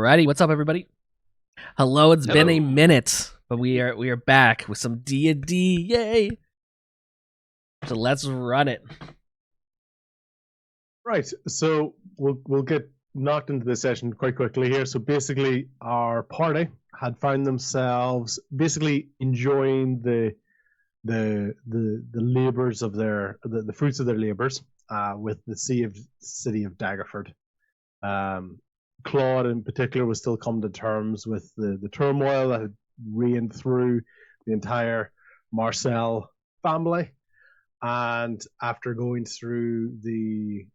Alrighty, what's up, everybody? Hello, it's been a Hello. minute, but we are back with some D&D, yay! So let's run it. Right, so we'll get knocked into the session quite quickly here. So basically, our party had found themselves basically enjoying the labors of the fruits of their labors with the city of Daggerford. Claude in particular was still coming to terms with the turmoil that had reigned through the entire Marcel family. And after going through the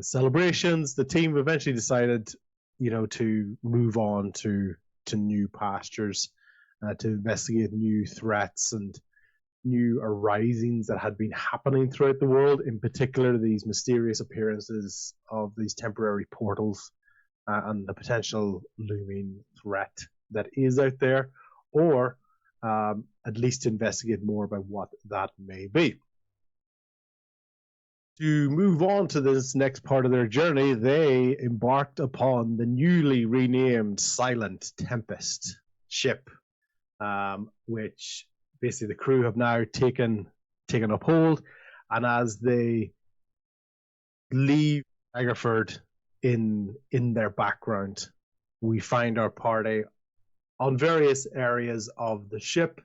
celebrations, the team eventually decided, to move on to new pastures, to investigate new threats and new arisings that had been happening throughout the world. In particular, these mysterious appearances of these temporary portals and the potential looming threat that is out there, or at least to investigate more about what that may be. To move on to this next part of their journey, they embarked upon the newly renamed Silent Tempest ship, which basically the crew have now taken up hold. And as they leave Daggerford in their background, we find our party on various areas of the ship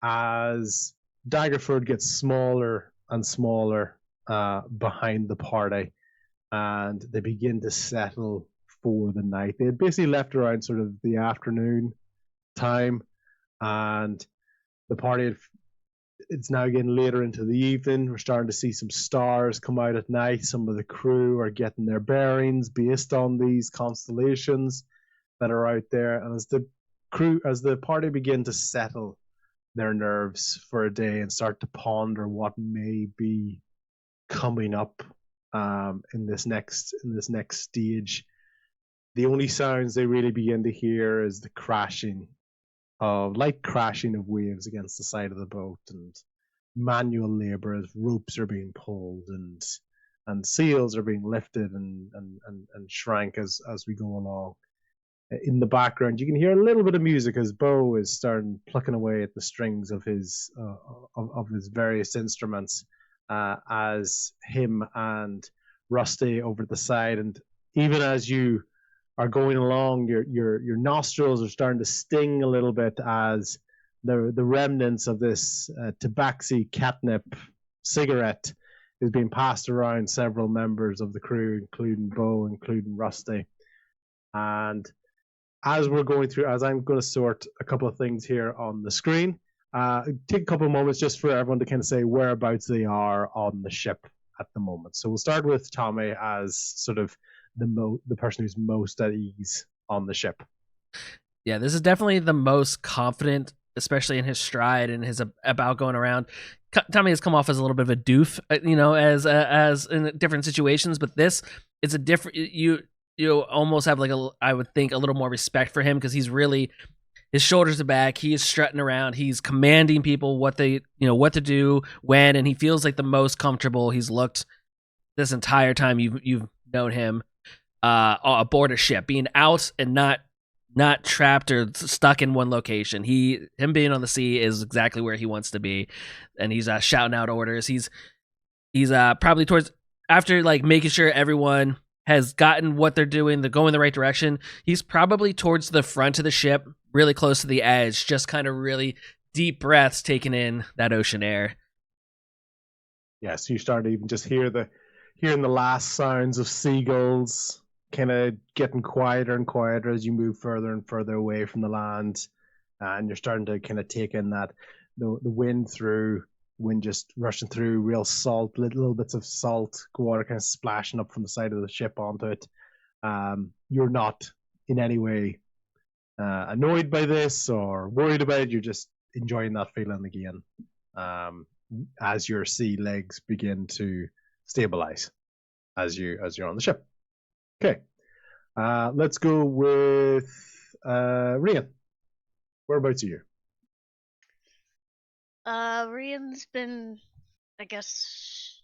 as Daggerford gets smaller and smaller behind the party, and they begin to settle for the night. They had basically left around sort of the afternoon time, and the party it's now getting later into the evening. We're starting to see some stars come out at night. Some of the crew are getting their bearings based on these constellations that are out there. And as the party begin to settle their nerves for a day and start to ponder what may be coming up in this next stage, the only sounds they really begin to hear is the light crashing of waves against the side of the boat, and manual labor as ropes are being pulled and sails are being lifted and shrank as we go along. In the background, you can hear a little bit of music as Bo is starting plucking away at the strings of his various instruments, as him and Rusty over the side. And even as you are going along, your nostrils are starting to sting a little bit as the remnants of this tabaxi catnip cigarette is being passed around several members of the crew, including Bo, including Rusty. And as we're going through, as I'm going to sort a couple of things here on the screen, take a couple of moments just for everyone to kind of say whereabouts they are on the ship at the moment. So we'll start with Tommy as sort of the person who's most at ease on the ship. Yeah, this is definitely the most confident, especially in his stride and his about going around. Tommy has come off as a little bit of a doof, as in different situations, but this it's a different. You almost have I would think a little more respect for him because he's really, his shoulders are back. He is strutting around. He's commanding people what to do when, and he feels like the most comfortable he's looked this entire time you've known him aboard a ship, being out and not trapped or stuck in one location. Him being on the sea is exactly where he wants to be, and he's shouting out orders. He's probably towards, after making sure everyone has gotten what they're doing, they're going the right direction. He's probably towards the front of the ship, really close to the edge, just kind of really deep breaths, taking in that ocean air. Yeah, so you start to even just hearing the last sounds of seagulls kind of getting quieter and quieter as you move further and further away from the land, and you're starting to kind of take in that the wind just rushing through, real salt, little bits of salt water kind of splashing up from the side of the ship onto it. You're not in any way annoyed by this or worried about it. You're just enjoying that feeling again, as your sea legs begin to stabilize as you're on the ship. Okay, let's go with Rian. Whereabouts are you? Rian's been, I guess,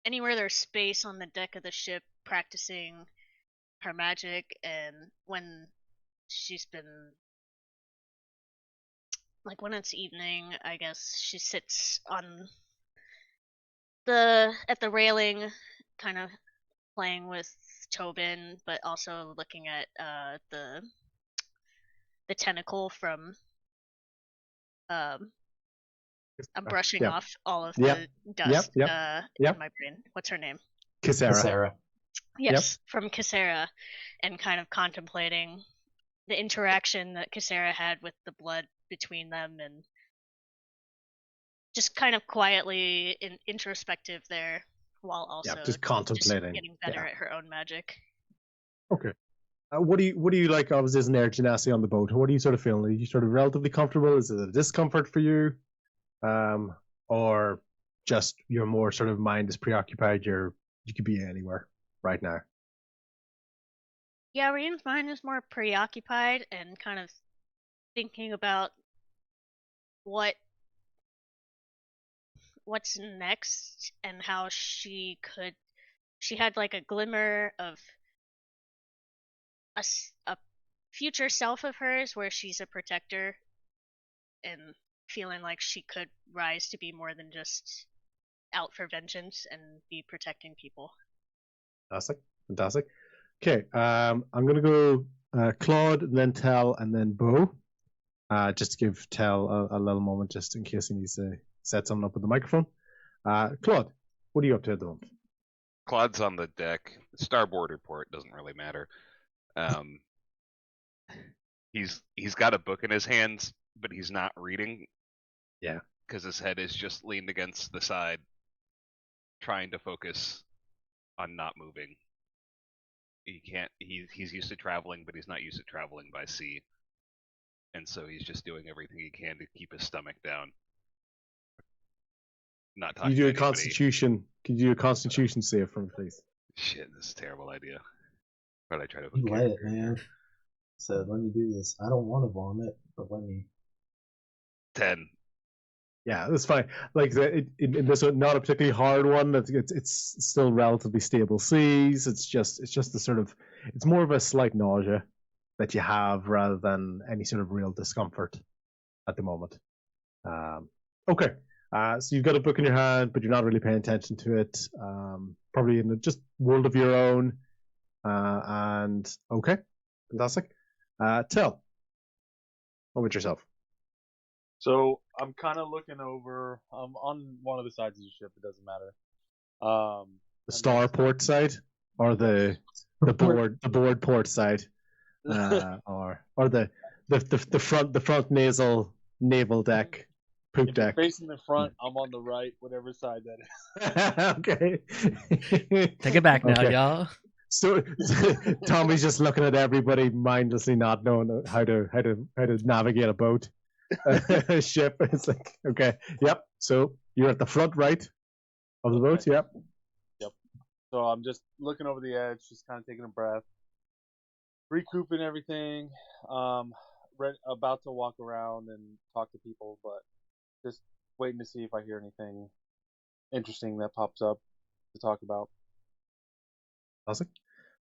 anywhere there's space on the deck of the ship practicing her magic, and when she's been like when it's evening, I guess she sits on at the railing, kind of playing with Tobin, but also looking at the tentacle from I'm brushing Yep. off all of Yep. the dust Yep. in my brain. What's her name? Kisara. Yes, from Kisara, and kind of contemplating the interaction that Kisara had with the blood between them, and just kind of quietly introspective there, while also just contemplating, getting better at her own magic. Okay. What do you like? Obviously, as an air genasi on the boat, what are you sort of feeling? Are you sort of relatively comfortable? Is it a discomfort for you, or just your more sort of mind is preoccupied? You could be anywhere right now. Yeah, Rian's mind is more preoccupied and kind of thinking about what's next and how she had like a glimmer of a future self of hers where she's a protector and feeling like she could rise to be more than just out for vengeance and be protecting people. Fantastic. Okay, I'm gonna go Claude, and then Tell, and then Bo. Just to give Tell a little moment, just in case he needs to set something up with the microphone. Claude, what are you up to at the moment? Claude's on the deck. Starboard report doesn't really matter. He's got a book in his hands, but he's not reading. Yeah, because his head is just leaned against the side, trying to focus on not moving. He can't. He's used to traveling, but he's not used to traveling by sea, and so he's just doing everything he can to keep his stomach down. Not talking. Can you do a constitution? Can you do a constitution save for me, please? Shit, this is a terrible idea. But I try to. Let it, man. So let me do this. I don't want to vomit, but let me. 10. Yeah, that's fine. Like in this one, not a particularly hard one. It's still relatively stable seas. It's just the sort of, it's more of a slight nausea that you have rather than any sort of real discomfort at the moment. Okay, so you've got a book in your hand, but you're not really paying attention to it. Probably in a just world of your own. And okay, fantastic. Tell. What about yourself? So I'm kind of looking over. I'm on one of the sides of the ship. It doesn't matter. The starport side, or the board port side, or the front naval deck, poop deck. Facing the front, I'm on the right, whatever side that is. Okay. Take it back now, y'all. So Tommy's just looking at everybody mindlessly, not knowing how to navigate a boat. Ship. It's like, okay, yep. So you're at the front right of the boat. Yep. So I'm just looking over the edge, just kind of taking a breath, recouping everything. About to walk around and talk to people, but just waiting to see if I hear anything interesting that pops up to talk about. Awesome.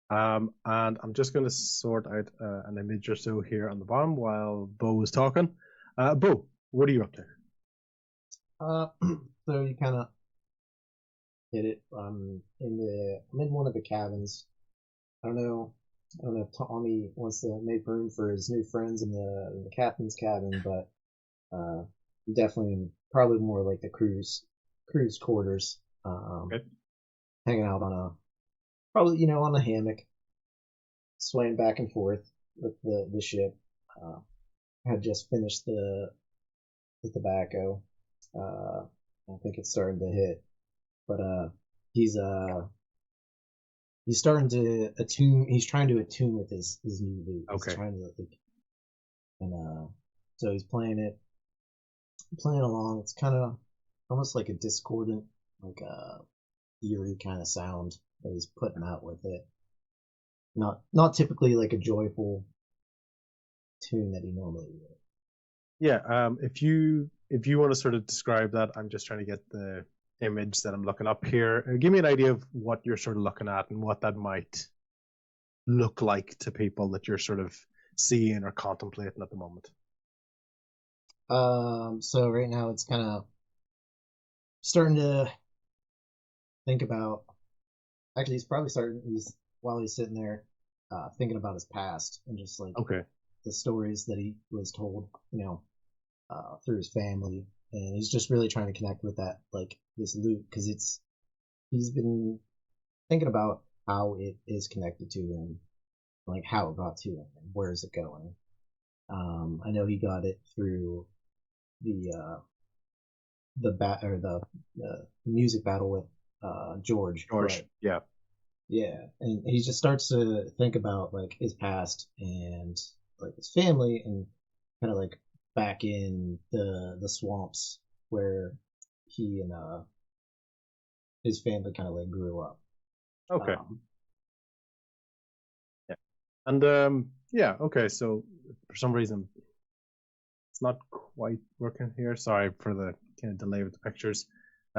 And I'm just going to sort out an image or so here on the bottom while Bo is talking. Bo, what are you up to? So you kind of hit it. I'm in one of the cabins. I don't know if Tommy wants to make room for his new friends in the captain's cabin, but definitely probably more like the crew's quarters. Okay. Hanging out on a hammock, swaying back and forth with the ship. Had just finished the tobacco. I think it's starting to hit, but he's starting to attune. He's trying to attune with his new loot. Okay. He's trying to so he's playing along. It's kind of almost like a discordant, like a eerie kind of sound that he's putting out with it. Not typically like a joyful tune that he normally would. Yeah. If you want to sort of describe that, I'm just trying to get the image that I'm looking up here. Give me an idea of what you're sort of looking at and what that might look like to people that you're sort of seeing or contemplating at the moment? So right now it's kind of starting to think about. Actually, he's probably starting. While he's sitting there, thinking about his past and just like Okay. the stories that he was told, through his family, and he's just really trying to connect with that, like this loop, because he's been thinking about how it is connected to him, like how it got to him and where is it going. I know he got it through the music battle with George. George. But, Yeah. yeah, and he just starts to think about like his past and like his family, and kind of like back in the swamps where he and his family kind of like grew up. Okay. Yeah. And yeah. Okay. So for some reason, it's not quite working here. Sorry for the kind of delay with the pictures.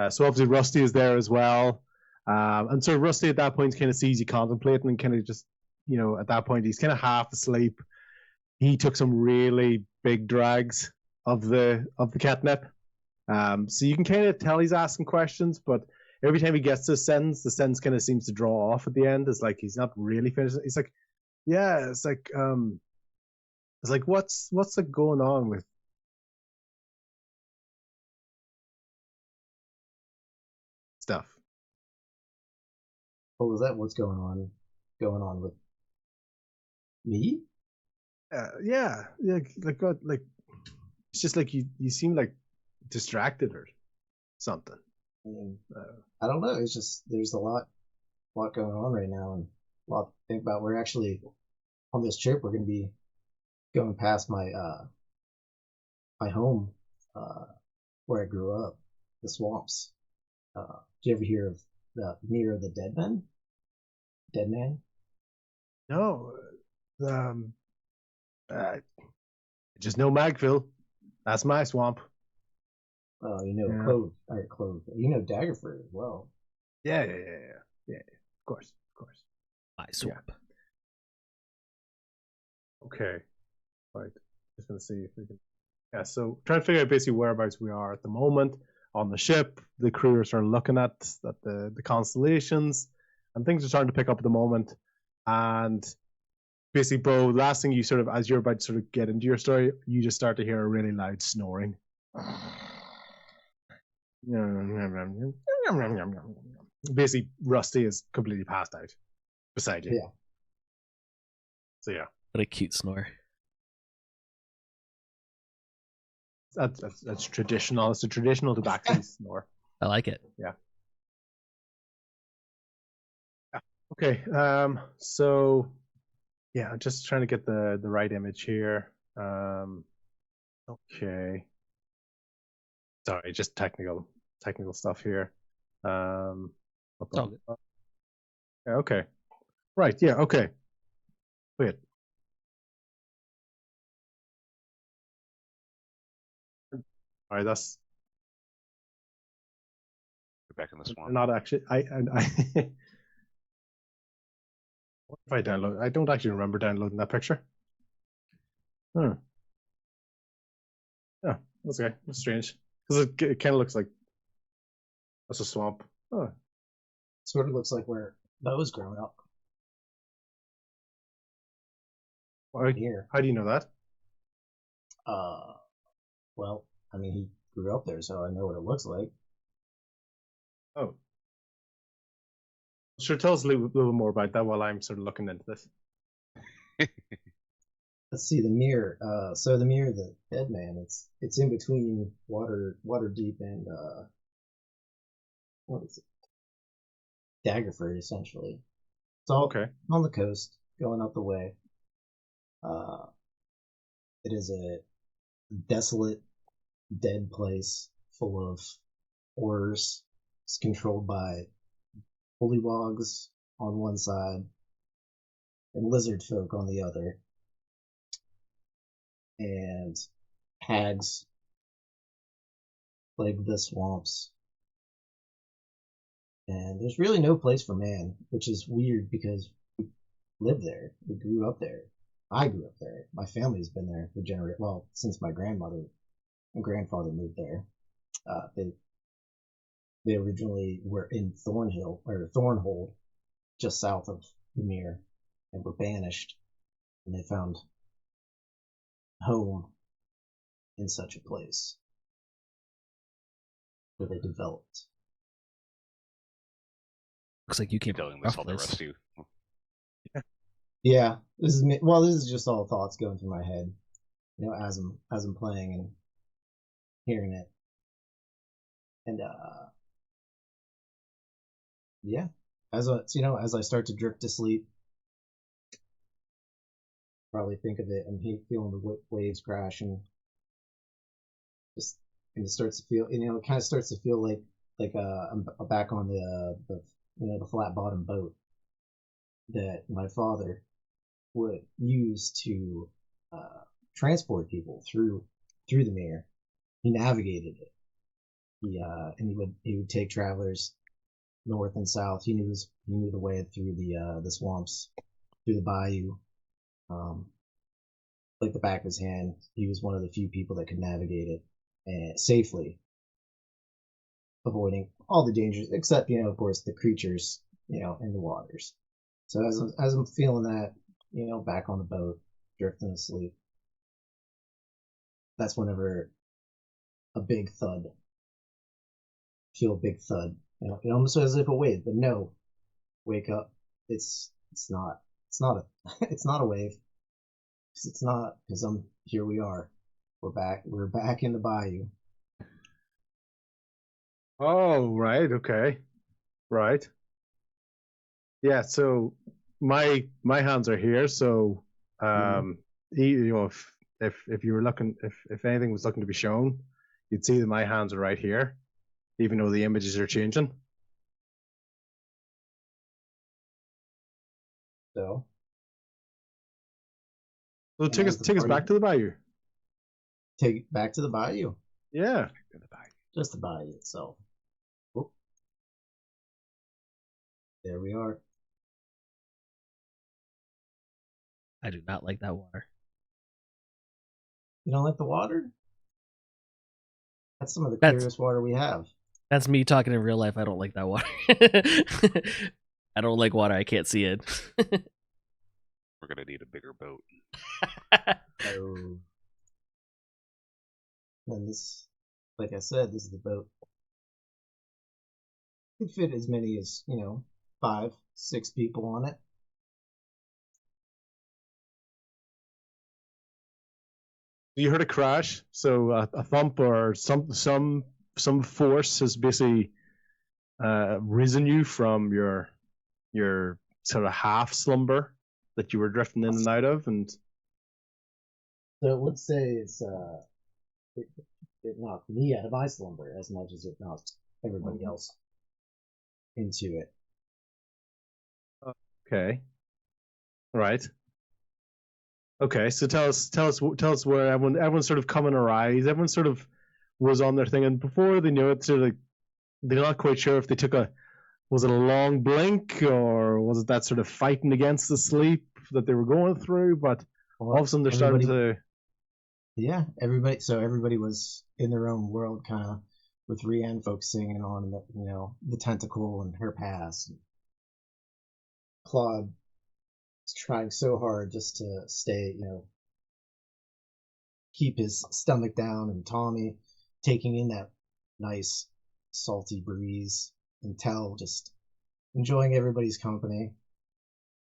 So obviously Rusty is there as well. And so Rusty at that point kind of sees you contemplating and kind of just, at that point he's kind of half asleep. He took some really big drags of the catnip. So you can kind of tell he's asking questions, but every time he gets to the sentence kind of seems to draw off at the end. It's like he's not really finished. He's like, yeah, it's like what's like going on with stuff? What was that? What's going on? Going on with me? Yeah, like what? Like it's just like you seem like distracted or something. I mean, I don't know. It's just there's a lot going on right now, and a lot to think about. We're actually on this trip. We're going to be going past my home, where I grew up, the swamps. Did you ever hear of the Mirror of the Dead Man? Dead Man? No, um, just know Magville. That's my swamp. Oh, you know Yeah. Clove. Or Clove. You know Daggerford as well. Yeah. Of course. My swamp. Okay, right. Just gonna see if we can. Yeah, so trying to figure out basically whereabouts we are at the moment on the ship. The crew are sort of looking at the constellations, and things are starting to pick up at the moment. And basically, Bo, last thing you sort of, as you're about to sort of get into your story, you just start to hear a really loud snoring. Basically, Rusty is completely passed out beside you. Yeah. So yeah, What a cute snore. that's traditional. It's a traditional tabaxi snore. I like it. Okay. So yeah, just trying to get the right image here. Okay. Sorry, just technical stuff here. It's all good. Yeah, okay. Right. Yeah. Okay. Wait. All right. That's Get back in the swamp. not actually. I what if I download? I don't actually remember downloading that picture. Yeah, that's okay. That's strange because it kind of looks like that's a swamp. Oh, Sort of looks like where Bo's growing up. why- Here. how do you know that? Well, I mean, he grew up there, so I know what it looks like. Oh, sure. Tell us a little more about that while I'm sort of looking into this. Let's see the mirror. So the mirror of the dead man. It's in between water deep and what is it? Daggerford, essentially. It's all Okay. on the coast, going up the way. It is a desolate, dead place full of horrors. It's controlled by bullywogs on one side and lizard folk on the other, and hags plague the swamps. And there's really no place for man, which is weird because we live there, we grew up there. I grew up there. My family's been there for well, since my grandmother and grandfather moved there. They originally were in Thornhold, just south of Ymir, and were banished, and they found home in such a place where they developed. Looks like you came Telling rough this all the this. rest of you. Yeah, this is just all thoughts going through my head, as I'm playing and hearing it, and yeah, as I start to drift to sleep, probably think of it and feeling the waves crashing. Just and it starts to feel, it kind of starts to feel like I'm back on the flat bottom boat that my father would use to transport people through the mirror. He navigated it. And he would take travelers north and south. He knew the way through the swamps, through the bayou, like the back of his hand. He was one of the few people that could navigate it and safely, avoiding all the dangers, except of course the creatures in the waters. So as I'm feeling that, back on the boat, drifting asleep, that's whenever a big thud. Feel a big thud. It almost as if a wave, but no. Wake up. It's not. It's not a. It's not a wave. It's not, because here. We are. We're back. We're back in the bayou. Oh, right. Okay. Right. Yeah. So my hands are here. So if you were looking, if anything was looking to be shown, you'd see that my hands are right here, even though the images are changing. So take us back to the bayou. Take it back to the bayou. Yeah. Just the bayou itself. Whoop. There we are. I do not like that water. You don't like the water? That's some of the clearest water we have. That's me talking in real life. I don't like that water. I don't like water. I can't see it. We're gonna need a bigger boat. Oh. And this, like I said, this is the boat. Could fit as many as 5, 6 people on it. You heard a crash, so a thump or some force has basically risen you from your sort of half slumber that you were drifting in and out of, and so it would say it knocked me out of my slumber as much as it knocked everybody else into it. Okay. Right. Okay, so tell us where everyone's sort of coming to rise. Everyone sort of was on their thing, and before they knew it, sort of they're not quite sure if they took was it a long blink or was it that sort of fighting against the sleep that they were going through? But all of a sudden they're starting to. Yeah, everybody was in their own world, kind of, with Rianne focusing in on the tentacle and her past. Claude is trying so hard just to stay, keep his stomach down, and Tommy taking in that nice salty breeze, and Tell just enjoying everybody's company.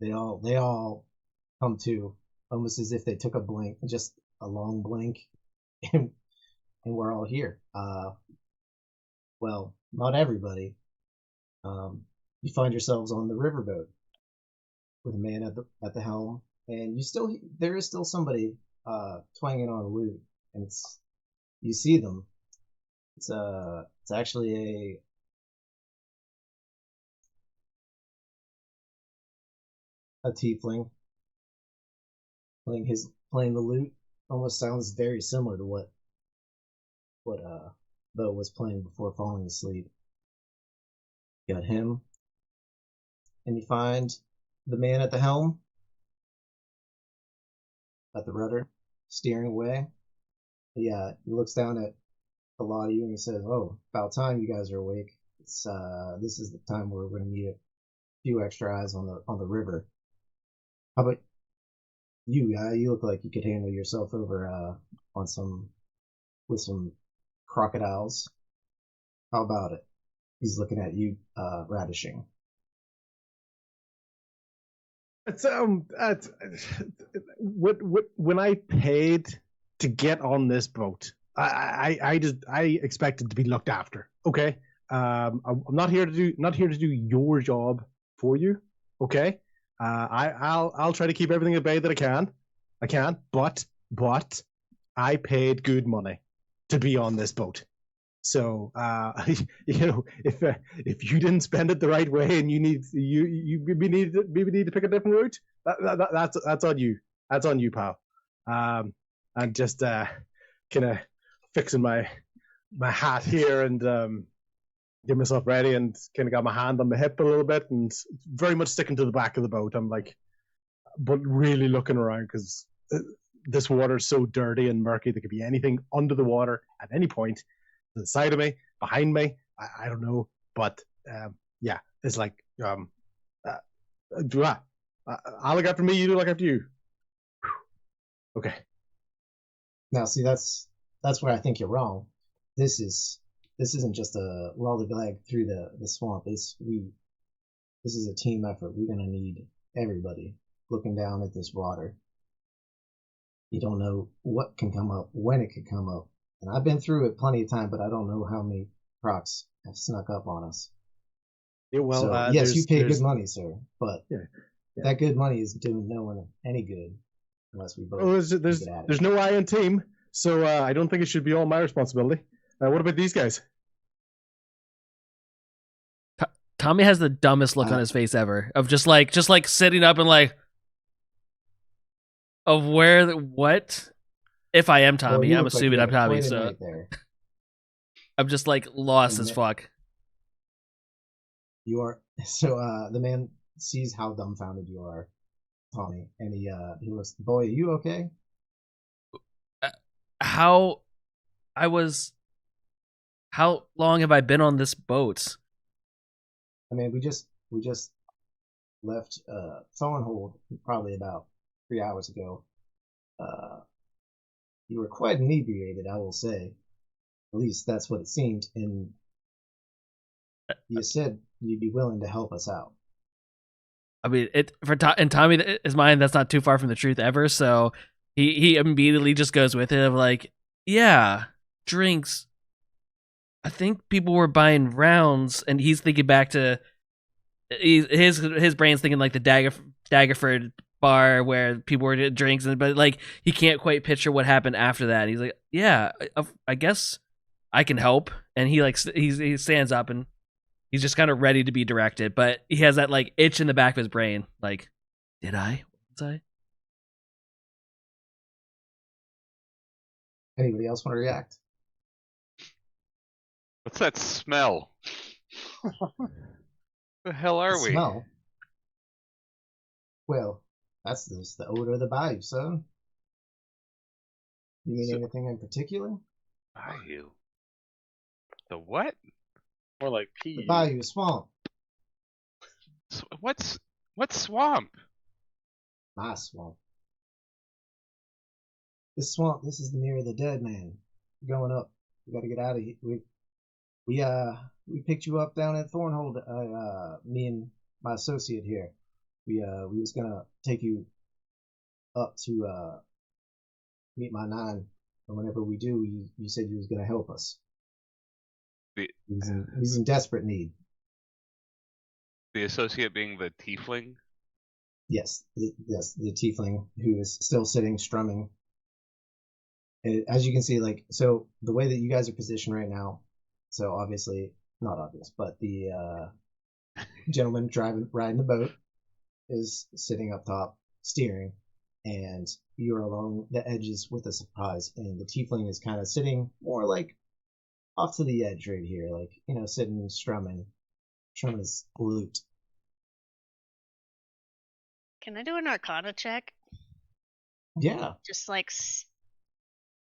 They all come to, almost as if they took a blink, just a long blink, and we're all here. Well, not everybody. You find yourselves on the riverboat with a man at the helm, and there is still somebody twanging on a lute, and you see them. It's actually a tiefling playing the lute. Almost sounds very similar to what Bo was playing before falling asleep. You got him, and you find the man at the helm. at the rudder, steering away. He looks down at a lot of you and he says, "Oh, about time you guys are awake. This is the time where we're gonna need a few extra eyes on the river. How about you, guy? You look like you could handle yourself over on with some crocodiles. How about it?" He's looking at you, Radishing. It's when I paid to get on this boat, I expected to be looked after. Okay, I'm not here to do your job for you. Okay, I'll try to keep everything at bay that I can, but I paid good money to be on this boat. So if you didn't spend it the right way and you maybe need to pick a different route, that's on you. That's on you, pal. I'm just kind of fixing my hat here and get myself ready and kind of got my hand on my hip a little bit and very much sticking to the back of the boat. I'm like, but really looking around because this water is so dirty and murky. There could be anything under the water at any point. To the side of me, behind me, I don't know, but yeah, it's like I'll look after me, you look after you. Okay. Now, see, that's where I think you're wrong. This isn't just a lollygag through the swamp. This is a team effort. We're gonna need everybody looking down at this water. You don't know what can come up, when it could come up. And I've been through it plenty of times, but I don't know how many crocs have snuck up on us. Yeah, well, so, yes, you pay good money, sir, but that good money is doing no one any good unless we both. Well, there's no I in team, so I don't think it should be all my responsibility. What about these guys? Tommy has the dumbest look on his face ever of just like sitting up and like, of what? If I am Tommy, I'm assuming I'm Tommy, so right I'm just like lost as fuck. You are so the man sees how dumbfounded you are, Tommy, and he looks, "Boy, are you okay?" How long have I been on this boat? I mean, we just left Thornhold probably about 3 hours ago. You were quite inebriated, I will say. At least that's what it seemed. And you said you'd be willing to help us out. I mean, in Tommy, his mind, that's not too far from the truth ever. So he immediately just goes with it of like, yeah, drinks. I think people were buying rounds, and he's thinking back to his brain's thinking like the Daggerford bar where people were getting drinks, but like he can't quite picture what happened after that. He's like, yeah, I guess I can help, and he stands up and he's just kind of ready to be directed, but he has that like itch in the back of his brain, like, did I? Anybody else want to react? What's that smell? The hell are we? Smell? Well, that's just the odor of the bayou, son. You mean anything in particular? Bayou? The what? More like pee. The bayou swamp. What's swamp? My swamp. This swamp, this is the Mirror of the Dead, man. We're going up. We gotta get out of here. We picked you up down at Thornhold, me and my associate here. We was gonna take you up to meet my nine, and whenever we do, you said you was gonna help us. He's in desperate need. The associate being the tiefling? Yes, the tiefling who is still sitting strumming. And as you can see, like, so the way that you guys are positioned right now, so obviously not obvious, but the gentleman riding the boat is sitting up top steering, and you're along the edges with a surprise, and the tiefling is kind of sitting more like off to the edge right here, like, you know, sitting strumming his lute. Can I do an Arcana check? Yeah. Just like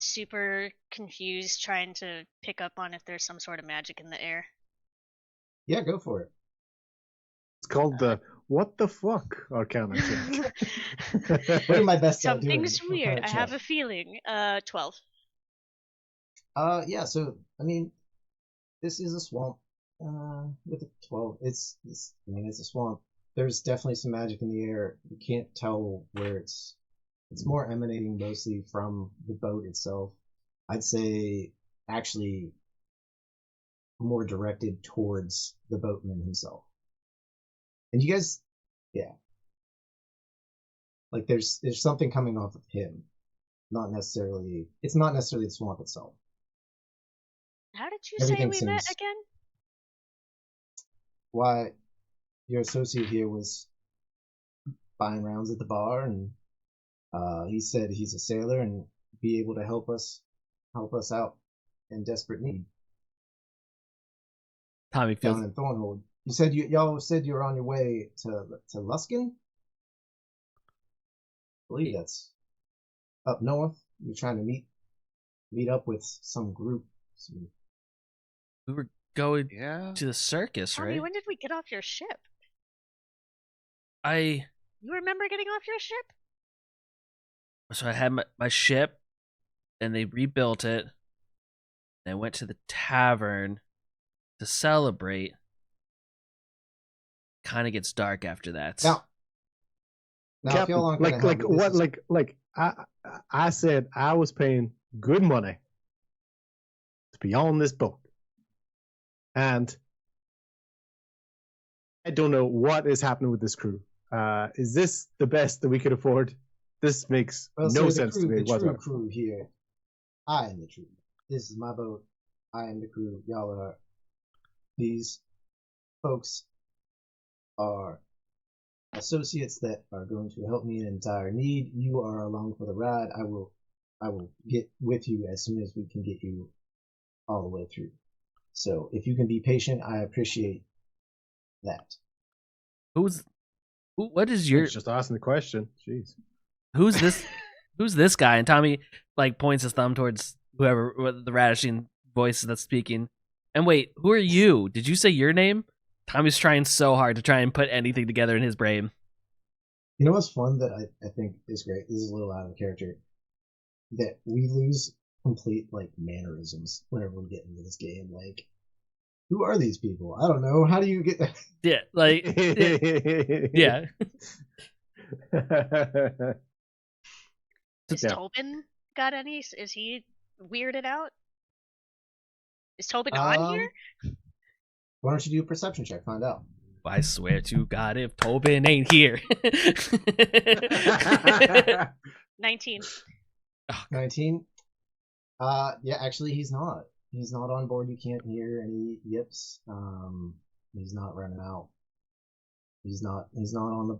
super confused, trying to pick up on if there's some sort of magic in the air. Yeah, go for it. It's called the what the fuck Arcana check. What are my best at doing? Something's What weird. kind of I have check? a feeling. 12. Yeah, so I mean, this is a swamp. With a 12, it's I mean, it's a swamp. There's definitely some magic in the air. You can't tell where it's more emanating mostly from the boat itself. I'd say actually more directed towards the boatman himself. And you guys, yeah, like there's something coming off of him. Not necessarily. It's not necessarily the swamp itself. How did you Everything say we met seems- again? Why your associate here was buying rounds at the bar, and he said he's a sailor and be able to help us out in desperate need Tommy feels down in Thornhold. You said y'all said you were on your way to Luskin. I believe that's up north. You're trying to meet up with some group. we were going Yeah. to the circus, Tommy, right? when did we get off your ship? I You remember getting off your ship? had my ship, and they rebuilt it. And I went to the tavern to celebrate. Kind of gets dark after that. Now if Captain, y'all aren't gonna like help me, what this is- like I said I was paying good money to be on this boat. And I don't know what is happening with this crew. Is this the best that we could afford? This makes Well, no sir, sense the crew, to me the true whatsoever. crew here. I am the crew. This is my boat. I am the crew. Y'all are. These folks are associates that are going to help me in dire need. You are along for the ride. I will get with you as soon as we can get you all the way through. So if you can be patient, I appreciate that. What is your It's just asking the question. Jeez. who's this who's this guy? And Tommy like points his thumb towards whoever the radishing voice that's speaking. And wait, who are you? Did you say your name? Tommy's trying so hard to try and put anything together in his brain. You know what's fun that I think is great? This is a little out of character. That we lose complete like mannerisms whenever we get into this game. Like, who are these people? I don't know. How do you get? Yeah, like yeah. Is Yeah. Tobin got any? Is he weirded out? Is Tobin on here? Why don't you do a perception check? Find out. I swear to God, if Tobin ain't here. 19. 19. Yeah, actually, he's not. He's not on board. You can't hear any yips. He's not running out. He's not on the.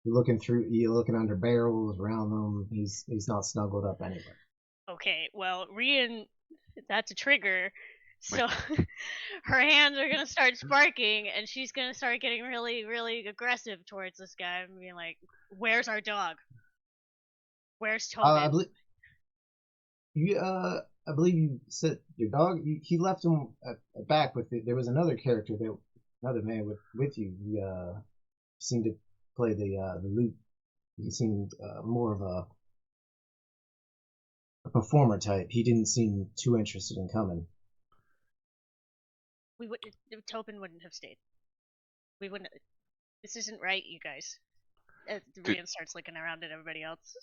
You're looking under barrels around them. He's not snuggled up anywhere. Okay, well, Rian, that's a trigger. So her hands are gonna start sparking, and she's gonna start getting really, really aggressive towards this guy and being like, "Where's our dog? Where's Tobin?" I believe you said your dog. He left him back with there was another character another man with you. He seemed to play the lute. He seemed more of a performer type. He didn't seem too interested in coming. Tobin wouldn't have stayed. We wouldn't. This isn't right, you guys. Dude. Rian starts looking around at everybody else.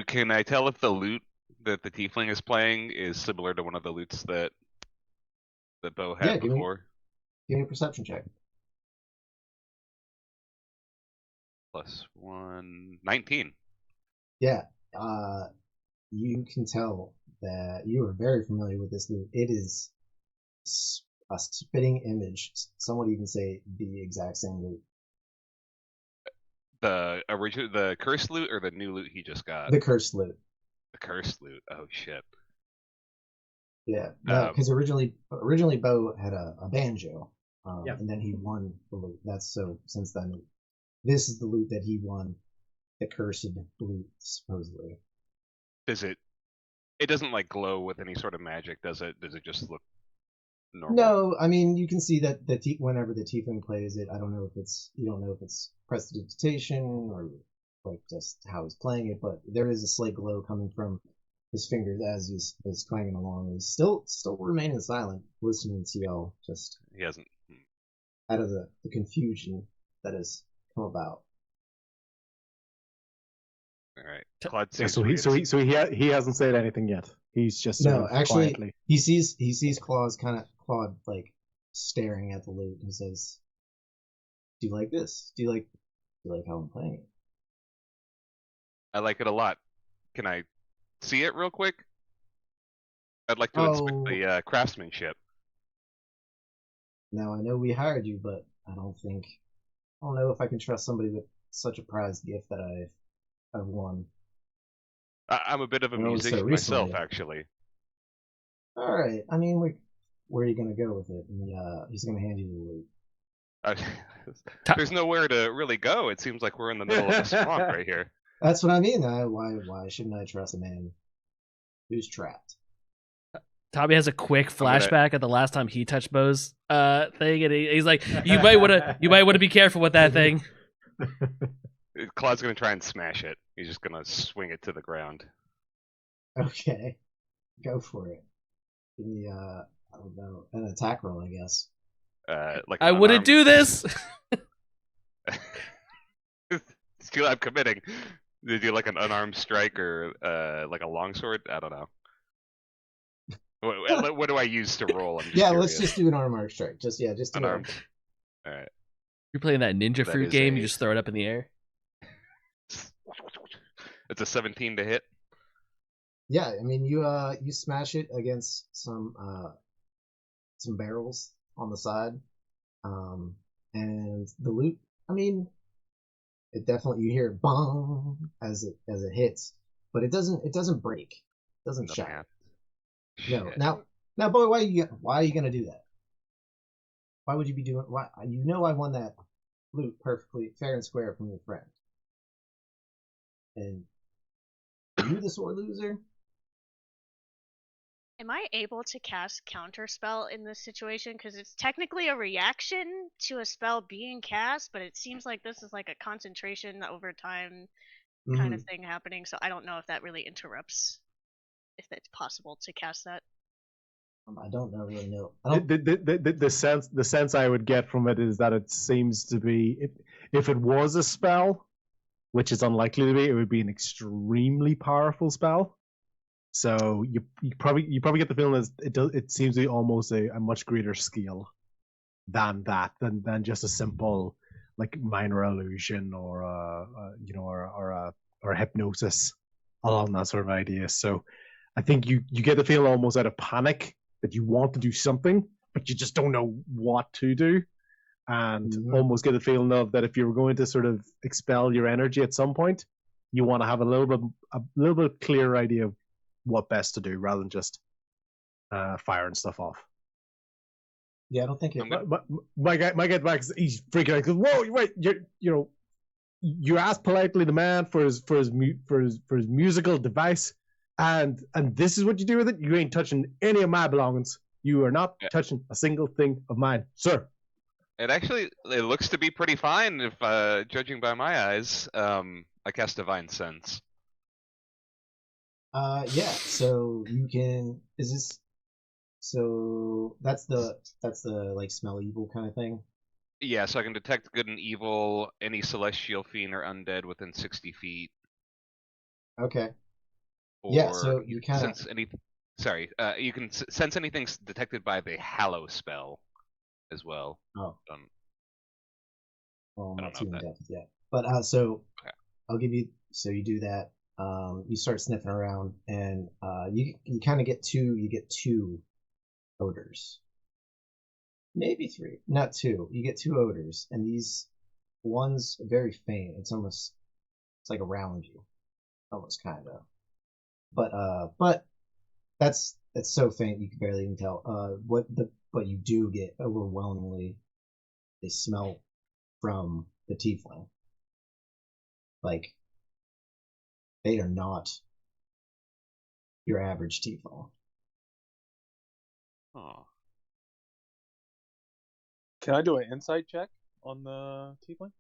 Can I tell if the lute that the tiefling is playing is similar to one of the lutes that Bo had Yeah, before? Give me a perception check. +1, 19. Yeah, you can tell that you are very familiar with this lute. It is a spitting image. Some would even say the exact same lute. The cursed lute or the new lute he just got? The cursed lute. The cursed lute. Oh shit. Yeah, because originally Bo had a banjo, Yeah. and then he won the lute. That's so since then, this is the lute that he won cursed loot, supposedly. Does it? It doesn't like glow with any sort of magic, does it? Does it just look normal? No, I mean you can see that whenever the tiefling plays it, you don't know if it's prestidigitation or like just how he's playing it, but there is a slight glow coming from his fingers as he's clanging along. He's still remaining silent, listening to y'all, just He hasn't. out of the confusion that has come about. All right. Claude Yeah, seems he hasn't said anything yet. He's just No, actually, quietly. he sees Claude like staring at the loot and says, "Do you like this? Do you like how I'm playing it?" I like it a lot. Can I see it real quick? I'd like to inspect Oh. the craftsmanship. Now I know we hired you, but I don't know if I can trust somebody with such a prized gift that I've won. I'm a bit of a I noticed musician that recently. myself, actually. All right, I mean, where are you gonna go with it? And he's gonna hand you the loot. There's nowhere to really go. It seems like we're in the middle of a swamp right here. That's what I mean. Why shouldn't I trust a man who's trapped? Tommy has a quick gonna- flashback at the last time he touched Bo's thing, and he's like, "You might want to be careful with that thing." Claude's gonna try and smash it. He's just gonna swing it to the ground. Okay, go for it. Give me I don't know, an attack roll, I guess. Like I wouldn't do this. I'm committing. They do like an unarmed strike or like a longsword. I don't know. What do I use to roll? I'm just Yeah, curious. let's just do an unarmed strike. Just do Unarmed. it. All right. You're playing that ninja That fruit is game. a- You just throw it up in the air. It's a 17 to hit. Yeah, I mean you smash it against some barrels on the side, and the loot. I mean, it definitely you hear it bong as it hits, but it doesn't break, it doesn't Nothing shatter. happens. No, Shit. now, boy, why are you gonna do that? Why would you be doing? Why I won that loot perfectly fair and square from your friend, and you the sore loser. Am I able to cast counterspell in this situation? Because it's technically a reaction to a spell being cast, but it seems like this is like a concentration over time kind of thing happening. So I don't know if that really interrupts, if it's possible to cast that. I don't really know. The sense I would get from it is that it seems to be if it was a spell, which is unlikely to be, it would be an extremely powerful spell. So you probably get the feeling that it seems to be almost a much greater scale than just a simple like minor illusion or or hypnosis along that sort of idea. So I think you get the feeling almost out of panic that you want to do something, but you just don't know what to do, and almost get the feeling of that if you were going to sort of expel your energy at some point, you want to have a little bit clearer idea of what best to do rather than just firing stuff off. Yeah, I don't think it. My guy back, he's freaking out. He goes, "Whoa, wait! You asked politely the man for his musical device, and this is what you do with it. You ain't touching any of my belongings. You are not touching a single thing of mine, sir." It looks to be pretty fine if judging by my eyes. I cast Divine Sense. Yeah. So you can. Is this? So that's the like smell evil kind of thing. Yeah, so I can detect good and evil, any celestial fiend or undead within 60 feet. Okay. Or Yeah. So you kind of. sense any. Sorry, you can sense anything detected by the Hallow spell as well. Oh. Well, I'm I not don't too know in that. depth yet. But so Okay. I'll give you. So you do that. You start sniffing around, and you kind of get two. You get two odors. Maybe three, not two. You get two odors, and these one's very faint. It's like around you, almost kind of. But that's so faint you can barely even tell. But you do get overwhelmingly. They smell from the tiefling. Like They are not your average tiefling. Oh. Can I do an insight check on the tiefling?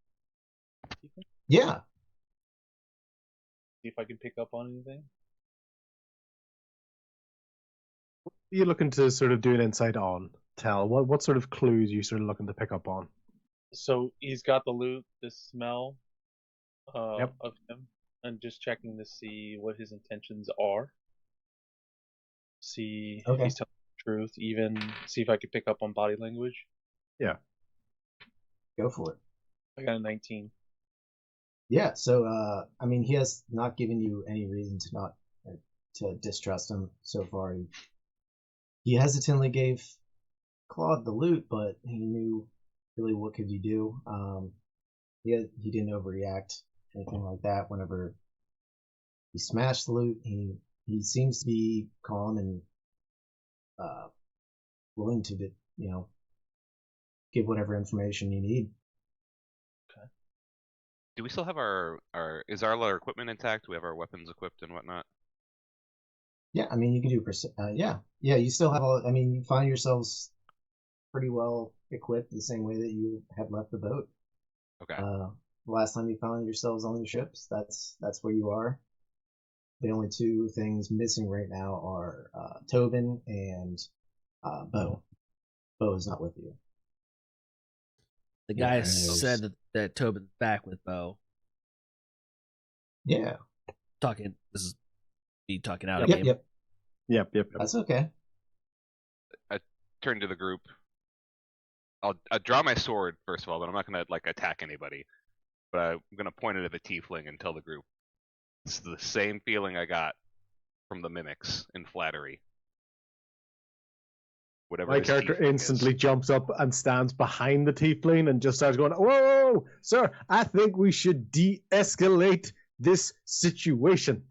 Yeah. See if I can pick up on anything. You're looking to sort of do an insight on. Tell what sort of clues you sort of looking to pick up on. So he's got the loot, the smell Yep. of him, and just checking to see what his intentions are. See if Okay. he's telling the truth. Even see if I could pick up on body language. Yeah. Go for it. I got a 19. Yeah, so I mean, he has not given you any reason to not to distrust him so far. He hesitantly gave Claude the loot, but he knew really what could you do. He didn't overreact, anything like that. Whenever he smashed the loot, he seems to be calm and willing to give whatever information you need. Do we still have our is all our equipment intact? Do we have our weapons equipped and whatnot? Yeah, I mean, you can do yeah, you still have all. I mean, you find yourselves pretty well equipped the same way that you had left the boat. Okay. The last time you found yourselves on the ships, that's where you are. The only two things missing right now are Tobin and Bo. Bo is not with you. The Yeah, guy and there's- said that Tobin's back with Bo. Yeah. This is me talking out of Yep. game. Yep. That's okay. Turn to the group. I'll draw my sword first of all, but I'm not gonna like attack anybody. But I'm gonna point it at the tiefling and tell the group. It's the same feeling I got from the mimics in Flattery. Whatever My this character tiefling instantly is. jumps up and stands behind the tiefling and just starts going, "Whoa, sir! I think we should de-escalate this situation.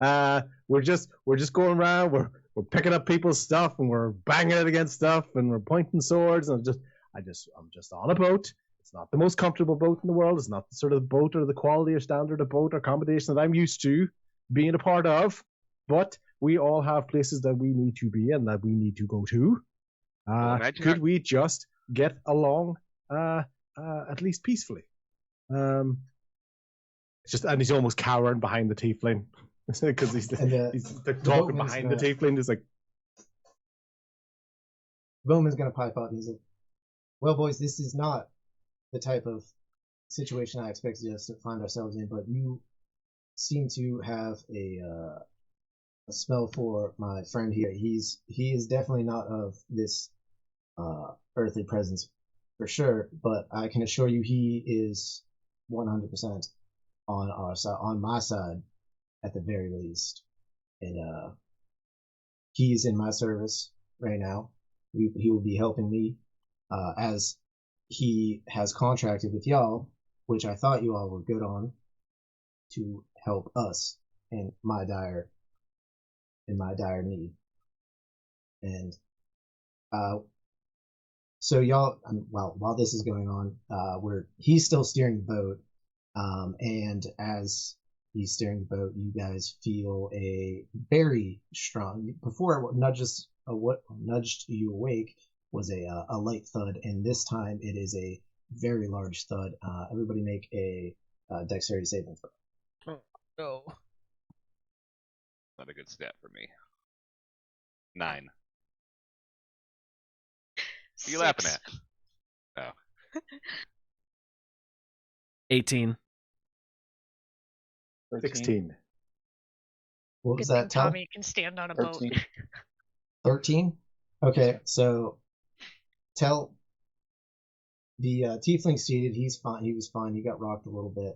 We're just going around. We're picking up people's stuff and we're banging it against stuff and we're pointing swords and I'm just on a boat. It's not the most comfortable boat in the world. It's not the sort of boat or the quality or standard of boat or accommodation that I'm used to being a part of. But we all have places that we need to be and that we need to go to. Could we just get along at least peacefully? And he's almost cowering behind the tiefling because he's talking behind the tiefling. He's like, Bowman's gonna pipe up and he's like, "Well, boys, this is not the type of situation I expected us to find ourselves in, but you seem to have a smell for my friend here. He is definitely not of this earthly presence for sure, but I can assure you he is 100% on our side, on my side at the very least. And he's in my service right now. He will be helping me as he has contracted with y'all, which I thought you all were good on, to help us in my dire need. And so y'all, while this is going on, he's still steering the boat, and as he's steering the boat, you guys feel a very strong. Before what nudged you awake was a light thud, and this time it is a very large thud. Everybody make a dexterity saving throw. Oh, no. Not a good stat for me. 9. What are you laughing at? Oh. 18. 16. What was Good thing that, Tom? Tommy can stand on a boat. 13. 13? Okay, so tell the tiefling seated, he's fine. He was fine. He got rocked a little bit.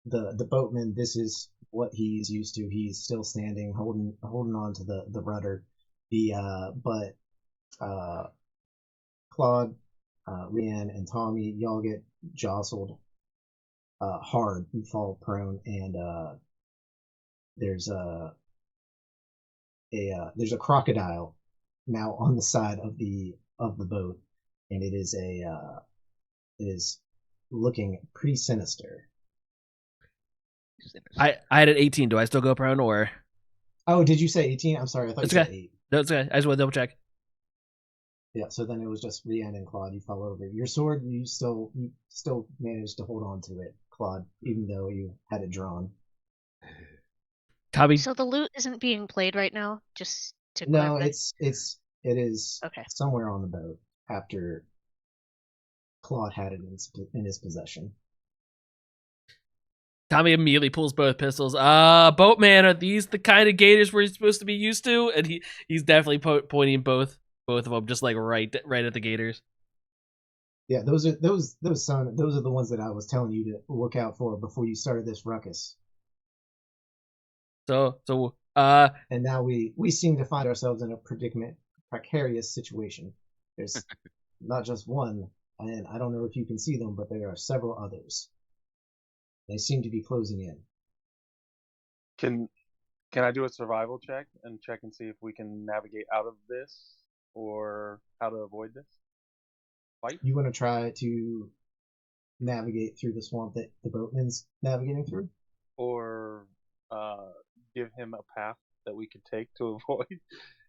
The boatman, this is what he's used to. He's still standing, holding on to the rudder. But Claude, Rianne, and Tommy, y'all get jostled hard. You fall prone, and there's a crocodile now on the side of the boat, and it is looking pretty sinister. I had an 18. Do I still go prone or? Oh, did you say 18? I'm sorry, I thought It's you said okay. 8. No, it's okay. I just want to double check. Yeah, so then it was just Rian and Claude. You fell over. Your sword, you still managed to hold on to it, Claude, even though you had it drawn. Tommy, So the lute isn't being played right now, just to No, clarify. it is Okay. somewhere on the boat after Claude had it in his possession. Tommy immediately pulls both pistols. Boatman, are these the kind of gators we're supposed to be used to? And he's definitely pointing both of them, just like right at the gators. Yeah, those are the ones that I was telling you to look out for before you started this ruckus. So And now we seem to find ourselves in a precarious situation. There's not just one, and I don't know if you can see them, but there are several others. They seem to be closing in. Can I do a survival check and see if we can navigate out of this or how to avoid this fight? You want to try to navigate through the swamp that the boatman's navigating through? Or give him a path that we could take to avoid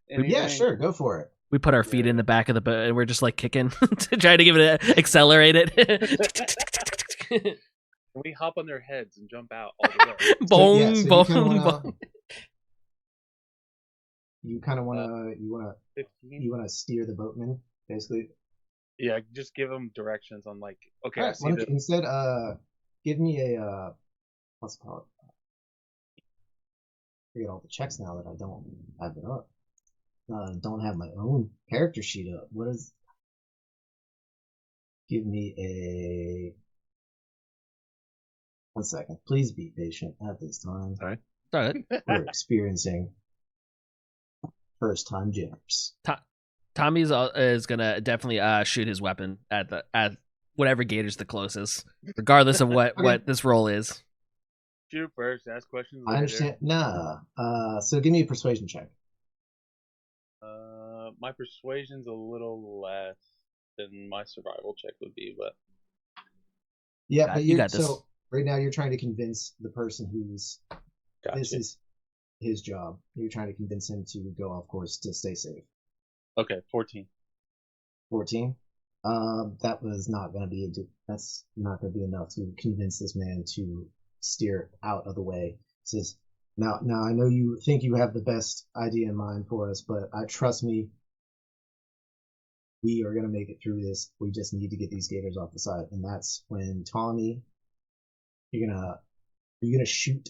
Yeah, anything? sure, go for it. we put our feet in the back of the boat and we're just like kicking to try to give it accelerate it. Can we hop on their heads and jump out all the way? Boom, boom, boom. You kind of want to 15? steer the boatman, basically. Yeah, just give them directions on like, okay, I Alright, see why don't this. you instead give me a what's it called? I forget all the checks now that I don't have it up. Don't have my own character sheet up. What is? Give me a 1 second. Please be patient at this time. All right. We're experiencing first time jitters. Tommy's is gonna definitely shoot his weapon at whatever gator's the closest, regardless of what this roll is. Shoot first, ask questions I later. understand. Nah. So give me a persuasion check. My persuasion's a little less than my survival check would be, but Yeah, Got- but you got this. So right now you're trying to convince the person who's gotcha. this is his job. You're trying to convince him to go off course to stay safe. Okay, 14. 14. That was not going to be that's not going to be enough to convince this man to steer out of the way. He says, now I know you think you have the best idea in mind for us, but trust me, we are going to make it through this. We just need to get these gators off the side. And that's when Tommy, you're gonna shoot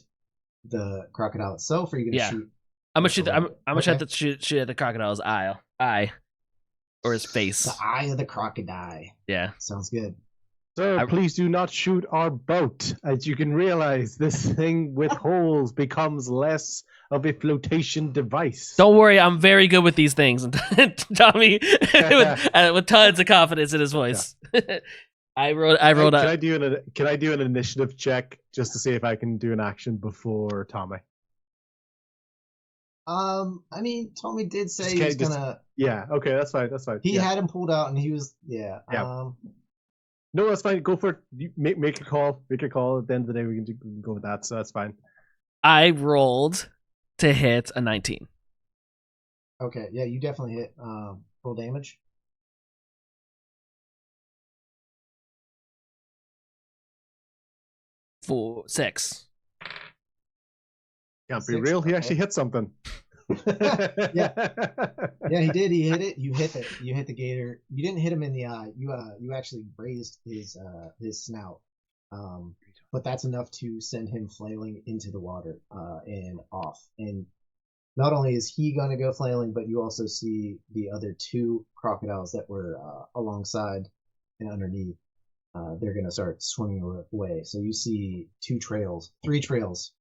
the crocodile itself, or are you gonna shoot? I'm gonna shoot at the crocodile's eye, or his face. The eye of the crocodile. Yeah. Sounds good. Sir, please do not shoot our boat. As you can realize, this thing with holes becomes less of a flotation device. Don't worry, I'm very good with these things. And Tommy, with tons of confidence in his voice. I rolled. Can I do an initiative check just to see if I can do an action before Tommy? I mean, Tommy did say he was gonna. Yeah. Okay. That's fine. He had him pulled out, and he was. Yeah. No, that's fine. Go for it. You make a call. Make a call. At the end of the day, we can go with that. So that's fine. I rolled to hit a 19. Okay. Yeah, you definitely hit full damage. Full 6. Can't be 6, real. He okay. actually hit something. Yeah, he did. He hit it. You hit it. You hit the gator. You didn't hit him in the eye. You actually grazed his snout. But that's enough to send him flailing into the water and off. And not only is he going to go flailing, but you also see the other 2 crocodiles that were alongside and underneath. They're going to start swimming away. So you see 3 trails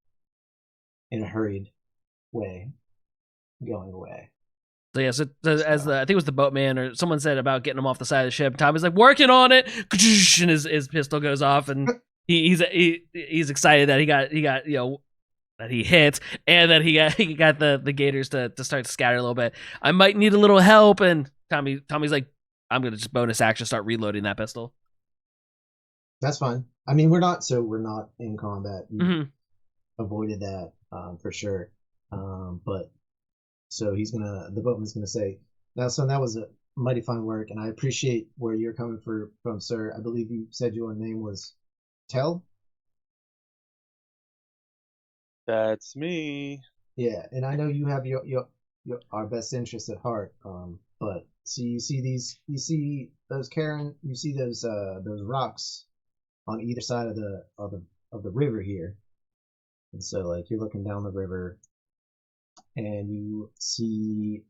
in a hurried way going away. So yeah, as I think it was the boatman or someone said about getting him off the side of the ship. Tommy's like working on it, and his pistol goes off, and he's excited that he got that he hit, and that he got the gators to start to scatter a little bit. I might need a little help, and Tommy's like, I'm gonna just bonus action start reloading that pistol. That's fine. I mean, we're not in combat. Mm-hmm. avoided that for sure. But so the boatman's gonna say, now, son, that was a mighty fine work, and I appreciate where you're coming from, sir. I believe you said your name was Tell. That's me. Yeah, and I know you have your our best interests at heart. But see, you see those Karen, you see those rocks on either side of the river here, and so like you're looking down the river, and you see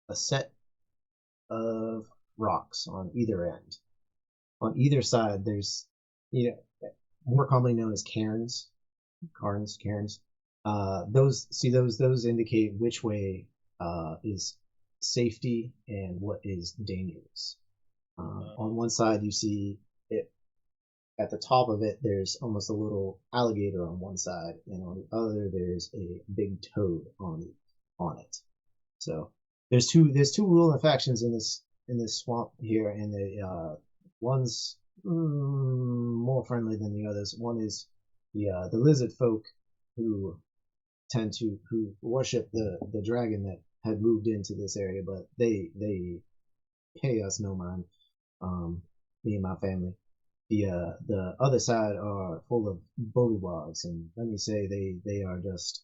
a set of rocks on either end. On either side, there's more commonly known as cairns. Cairns. Those indicate which way is safety and what is dangerous. On one side, you see it at the top of it. There's almost a little alligator on one side, and on the other, there's a big toad on it. So there's two ruling factions in this swamp here, and the one's more friendly than the others. One is the lizard folk who worship the dragon that had moved into this area, but they pay us no mind. Me and my family. The other side are full of bullywogs, and let me say they are just.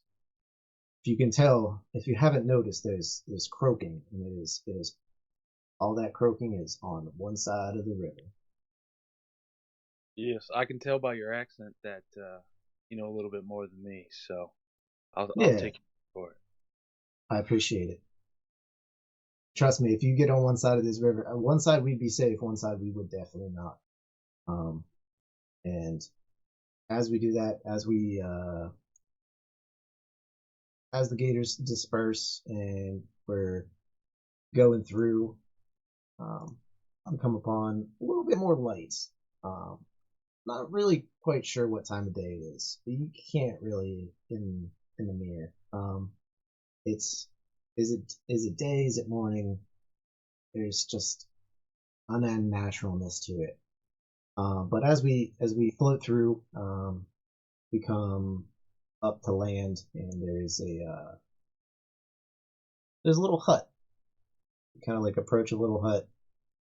If you can tell, if you haven't noticed, there's croaking, and it is all that croaking is on one side of the river. Yes, I can tell by your accent that you know a little bit more than me, so I'll Yeah. take you for it. I appreciate it. Trust me, if you get on one side of this river, one side we'd be safe, one side we would definitely not. And as we do that, as the gators disperse and we're going through, I'm come upon a little bit more lights. Not really quite sure what time of day it is. You can't really in the mirror. Is it day? Is it morning? There's just an unnaturalness to it. But as we float through, we come up to land, and there's a little hut. You kind of like approach a little hut.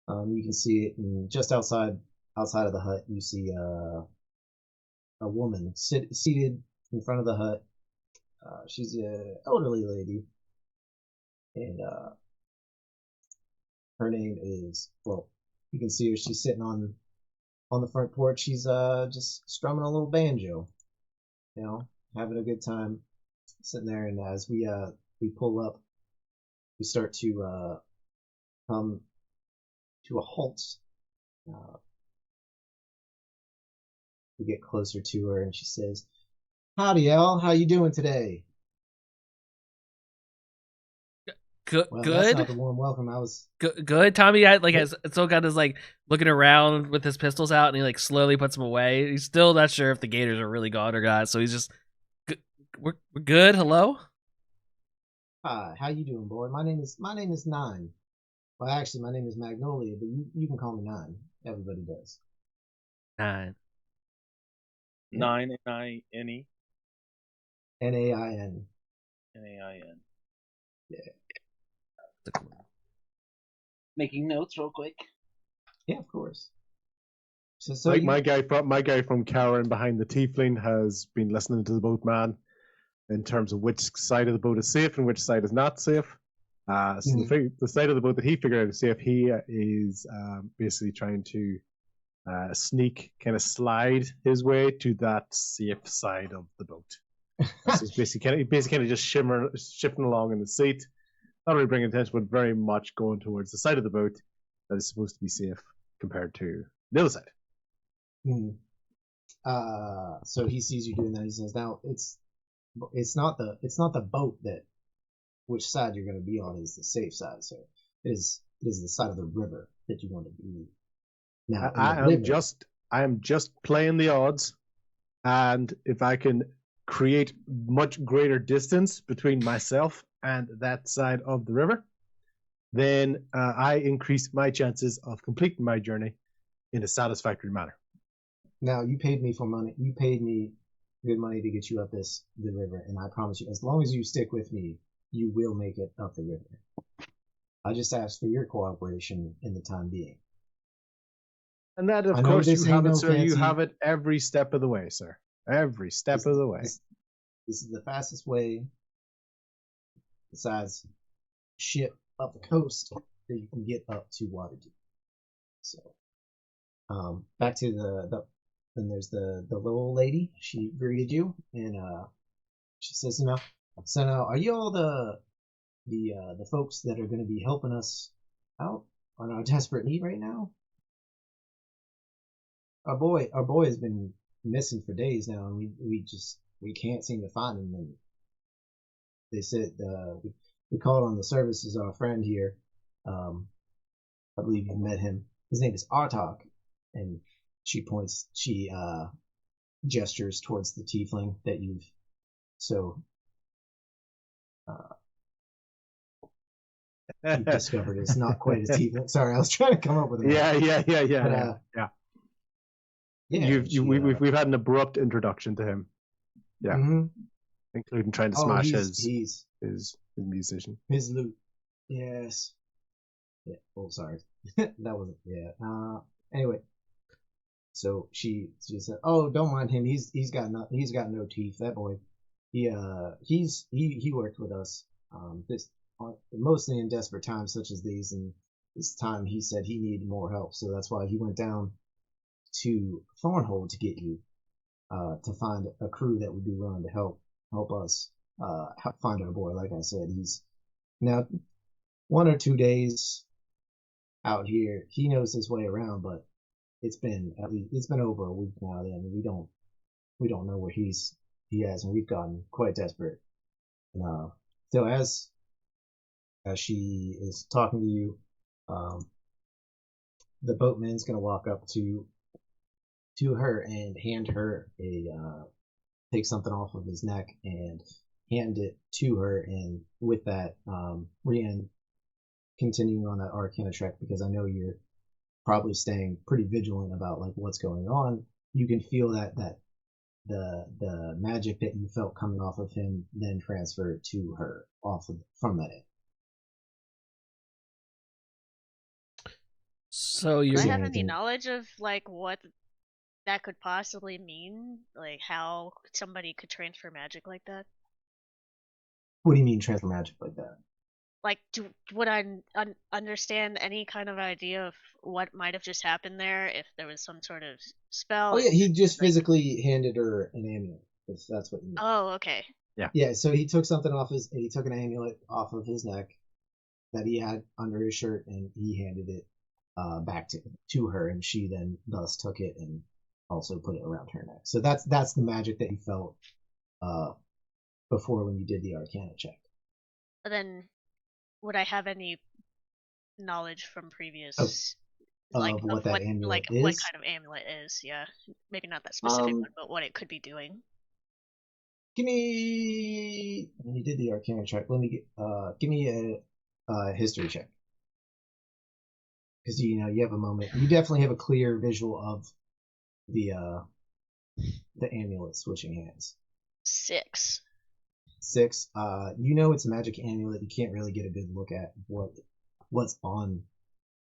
You can see it, and just outside of the hut, you see a woman seated in front of the hut. She's an elderly lady, and her name is, well, you can see her. She's sitting on the front porch. She's just strumming a little banjo, having a good time sitting there. And as we pull up, we start to come to a halt. We get closer to her, and she says, "Howdy, Al. How you doing today?" Good. Well, that's not the warm welcome I was. Good. Tommy, has still got his looking around with his pistols out, and he slowly puts them away. He's still not sure if the gators are really gone or not, so he's just, we're good. Hello. Hi. How you doing, boy? My name is Nine. Well, actually, my name is Magnolia, but you can call me Nine. Everybody does. Nine. 9 N-I-N-E. Nain. N-A-I-N. Yeah. Making notes real quick. Yeah, of course. So my guy from Karen behind the tiefling has been listening to the boatman in terms of which side of the boat is safe and which side is not safe. The side of the boat that he figured out is safe, he is basically trying to sneak, kind of slide his way to that safe side of the boat. So he's basically just shifting along in the seat, not really bringing attention, but very much going towards the side of the boat that is supposed to be safe compared to the other side. So he sees you doing that. He says, "Now it's not the boat that which side you're going to be on is the safe side, sir. It is the side of the river that you want to be." Now, I am just playing the odds, and if I can create much greater distance between myself and that side of the river, then I increase my chances of completing my journey in a satisfactory manner. Now, you paid me for money. You paid me good money to get you up the river, and I promise you, as long as you stick with me, you will make it up the river. I just ask for your cooperation in the time being. And that, of I know course, this you have ain't it, no sir. You fancy- have it every step of the way, sir. Every step of the way. This is the fastest way, besides ship up the coast, that you can get up to Waterdeep. So, back to then there's the little old lady. She greeted you, and she says, so now, are you all the folks that are going to be helping us out on our desperate need right now? Our boy has been missing for days now, and we can't seem to find him. And they said we called on the services of our friend here. I believe you met him. His name is Artok, and she gestures towards the tiefling that you've discovered is not quite a tiefling. Sorry, I was trying to come up with a Yeah. Yeah, We've had an abrupt introduction to him. Yeah, including trying to smash his musician. His lute. Yes. Yeah. Oh, sorry. That wasn't. Yeah. Anyway, so she said, "Oh, don't mind him. He's got no teeth. That boy. He worked with us. Mostly in desperate times such as these, and this time he said he needed more help, so that's why he went down to Thornhold to get you, to find a crew that would be willing to help us find our boy. Like I said, he's now 1 or 2 days out here. He knows his way around, but it's been over a week now. Then we don't know where he is, and we've gotten quite desperate. So as she is talking to you, the boatman's gonna walk up to her and hand her take something off of his neck and hand it to her, and with that, Rian, continuing on that Arcana check, because I know you're probably staying pretty vigilant about like what's going on. You can feel that the magic that you felt coming off of him then transfer to her from that end. So Do I you're have any knowledge of like what that could possibly mean? Like how somebody could transfer magic like that? What do you mean transfer magic like that? Like, would I understand any kind of idea of what might have just happened there if there was some sort of spell? Oh yeah, he just physically handed her an amulet. If that's what you mean. Oh, okay. Yeah, so he took an amulet off of his neck that he had under his shirt, and he handed it back to her, and she then thus took it and also put it around her neck. So that's the magic that you felt before when you did the Arcana check. But then, would I have any knowledge from previous, what amulet is? What kind of amulet is? Yeah, maybe not that specific one, but what it could be doing. Give me. When you did the Arcana check, give me a history check, because you have a moment. You definitely have a clear visual of the amulet switching hands. 6. It's a magic amulet. You can't really get a good look at what's on,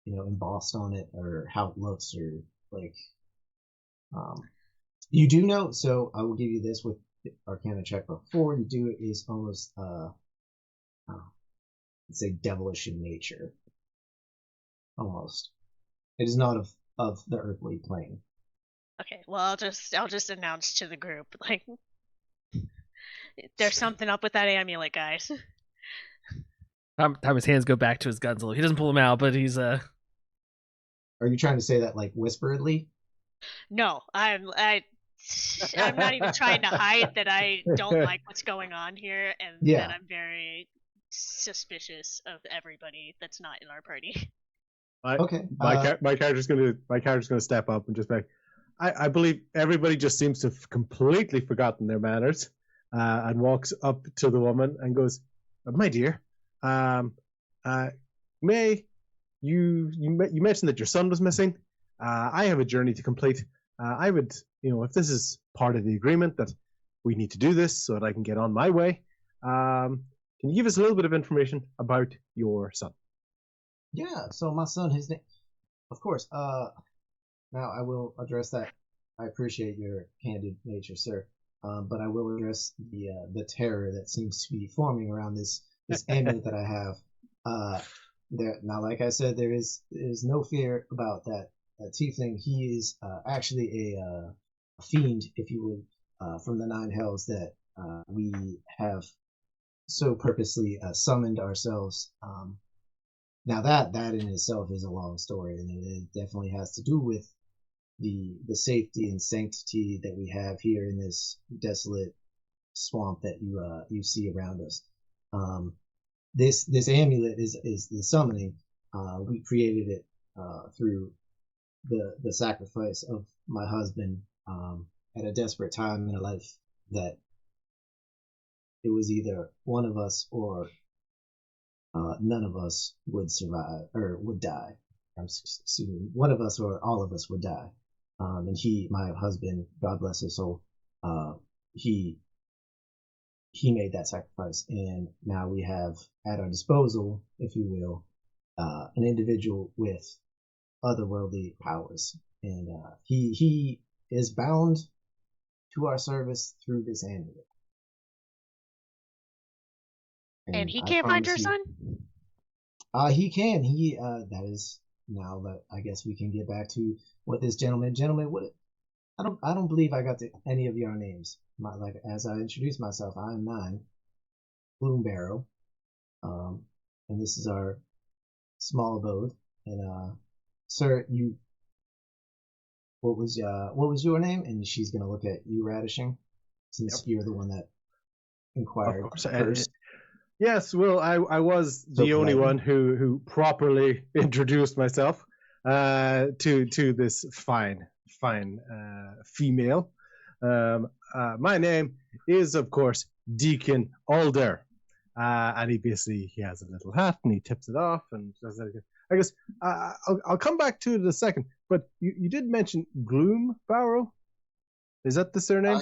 embossed on it, or how it looks, or like. You do know. So I will give you this with Arcana check before you do it is almost let's say devilish in nature. Almost. It is not of the earthly plane. Okay, well I'll just announce to the group, like, there's something up with that amulet, guys. His hands go back to his guns a little. He doesn't pull them out, but he's Are you trying to say that like whisperedly? No, I'm not even trying to hide that I don't like what's going on here, and that I'm very suspicious of everybody that's not in our party. Okay. My character's gonna step up and just be like, I believe everybody just seems to have completely forgotten their manners, and walks up to the woman and goes, "My dear, May, you mentioned that your son was missing. I have a journey to complete. I would, if this is part of the agreement, that we need to do this so that I can get on my way. Can you give us a little bit of information about your son? Yeah, so my son, his name, of course. Now I will address that. I appreciate your candid nature, sir. But I will address the terror that seems to be forming around this amulet that I have. Now, like I said, there's no fear about that tiefling. He is actually a fiend, if you would, from the nine hells that we have so purposely summoned ourselves. Now that in itself is a long story, and it definitely has to do with the safety and sanctity that we have here in this desolate swamp that you see around us. This amulet is the summoning. We created it through the sacrifice of my husband at a desperate time in a life that it was either one of us or none of us would survive or would die. One of us or all of us would die. And my husband, God bless his soul, he made that sacrifice, and now we have at our disposal, if you will, an individual with otherworldly powers, and he is bound to our service through this amulet. And he can't find your son? He can. That is now that I guess we can get back to what this gentleman. What I don't believe I got any of your names. As I introduced myself, I am 9, Bloom Barrow, and this is our small abode. And sir, what was your name? And she's gonna look at you, Radishing, since you're the one that inquired first. Yes, well, I was the only one who properly introduced myself to this fine female. My name is, of course, Deacon Alder, and he has a little hat and he tips it off, and I guess I'll come back to it in a second. But you did mention Gloom Barrow. Is that the surname?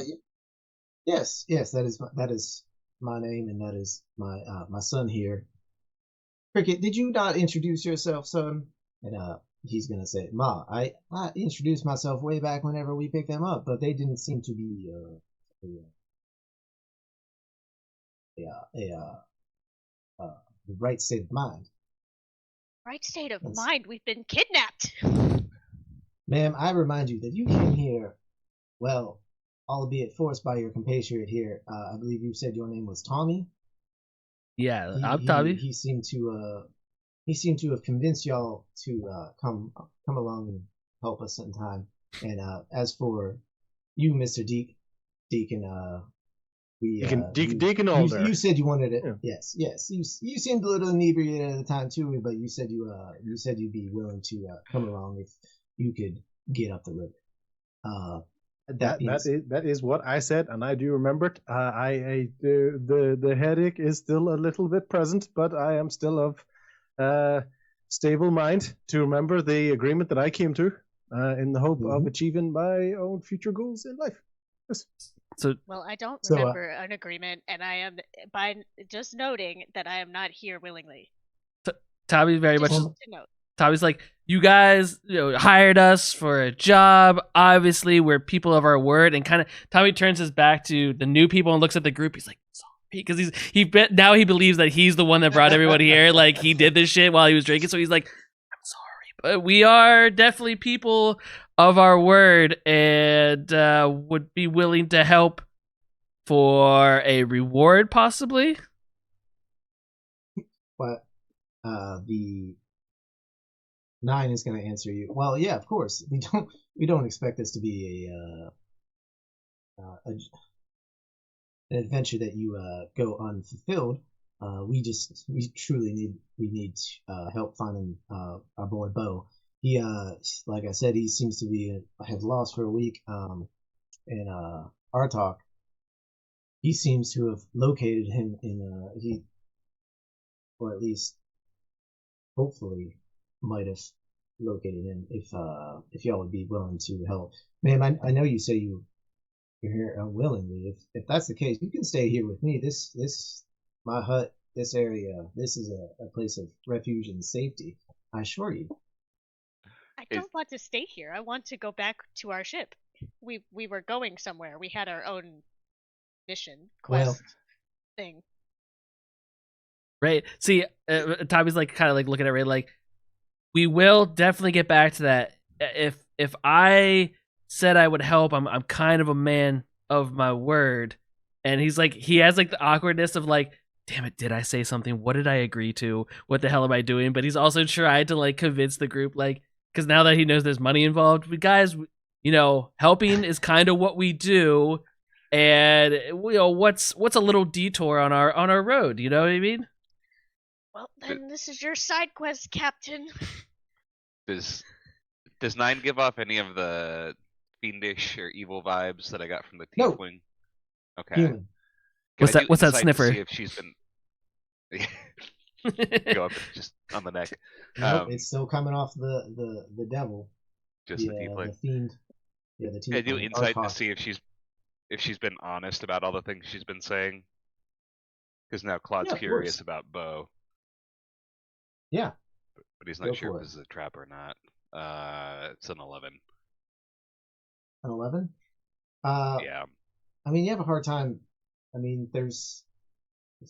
Yes, that is my name, and that is my son here. Cricket, did you not introduce yourself, son? And he's gonna say, Ma, I introduced myself way back whenever we picked them up, but they didn't seem to be the right state of mind. Right state of mind? We've been kidnapped. Ma'am, I remind you that you came here, well, albeit forced by your compatriot here. I believe you said your name was Tommy. Yeah, I'm Tommy. He seemed to have convinced y'all to come along and help us in time. And as for you, Mr. Deacon, Deacon Alder. You said you wanted it. Yeah. Yes. You seemed a little inebriated at the time too, but you said you'd be willing to come along if you could get up the river. That is what I said, and I do remember it. The headache is still a little bit present, but I am still of stable mind to remember the agreement that I came to in the hope of achieving my own future goals in life. Yes. Well, I don't remember an agreement, and I am by just noting that I am not here willingly. Tommy very much. Tommy's like, you guys hired us for a job. Obviously, we're people of our word. And kind of Tommy turns his back to the new people and looks at the group. He's like, sorry, because now he believes that he's the one that brought everybody here. Like he did this shit while he was drinking. So he's like, I'm sorry, but we are definitely people of our word and would be willing to help for a reward, possibly. But the 9 is going to answer you. Well, yeah, of course. We don't expect this to be an adventure that you go unfulfilled. We truly need help finding our boy Bo. He like I said, he seems to have lost for a week. And our talk, he seems to have located him or at least hopefully might have located him if y'all would be willing to help. Ma'am, I know you say you you're here unwillingly. If that's the case, you can stay here with me. This my hut, this area, this is a place of refuge and safety. I assure you. I Is- don't want to stay here. I want to go back to our ship. We were going somewhere. We had our own mission, Well- quest thing. Right. See, Tommy's like kind of like looking at Ray like, we will definitely get back to that. If I said I would help, I'm kind of a man of my word. And he's like, he has like the awkwardness of like, damn it, did I say something? What did I agree to? What the hell am I doing? But he's also tried to like convince the group, like, because now that he knows there's money involved, we guys, you know, helping is kind of what we do. And you know, what's a little detour on our road? You know what I mean? Well, then this is your side quest, Captain. Does 9 give off any of the fiendish or evil vibes that I got from the No. tiefling? Okay. Human. Can What's I that- do what's that insight to sniffer? see if she's been go up just on the neck. Nope, it's still coming off the devil. Just the tiefling. The fiend. Yeah, the tiefling. I do insight to Archhawk. see if she's been honest about all the things she's been saying. Because now Claude's Yeah, of curious course. about Bo, Yeah. but he's Go not sure for if it. this is a trap or not. It's an 11. An 11. Yeah. I mean, you have a hard time. I mean, it's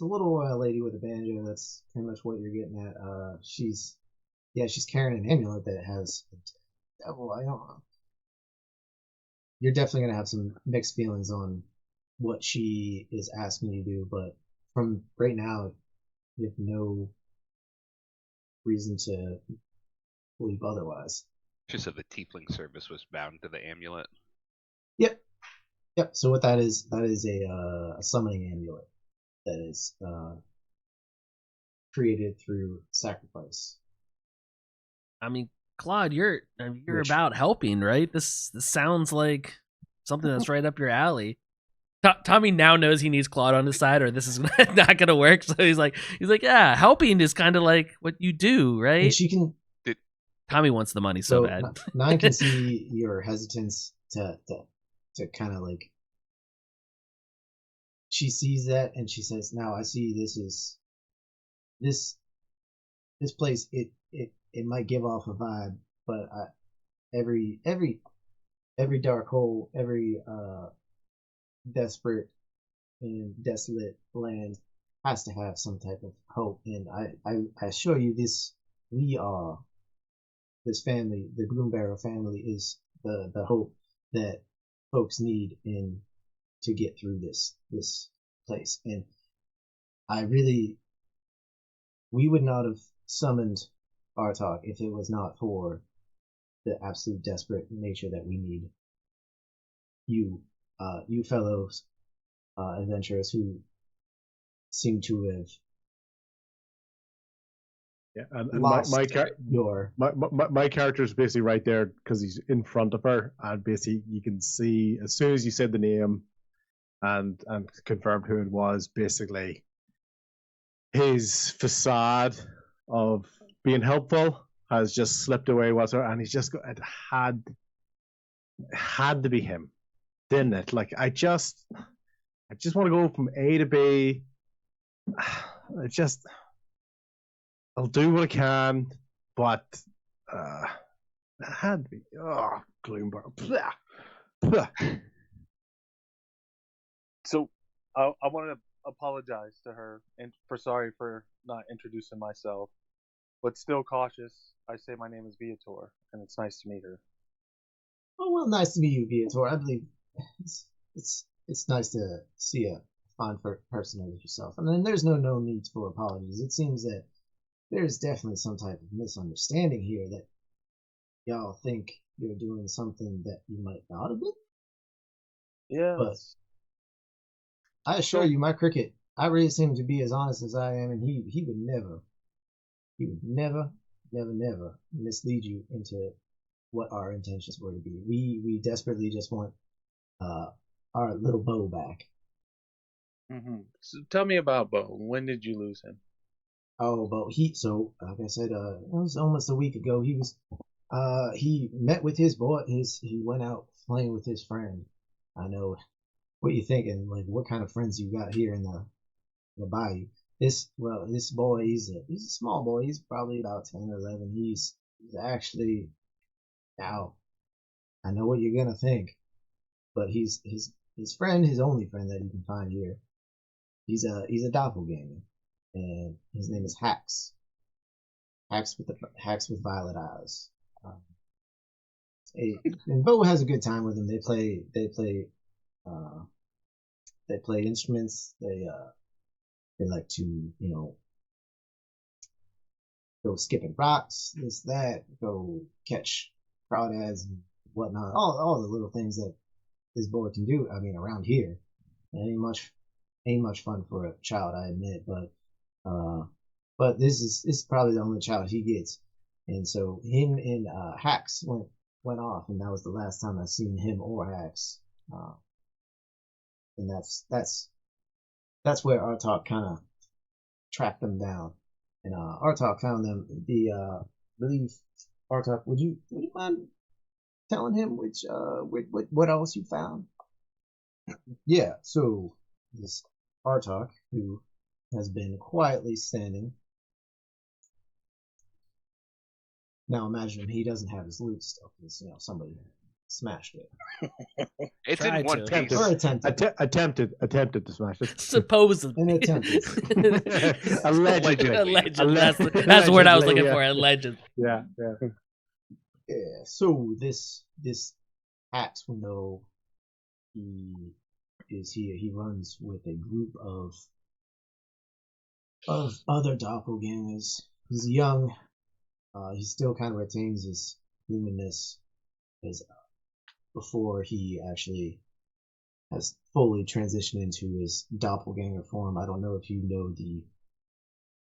a little lady with a banjo. That's pretty much what you're getting at. She's carrying an amulet that has the devil. I don't know. You're definitely gonna have some mixed feelings on what she is asking you to do, but from right now, you have no reason to believe otherwise. She said the tiefling service was bound to the amulet. Yep. So what that is a summoning amulet that is created through sacrifice. I mean, Claude, you're Which- about helping, right? This sounds like something that's right up your alley. Tommy now knows he needs Claude on his side, or this is not gonna work. So he's like, yeah, helping is kind of like what you do, And right? she can. Tommy wants the money so bad. 9 can see your hesitance to kind of like. She sees that and she says, "Now I see this place. It might give off a vibe, but every dark hole, every desperate and desolate land has to have some type of hope. And I assure you, this family, the Gloombarrow family, is the hope that folks need to get through this place. And we would not have summoned Artok if it was not for the absolute desperate nature that we need you fellows adventurers who seem to have and lost my my character is basically right there because he's in front of her, and basically you can see as soon as you said the name and confirmed who it was, basically his facade of being helpful has just slipped away whatsoever, and he's just it had to be him, didn't it? Like I just want to go from A to B. I'll do what I can, but it had to be. Oh, Gloombar. So I want to apologize to her and sorry for not introducing myself, but still cautious. I say my name is Viator, and it's nice to meet her. Oh well, nice to meet you, Viator. I believe it's nice to see a fine person like yourself. And then there's no need for apologies. It seems that there's definitely some type of misunderstanding here that y'all think you're doing something that you might not have been. Yeah. But I assure you, my cricket, I raised him to be as honest as I am, and he would never mislead you into what our intentions were to be. We desperately just want our little Bo back. Mm-hmm. So tell me about Bo. When did you lose him? Oh, but like I said, it was almost a week ago. He met with his boy. He went out playing with his friend. I know what you thinking? Like, what kind of friends you got here in the bayou? This boy, he's a small boy. He's probably about 10 or 11. He's actually now. I know what you're gonna think, but he's his friend, his only friend that you can find here. He's a doppelganger, and his name is Hax. Hax with violet eyes. And Bo has a good time with him. They play instruments. They like to go skipping rocks, this that, go catch crawdads and whatnot. All the little things that this boy can do. I mean, around here, it ain't much fun for a child, I admit, but this is probably the only child he gets. And so him and Hax went off, and that was the last time I seen him or Hax. And that's where Artok kind of tracked them down. And Artok found them. I believe Artok, would you mind telling him what else you found? Yeah, so this Artok, who has been quietly standing. Now imagine he doesn't have his loot still, because somebody smashed it. It's Tried in one to. piece. Or attempted. Attempted to smash it. Supposedly. An attempted. Allegedly. Alleged. That's the word I was looking yeah. for. Alleged. Yeah. Yeah. So this Hax will know he is here. He runs with a group of other doppelgangers. He's young. He still kind of retains his humanness as before he actually has fully transitioned into his doppelganger form. I don't know if you know the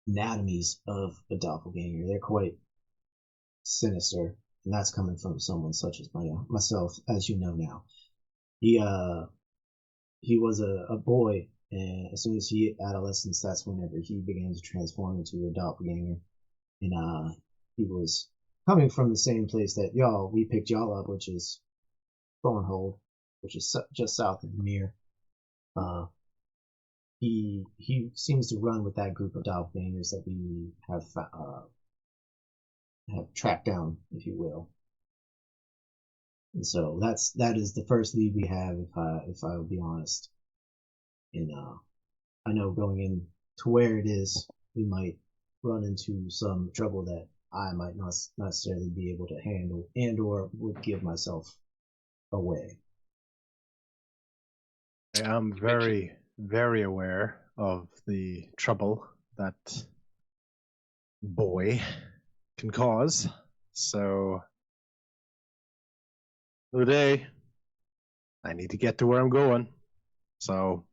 anatomies of a doppelganger. They're quite sinister, and that's coming from someone such as myself, as you know now. He was a boy, and as soon as he hit adolescence, that's whenever he began to transform into a doppelganger. And he was coming from the same place that we picked y'all up, which is Thornhold, which is just south of Mir. He seems to run with that group of doppelgangers that we have tracked down, if you will. And so that is the first lead we have, if I will be honest. And I know going in to where it is, we might run into some trouble that I might not necessarily be able to handle, and or would give myself away. I am very, very aware of the trouble that boy can cause. So, the day I need to get to where I'm going. So,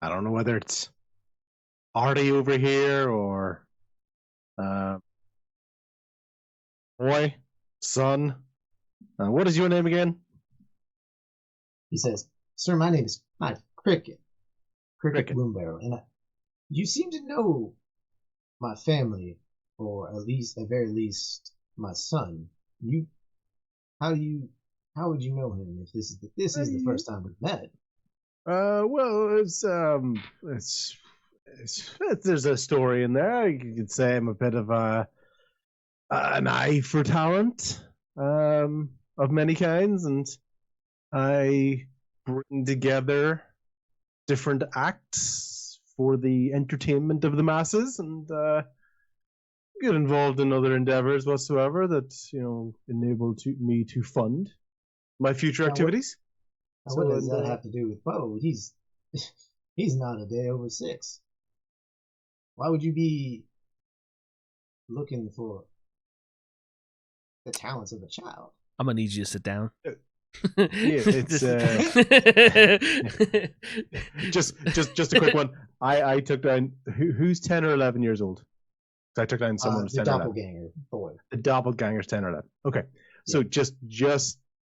I don't know whether it's Artie over here or boy, son. What is your name again? He says, "Sir, my name is Cricket Cricket. Bloombarrow, and you seem to know my family, or at very least my son. How would you know him if this is the first time we've met?" Well, there's a story in there. You could say I'm a bit of an eye for talent, of many kinds, and I bring together different acts for the entertainment of the masses, and get involved in other endeavors whatsoever that enable me to fund my future activities. Now, what does that have to do with Bo? He's not a day over 6. Why would you be looking for the talents of a child? I'm gonna need you to sit down. Yeah, it's just a quick one. I took down who's 10 or 11 years old. So I took down someone who's 10 or 11. Doppelganger boy. The doppelganger's 10 or 11. Okay, so Yeah.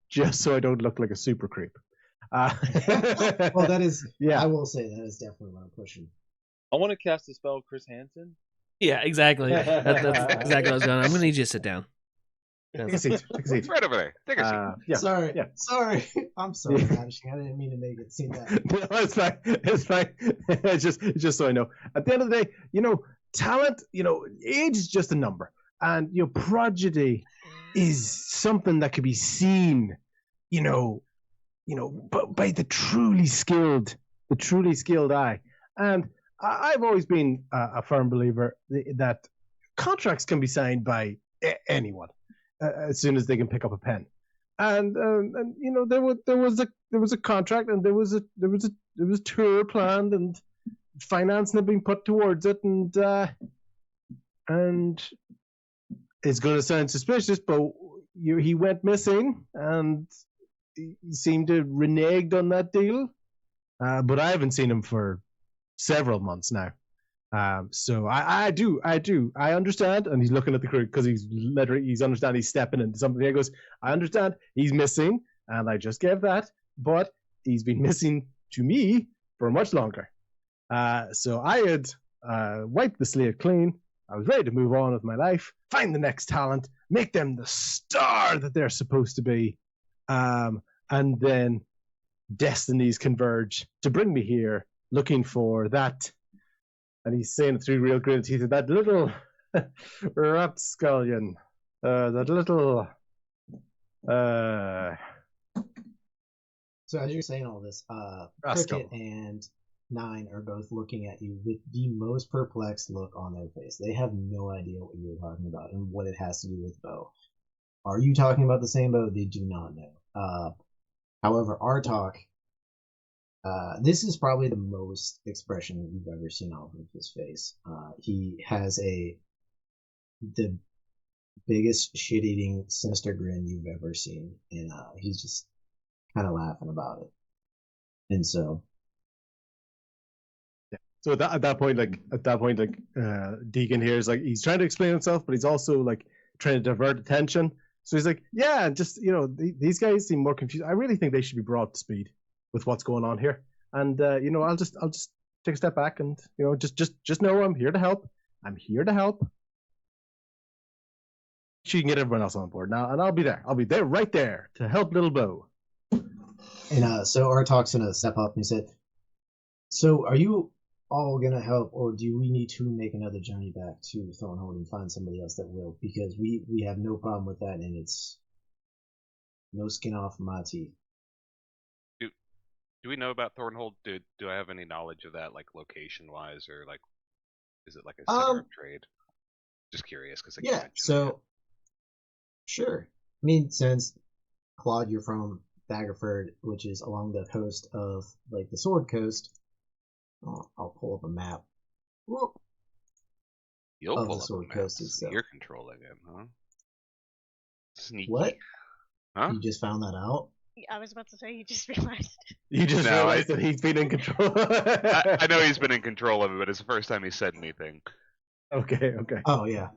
just so I don't look like a super creep. Well, that is. Yeah. I will say that is definitely what I'm pushing. I want to cast a spell, Chris Hansen. Yeah, exactly. That's exactly what I was going. I'm gonna need you to sit down. Take a seat. Take a seat. Right over there. Take a seat. Yeah. Sorry. yeah. Sorry. I'm sorry, Yeah. Vanishing. I didn't mean to make it seem that. No, it's fine. It's fine. It's just so I know. At the end of the day, talent, age is just a number, and prodigy is something that could be seen, by the truly skilled eye. And I've always been a firm believer that contracts can be signed by anyone as soon as they can pick up a pen. And there was a contract, and there was a tour planned, and financing had been put towards it, and it's going to sound suspicious, but he went missing, and he seemed to reneged on that deal. But I haven't seen him for several months now. So I understand, and he's looking at the crew because he's understanding he's stepping into something. He goes, I understand he's missing, and I just gave that, but he's been missing to me for much longer. So I had wiped the slate clean. I was ready to move on with my life, find the next talent, make them the star that they're supposed to be, and then destinies converge to bring me here, looking for that. And he's saying it through real gritted teeth, that little rapscallion, that little. So as you're saying all this, Cricket and Nine are both looking at you with the most perplexed look on their face. They have no idea what you're talking about and what it has to do with Bo. Are you talking about the same Bo? They do not know. However, Artok, this is probably the most expression that you've ever seen off of his face. He has the biggest shit-eating, sinister grin you've ever seen, and he's just kind of laughing about it. And so, so at that point, Deacon here is like, he's trying to explain himself, but he's also like trying to divert attention. So he's like, yeah, just these guys seem more confused. I really think they should be brought to speed with what's going on here. And I'll just take a step back, and just know I'm here to help. I'm here to help. You can get everyone else on board now, and I'll be there. I'll be there, right there, to help little Bo. And so Artok's gonna step up and he said, "So are you all gonna help, or do we need to make another journey back to Thornhold and find somebody else that will? Because we have no problem with that, and it's no skin off my teeth." Do we know about Thornhold? Do I have any knowledge of that, like location wise, or like is it like a center of trade? Just curious, because So sure. I mean, since Claude, you're from Daggerford, which is along the coast of like the Sword Coast. I'll pull up a map. You'll of pull the up Sword a map. Coast itself. You're controlling him, huh? Sneaky. What? Huh? You just found that out? I was about to say, you just realized. You just No, realized that he's been in control. I know he's been in control of it, but it's the first time he said anything. Okay. Oh, yeah.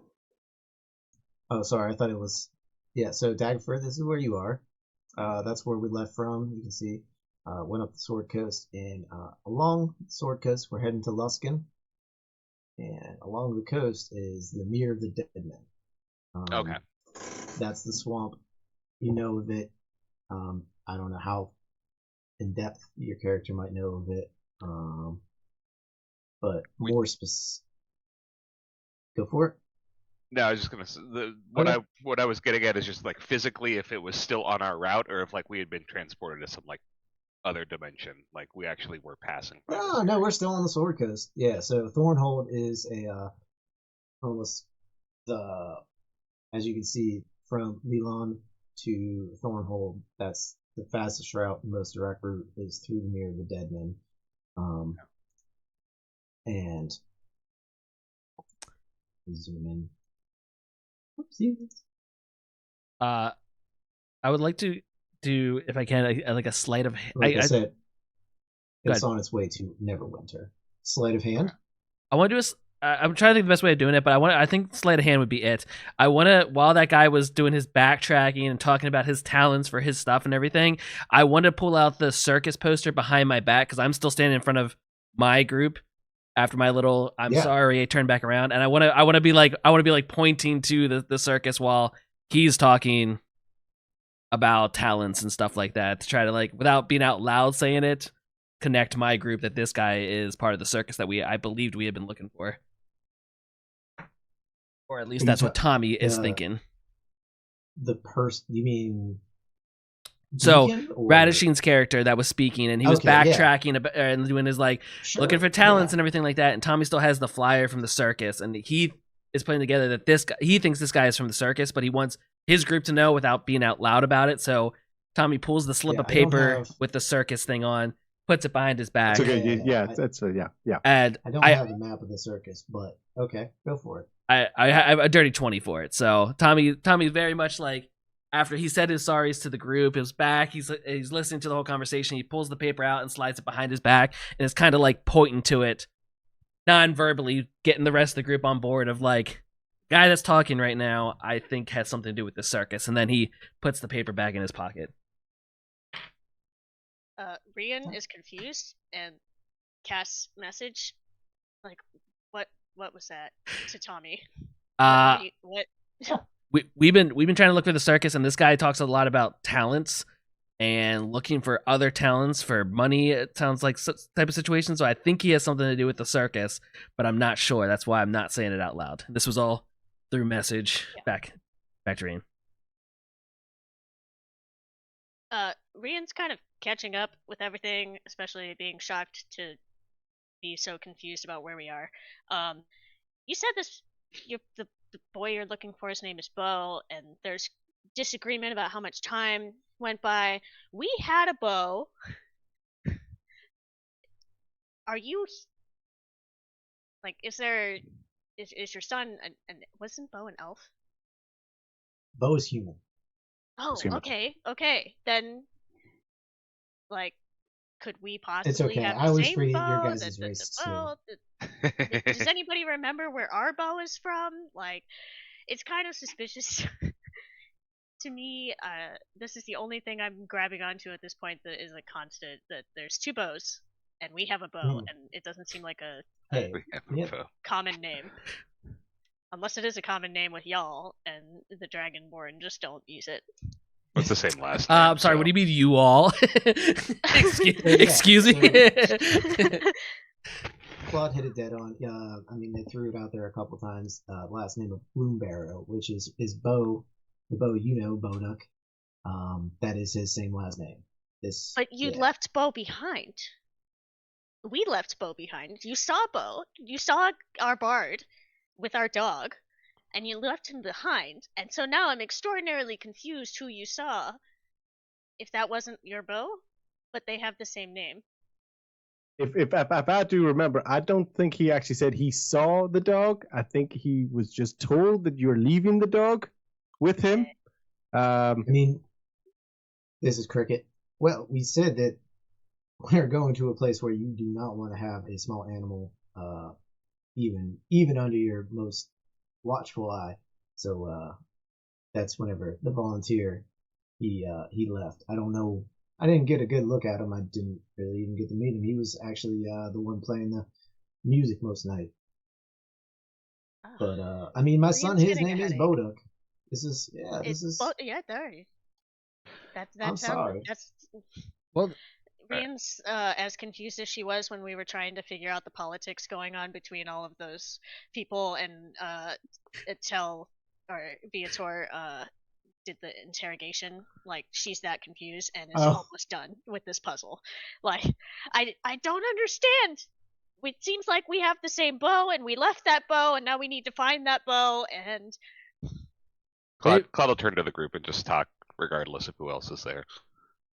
Oh, sorry. I thought it was... Yeah, so Daggerford, this is where you are. That's where we left from. You can see, went up the Sword Coast, and along the Sword Coast, we're heading to Luskan. And along the coast is the Mere of the Dead Men. Okay. That's the swamp. You know of it. I don't know how in depth your character might know of it. But more specific. Go for it. No, I was just gonna. What I was getting at is just like physically, if it was still on our route, or if like we had been transported to some like other dimension, like we actually were passing. Oh no, we're still on the Sword Coast. Yeah, so Thornhold is a almost as you can see from Leland to Thornhold, that's the fastest route, the most direct route is through the Mere of the Dead Men. And zoom in. Oopsies. I would like to do, if I can, like a sleight of hand. Like I said, it's ahead. on its way to Neverwinter. Sleight of hand. I want to do I'm trying to think of the best way of doing it, but I think sleight of hand would be it. I want to, while that guy was doing his backtracking and talking about his talents for his stuff and everything, I want to pull out the circus poster behind my back, because I'm still standing in front of my group after my little sorry, I turned back around, and I want to be like pointing to the circus while he's talking about talents and stuff like that to try to, like, without being out loud saying it, connect my group that this guy is part of the circus that I believed we had been looking for. Or at least that's what Tommy is thinking. The person, you mean? So Deacon, or- Radisheen's character that was speaking, and he was backtracking and doing his, like, looking for talents and everything like that. And Tommy still has the flyer from the circus, and he is putting together that this guy, he thinks this guy is from the circus, but he wants his group to know without being out loud about it. So Tommy pulls the slip of paper with the circus thing on, puts it behind his back. It's okay. Yeah. And I don't have a map of the circus, but okay, go for it. I have a dirty 20 for it. So Tommy very much, like, after he said his sorries to the group, he was back. He's listening to the whole conversation. He pulls the paper out and slides it behind his back, and is kind of like pointing to it, non-verbally, getting the rest of the group on board of, like, guy that's talking right now, I think has something to do with the circus. And then he puts the paper back in his pocket. Rian is confused and casts message, like, what was that, to Tommy? What? We've been trying to look for the circus, and this guy talks a lot about talents and looking for other talents for money. It sounds like such type of situation. So I think he has something to do with the circus, but I'm not sure. That's why I'm not saying it out loud. This was all through message back to Rian. Rian's kind of catching up with everything, especially being shocked to be so confused about where we are. You said this. The boy you're looking for, his name is Bo, and there's disagreement about how much time went by. We had a Bo. Are you, like, is your son and wasn't Bo an elf? Bo is human. Oh, okay. Then, like, could we possibly It's okay. have the I always same forget bow? your guys' race too. Does anybody remember where our bow is from? Like, it's kind of suspicious to me. This is the only thing I'm grabbing onto at this point that is a constant, that there's two bows, and we have a bow, and it doesn't seem like a common name. Unless it is a common name with y'all, and the Dragonborn just don't use it. What's the same last name? I'm sorry, what do you mean you all? Excuse me? Claude hit it dead on. I mean, they threw it out there a couple times. Last name of Bloombarrow, which is Bo, the Bo Bonuk. That is his same last name. But you left Bo behind. We left Bo behind. You saw Bo. You saw our bard with our dog, and you left him behind. And so now I'm extraordinarily confused who you saw, if that wasn't your Bo, but they have the same name. If I do remember, I don't think he actually said he saw the dog. I think he was just told that you're leaving the dog with him. I mean, this is Cricket. Well, we said that we're going to a place where you do not want to have a small animal, even under your most watchful eye. So that's whenever the volunteer he left. I don't know. I didn't get a good look at him. I didn't really even get to meet him. He was actually the one playing the music most night. But I mean, my son, his name is Boduk. There. I'm sorry. Well, Rian's as confused as she was when we were trying to figure out the politics going on between all of those people, and Viator did the interrogation. Like, she's that confused and is almost done with this puzzle. Like, I don't understand. It seems like we have the same bow, and we left that bow, and now we need to find that bow, and... Claude will turn to the group and just talk regardless of who else is there.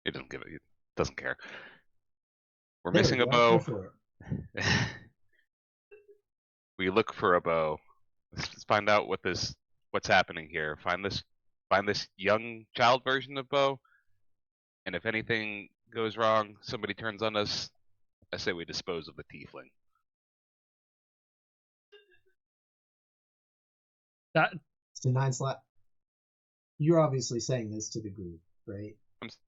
He doesn't give it. He doesn't care. We're missing a bow. We look for a bow. Let's find out what's happening here. Find this young child version of Bo. And if anything goes wrong, somebody turns on us, I say we dispose of the tiefling. It's a 9-slot. You're obviously saying this to the group, right?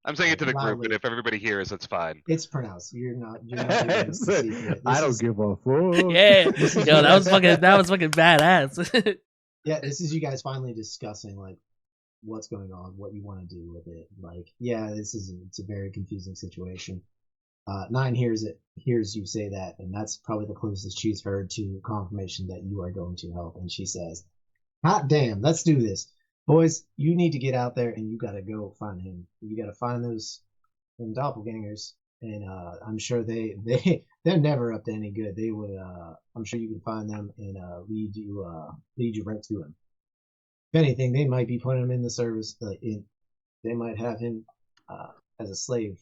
I'm saying it to the group, but if everybody hears, that's fine. It's pronounced. You're not doing it. I don't give a fuck. Yeah, yo, that was fucking badass. Yeah, this is you guys finally discussing, like, what's going on, what you want to do with it. Like, yeah, it's a very confusing situation. 9 hears you say that, and that's probably the closest she's heard to confirmation that you are going to help. And she says, "Hot damn, let's do this, boys. You need to get out there, and you gotta go find him. You gotta find them doppelgangers, and I'm sure they're never up to any good. They would, I'm sure you can find them and lead you right to him. If anything, they might be putting him in the service. They might have him as a slave,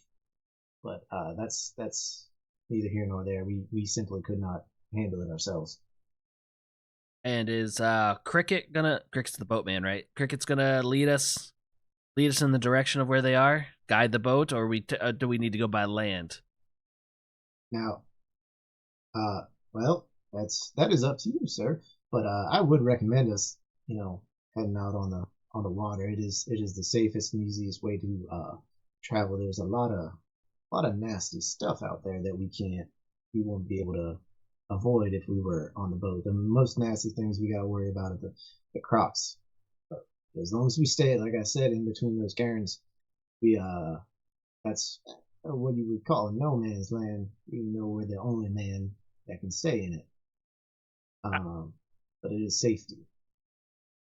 but that's neither here nor there. We simply could not handle it ourselves." And is Cricket's the boatman, right? Cricket's gonna lead us in the direction of where they are, guide the boat, or do we need to go by land? Now, well, that is up to you, sir. But I would recommend us, heading out on the water. It is the safest and easiest way to travel. There's a lot of nasty stuff out there that we won't be able to avoid if we were on the boat. The most nasty things we gotta worry about are the crocs. But as long as we stay, like I said, in between those cairns, that's what you would call a no man's land, even though we're the only man that can stay in it. But it is safety.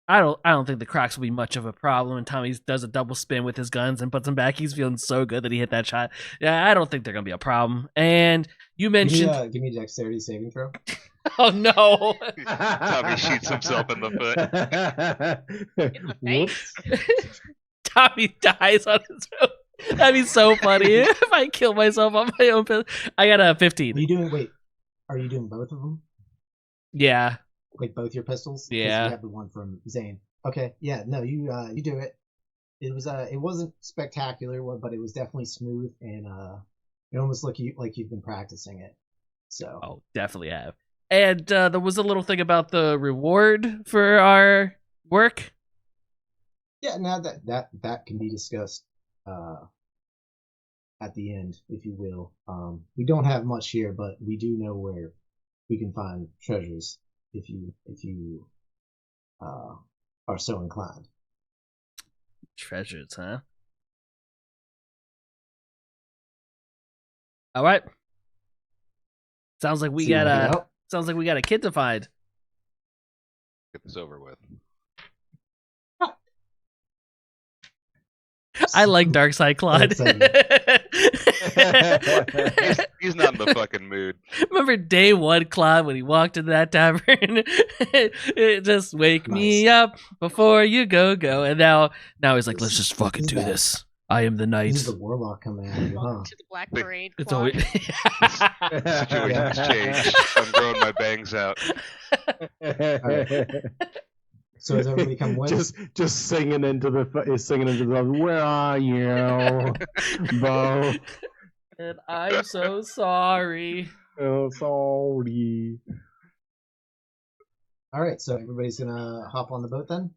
I don't think the Crocs will be much of a problem. And Tommy does a double spin with his guns and puts them back. He's feeling so good that he hit that shot. Yeah, I don't think they're gonna be a problem. And you mentioned, give me a dexterity saving throw. oh no, Tommy shoots himself in the foot. In the face. Tommy dies on his own. That'd be so funny if I kill myself on my own. I got a 15. Are you doing both of them? Yeah. Like both your pistols? 'Cause Yeah. you have the one from Zane. Okay, yeah, no, you do it. It wasn't spectacular, but it was definitely smooth, and it almost looked like you've been practicing it. So. Oh, definitely have. And there was a little thing about the reward for our work. Yeah, now that can be discussed at the end, if you will. We don't have much here, but we do know where we can find treasures if you are so inclined. Treasures, huh? All right. Sounds like we got a kid to find. Get this over with. I like Darkside Claude. He's not in the fucking mood. Remember day one, Claude, when he walked into that tavern? Just wake me up before you go. And now he's like, let's just fucking do this. I am the knight. This is the warlock coming at you, huh? Welcome to the Black Parade. It's Claude. always Situation has changed. I'm growing my bangs out. So has everybody come with? Just singing into the where are you, Bo? And I'm so sorry. Oh, sorry. All right, so everybody's gonna hop on the boat then.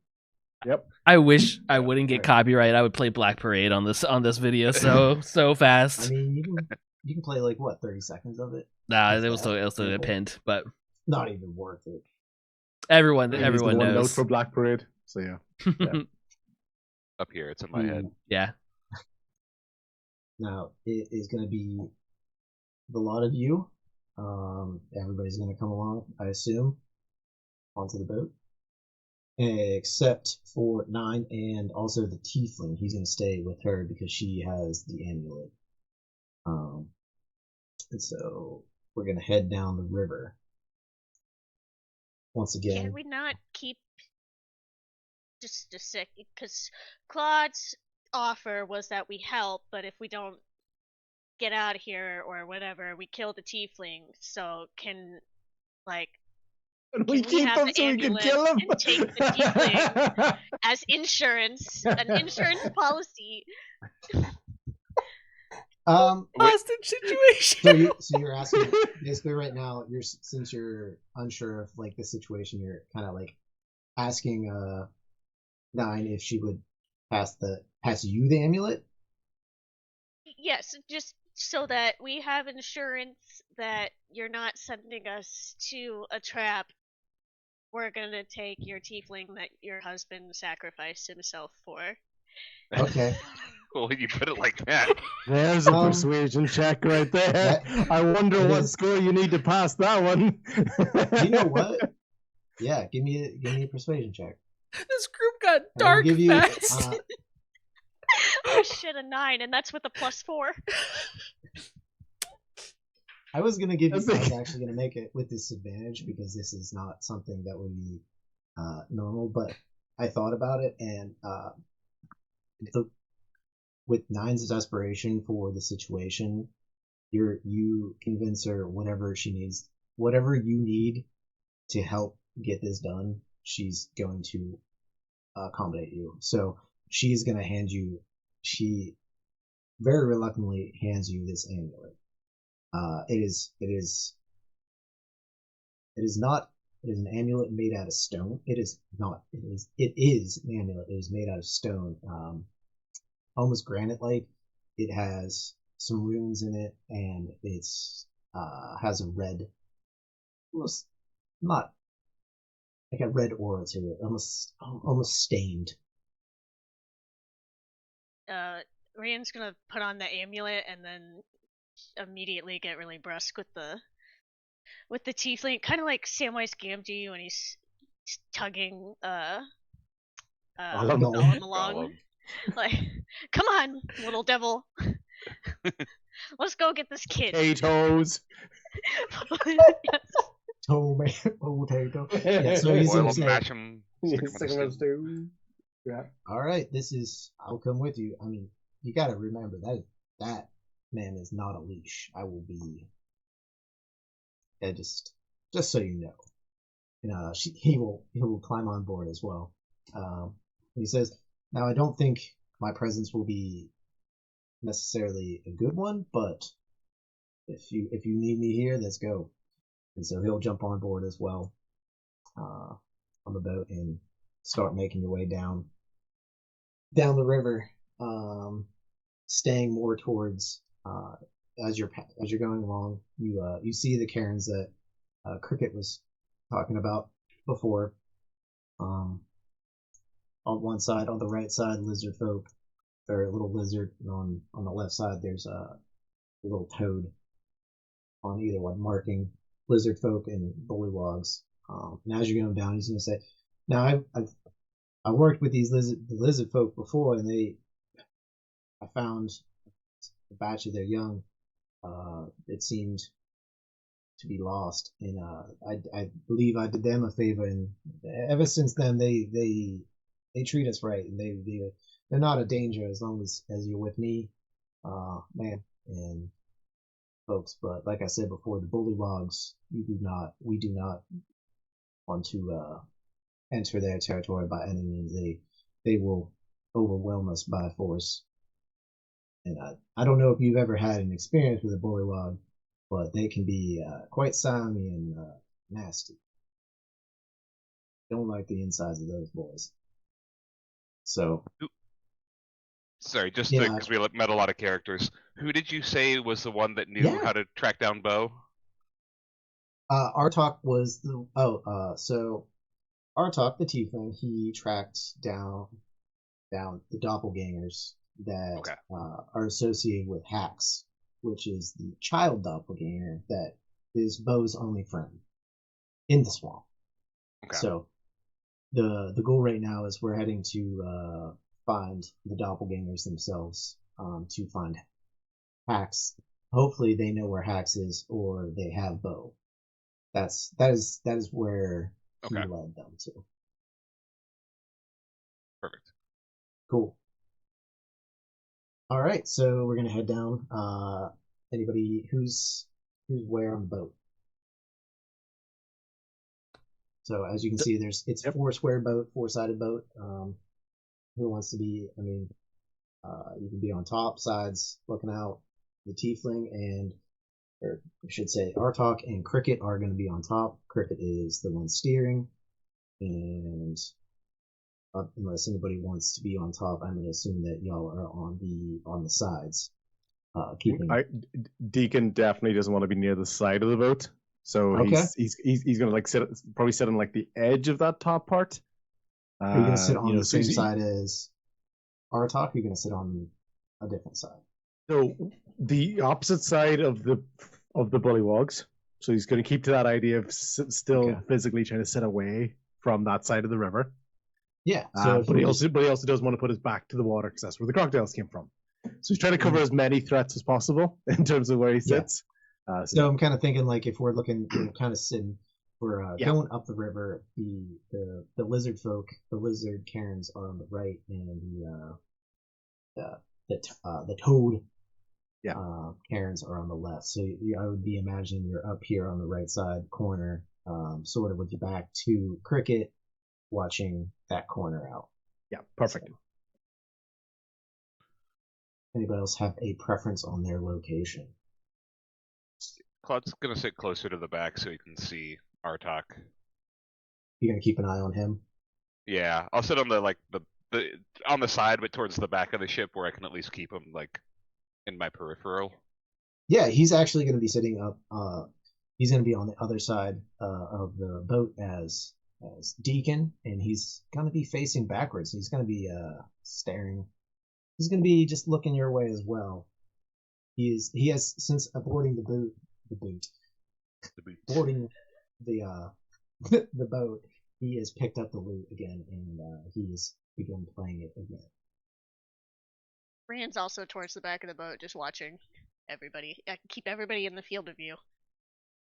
Yep. I wish I wouldn't get copyright. I would play Black Parade on this video so fast. I mean, you can play like what 30 seconds of it. Nah, it'll still get pinned, but Not even worth it. everyone He's the one note knows. for Black Parade. So yeah. Up here, it's in my head. Yeah. Now it is going to be the lot of you. Everybody's going to come along, I assume, onto the boat, except for 9 and also the tiefling. He's going to stay with her because she has the amulet. And so we're going to head down the river. Once again. Can we not keep just a sec? Because Claude's offer was that we help, but if we don't get out of here or whatever, we kill the tiefling. So can We we keep have him the so we can ambulance kill him. and take the tiefling as insurance, an insurance policy? Hostage situation. So you're asking basically right now. Since you're unsure of like the situation, you're kind of like asking 9 if she would pass you the amulet. Yes, just so that we have insurance that you're not sending us to a trap we're gonna take your tiefling that your husband sacrificed himself for. Okay. Well, when you put it like that, There's a persuasion check right there. that- I wonder it what is- score you need to pass that one. You know what? Yeah, give me a persuasion check. This group got And I'll dark give you, fast. Oh shit, a 9, and that's with a +4. I was gonna give you. I I think- was actually gonna make it with disadvantage because this is not something that would be normal. But I thought about it, and with Nine's desperation for the situation, you convince her whatever she needs, whatever you need to help get this done. She's going to accommodate you. So she's gonna hand you. She very reluctantly hands you this amulet. It is an amulet made out of stone. It is an amulet. It is made out of stone, almost granite-like. It has some runes in it, and it's has a red, almost not like a red aura to it, almost stained. Ryan's gonna put on the amulet and then immediately get really brusque with the tiefling, kind of like Samwise Gamgee when he's tugging Gollum. Gollum along. Gollum. Like, come on, little devil. Let's go get this kid. Potatoes. Potato. Yeah, so he's boil gonna them, say, mash them, stick 'em in Stick 'em a in stew. stew. Yeah. all right, I'll come with you. I mean, you got to remember that man is not a leash. I will be. Just so you know, and he will climb on board as well. He says, "Now I don't think my presence will be necessarily a good one, but if you need me here, let's go." And so he'll jump on board as well on the boat and start making your way down the river, staying more towards as you're going along. You see the cairns that Cricket was talking about before. On one side, on the right side, lizard folk, or a little lizard, and on the left side there's a little toad on either one, marking lizard folk and bullywugs. And as you're going down, he's going to say, "Now I've worked with these lizard folk before, and I found a batch of their young. It seemed to be lost, and I believe I did them a favor, and ever since then they treat us right, and they're not a danger as long as you're with me, man, and folks. But like I said before, the bullywugs, we do not want to enter their territory by any means. They will overwhelm us by force. And I don't know if you've ever had an experience with a bullywug, but they can be quite slimy and nasty. Don't like the insides of those boys." So Sorry, just Yeah. because we met a lot of characters. Who did you say was the one that knew Yeah. how to track down Bo? Artok was so Artok the tiefling, he tracked down the doppelgangers that Okay. are associated with Hax, which is the child doppelganger that is Bo's only friend in the swamp. Okay. So the goal right now is we're heading to find the doppelgangers themselves, to find Hax. Hopefully they know where Hax is, or they have Bo. That is where he Okay. led them to. Perfect. Cool. All right, so we're gonna head down. Anybody who's where on the boat? So as you can see, it's a four-sided boat. Who wants to be? I mean, you can be on top, sides, looking out. The tiefling or I should say, Artok and Cricket are going to be on top. Cricket is the one steering, and unless anybody wants to be on top, I'm going to assume that y'all are on the sides, keeping. Deacon definitely doesn't want to be near the side of the boat. So Okay. he's gonna like probably sit on like the edge of that top part. Are you gonna sit on the so same side as Artok? Or are you gonna sit on a different side? So the opposite side of the bullywogs. So he's going to keep to that idea of still physically trying to sit away from that side of the river. Yeah. So but he also does want to put his back to the water because that's where the crocodiles came from. So he's trying to cover as many threats as possible in terms of where he sits. So I'm kind of thinking like if we're looking, we're kind of sitting, we're going up the river. The lizard folk, the lizard cairns are on the right, and the toad cairns are on the left. So I would be imagining you're up here on the right side corner, sort of with your back to Cricket, watching that corner out. Yeah, perfect. So, anybody else have a preference on their location? Claude's gonna sit closer to the back so he can see Artok. You're gonna keep an eye on him? Yeah, I'll sit on the on the side, but towards the back of the ship where I can at least keep him like in my peripheral. Yeah, he's actually gonna be sitting up. He's gonna be on the other side of the boat as Deacon, and he's gonna be facing backwards. He's gonna be staring. He's gonna be just looking your way as well. He has since boarding boarding the the boat, he has picked up the loot again, and he's begun playing it again. Rand's also towards the back of the boat, just watching everybody. I can keep everybody in the field of view.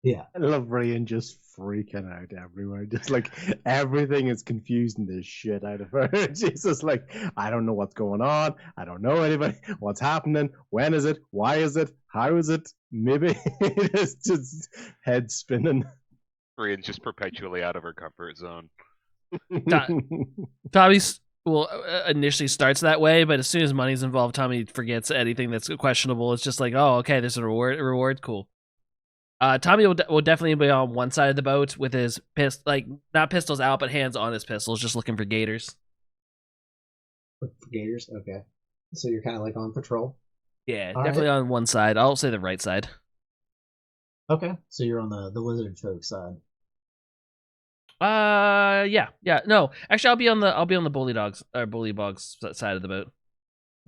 Yeah. I love Ryan just freaking out everywhere. Just like everything is confusing the shit out of her. She's just like, I don't know what's going on. I don't know anybody. What's happening? When is it? Why is it? How is it? Maybe it's just head spinning. Ryan's just perpetually out of her comfort zone. Tommy initially starts that way, but as soon as money's involved, Tommy forgets anything that's questionable. It's just like, oh, okay, there's a reward, cool. Tommy will definitely be on one side of the boat with his not pistols out, but hands on his pistols, just looking for gators. Looking for gators? Okay. So you're kind of like on patrol? Yeah, definitely on one side. I'll say the right side. Okay. So you're on the lizard folk side. Yeah. No, actually, I'll be on the bullywogs side of the boat.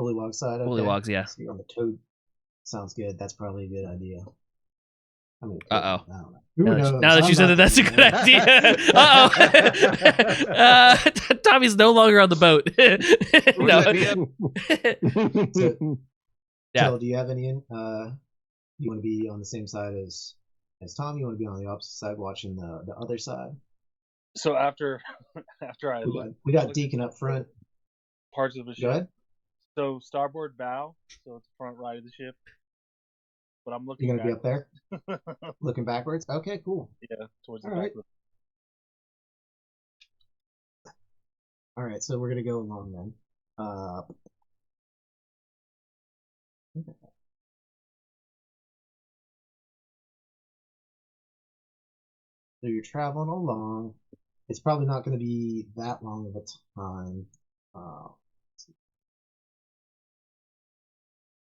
Bullywog side. Okay. Bullywogs, yeah. So you're on the toad. Sounds good. That's probably a good idea. I mean, now that you said that, that's a good idea. Tommy's no longer on the boat. No. So, do you have any? You want to be on the same side as Tom? You want to be on the opposite side, watching the other side? So after we got Deacon up front. Parts of the ship. Go ahead. So starboard bow, so it's the front right of the ship. But I'm looking. You're gonna be up there, looking backwards. Okay, cool. Yeah, towards the back. All right, so we're gonna go along then. So you're traveling along. It's probably not going to be that long of a time.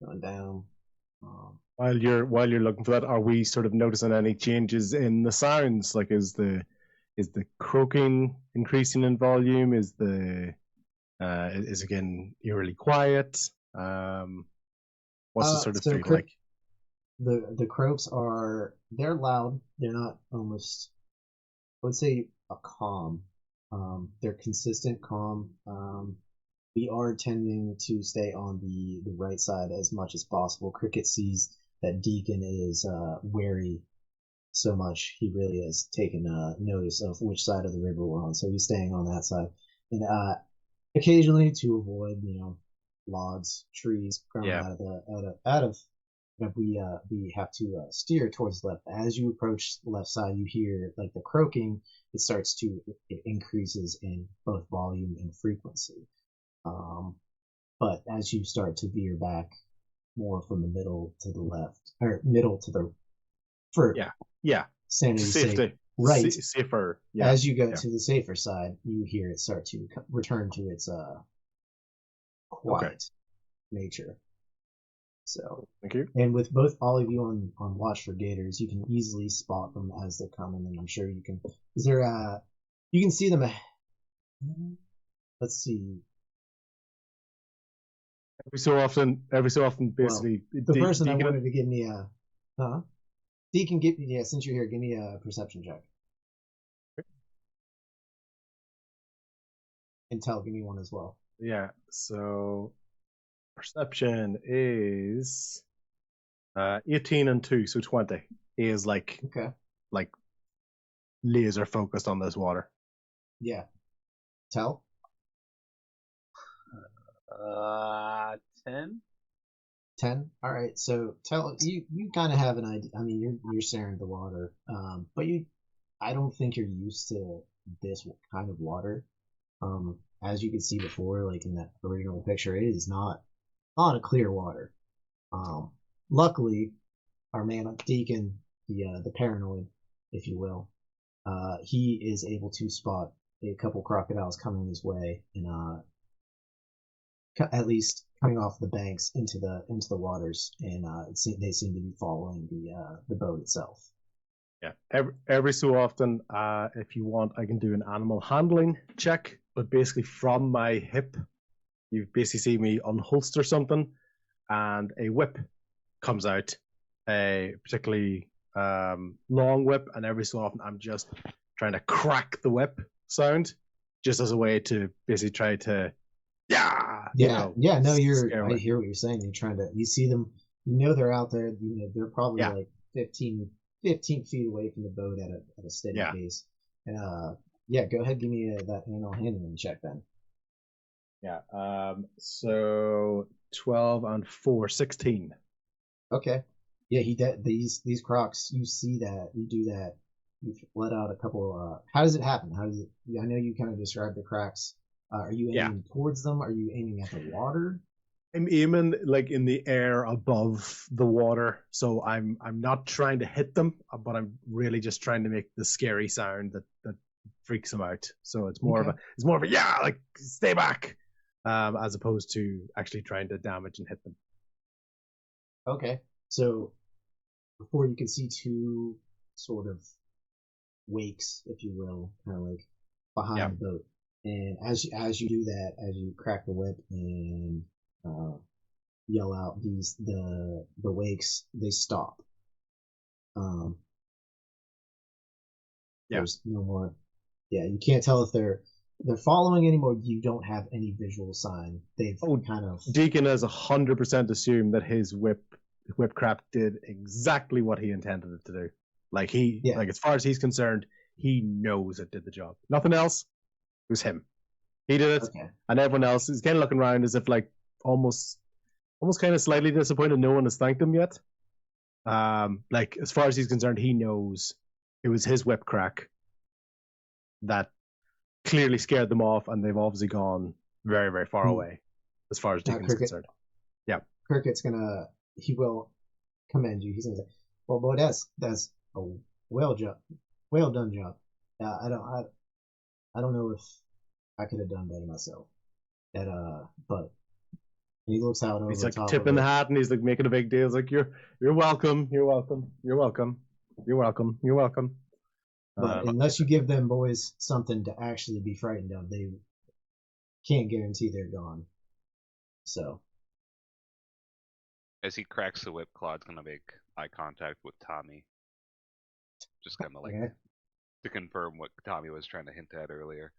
Going down. While you're looking for that, are we sort of noticing any changes in the sounds? Like, is the croaking increasing in volume? Is again eerily quiet? What's the sort of feel like? The croaks they're loud. They're not almost, I would say, a calm. They're consistent calm. We are tending to stay on the right side as much as possible. Cricket sees that Deacon is wary so much. He really has taken notice of which side of the river we're on, so he's staying on that side. And occasionally, to avoid logs, trees growing out of we have to steer towards the left. As you approach the left side, you hear like the croaking. It increases in both volume and frequency. But as you start to veer back more from the middle to the left, or middle to the safety, right, safer. Yeah. As you go to the safer side, you hear it start to return to its quiet nature. So, Thank you. and with all of you on watch for gators, you can easily spot them as they're coming, and I'm sure you can. Is there you can see them. Let's see. Every so often, basically. The person that Deacon- wanted to give me a, Deacon, since you're here, give me a perception check. Intel, give me one as well. Yeah. So perception is 18 and 2, so 20. He is like Okay. laser focused on this water. Yeah. Tell. 10. 10. All right. So tell you kind of have an idea. I mean, you're staring at the water, but I don't think you're used to this kind of water. As you can see before, like in that original picture, it is not a clear water. Luckily, our man Deacon, the paranoid, if you will, he is able to spot a couple crocodiles coming his way, and at least coming off the banks into the waters, and they seem to be following the boat itself. Yeah. Every so often, if you want, I can do an animal handling check. But basically, from my hip, you basically see me unholster something, and a whip comes out, a particularly long whip, and every so often, I'm just trying to crack the whip sound, just as a way to basically try to, No, scare I them. hear what you're saying. You're trying to, you see them, they're out there, they're probably Yeah. like 15 feet away from the boat at a steady Yeah. pace. And go ahead, give me that animal handling check then. Yeah. So 12 and 4, 16. Okay. Yeah, these crocs, you see that, you do that, you've let out a couple, how does it happen? I know you kind of described the cracks. Are you aiming towards them? Are you aiming at the water? I'm aiming like in the air above the water, so I'm not trying to hit them, but I'm really just trying to make the scary sound that freaks them out. So it's more of a like stay back, as opposed to actually trying to damage and hit them. Okay. So before you can see two sort of wakes, if you will, kind of like behind the boat. And as you do that, as you crack the whip and yell out the wakes, they stop. There's no more. Yeah, you can't tell if they're following anymore. You don't have any visual sign. They've kind of. Deacon has 100% assumed that his whip crap did exactly what he intended it to do. Like as far as he's concerned, he knows it did the job. Nothing else. It was him. He did it, and everyone else is kind of looking around as if like almost kind of slightly disappointed no one has thanked him yet. Like as far as he's concerned, he knows it was his whip crack that clearly scared them off, and they've obviously gone very, very far away as far as Deacon's concerned. Yeah, Cricket's he will commend you. He's gonna say, "Well, boy, that's a well done job. I don't know if I could have done better myself. But he looks out over he's the like top tipping of the it. hat, and he's like making a big deal. He's like, "You're welcome. You're welcome. You're welcome. You're welcome. You're welcome." But unless you give them boys something to actually be frightened of, they can't guarantee they're gone. So. As he cracks the whip, Claude's gonna make eye contact with Tommy. Just kind of like to confirm what Tommy was trying to hint at earlier.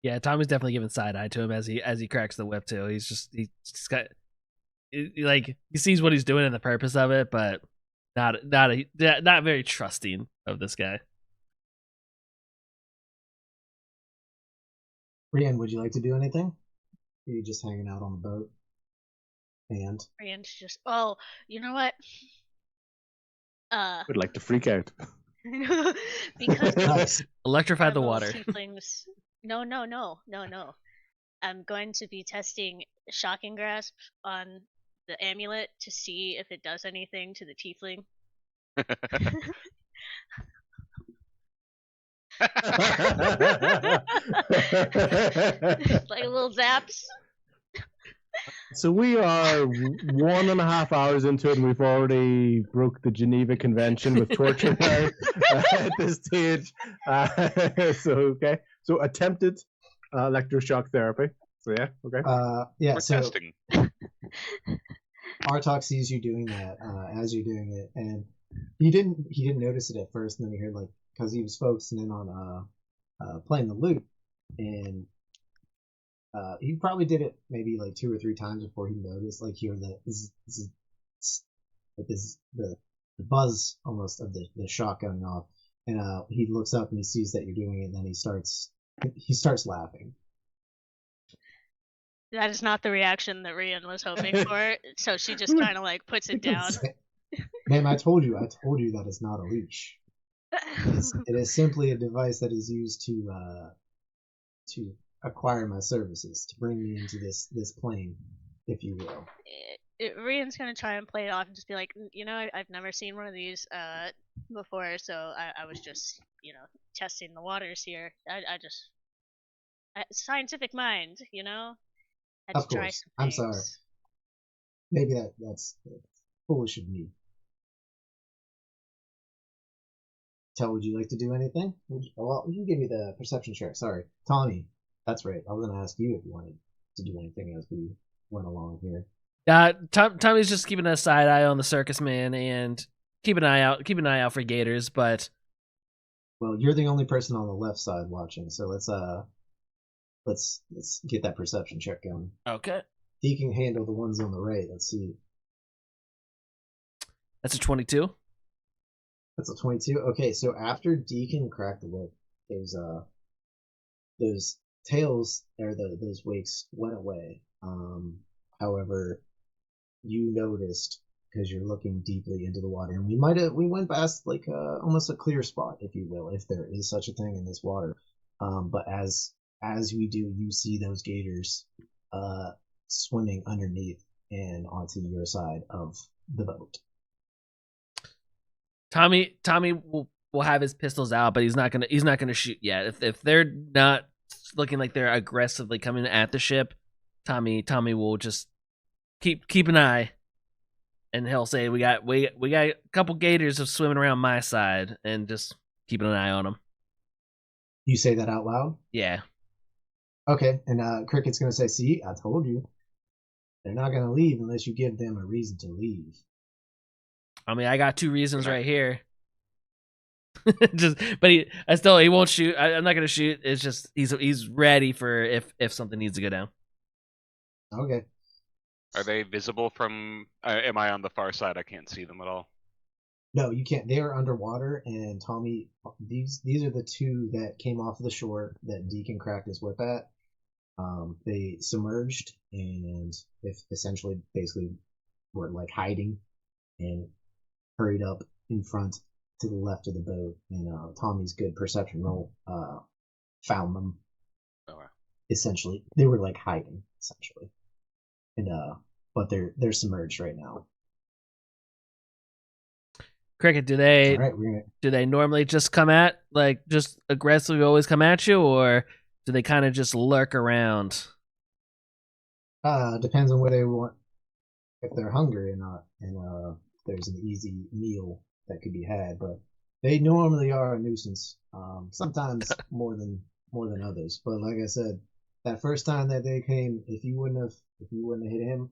Yeah, Tommy's definitely giving side eye to him as he cracks the whip too. He's just got like he sees what he's doing and the purpose of it, but not very trusting of this guy. Brienne, would you like to do anything? Or are you just hanging out on the boat? And Brienne's just, you know what? would like to freak out. Because Electrify the water. Tieflings... No. I'm going to be testing Shocking Grasp on the amulet to see if it does anything to the tiefling. Like little zaps. So we are 1.5 hours into it, and we've already broke the Geneva Convention with torture now at this stage. So attempted electroshock therapy. So yeah, okay. Yeah. We're So testing. Artok sees you doing that as you're doing it, and he didn't notice it at first, and then he heard like because he was focusing in on playing the lute, and he probably did it maybe like 2 or 3 times before he noticed like hear the the buzz almost of the shot going off, and he looks up and he sees that you're doing it, and then he starts laughing. That is not the reaction that Rian was hoping for, so she just kind of like puts it down. Ma'am, I told you that is not a leash. It is simply a device that is used to acquire my services, to bring me into this plane, if you will. Rian's gonna try and play it off and just be like, I've never seen one of these before, so I was just, testing the waters here. Scientific mind, Had Of to try course. some I'm sorry. things. Maybe that's foolish of me. Tell, would you like to do anything? Well, you give me the perception check. Sorry, Tommy. That's right. I was going to ask you if you wanted to do anything as we went along here. Tommy's just keeping a side eye on the circus man and keep an eye out for gators. But well, you're the only person on the left side watching, so let's get that perception check going. Okay. He can handle the ones on the right. Let's see. That's a 22. That's a 22. Okay, so after Deacon cracked the whip, those tails or those wakes went away. However, you noticed because you're looking deeply into the water, and we went past like almost a clear spot, if you will, if there is such a thing in this water. But as we do, you see those gators swimming underneath and onto your side of the boat. Tommy will have his pistols out, but he's not gonna shoot yet. If they're not looking like they're aggressively coming at the ship, Tommy will just keep an eye, and he'll say, "We got a couple gators of swimming around my side," and just keeping an eye on them. You say that out loud? Yeah. Okay, and Cricket's gonna say, "See, I told you. They're not gonna leave unless you give them a reason to leave." I mean, I got 2 reasons right here. He won't shoot. I'm not gonna shoot. It's just he's ready for if something needs to go down. Okay. Are they visible from? Am I on the far side? I can't see them at all. No, you can't. They are underwater, and Tommy, these are the 2 that came off the shore that Deacon cracked his whip at. They submerged and if essentially basically were like hiding and hurried up in front to the left of the boat, and Tommy's good perception roll found them. Okay. Essentially, they were like hiding essentially, and but they're submerged right now. Cricket, do they Right, do they normally just come at just aggressively always come at you, or do they kind of just lurk around? Depends on where they want, if they're hungry or not, and there's an easy meal that could be had, but they normally are a nuisance. Sometimes more than others. But like I said, that first time that they came, if you wouldn't have hit him,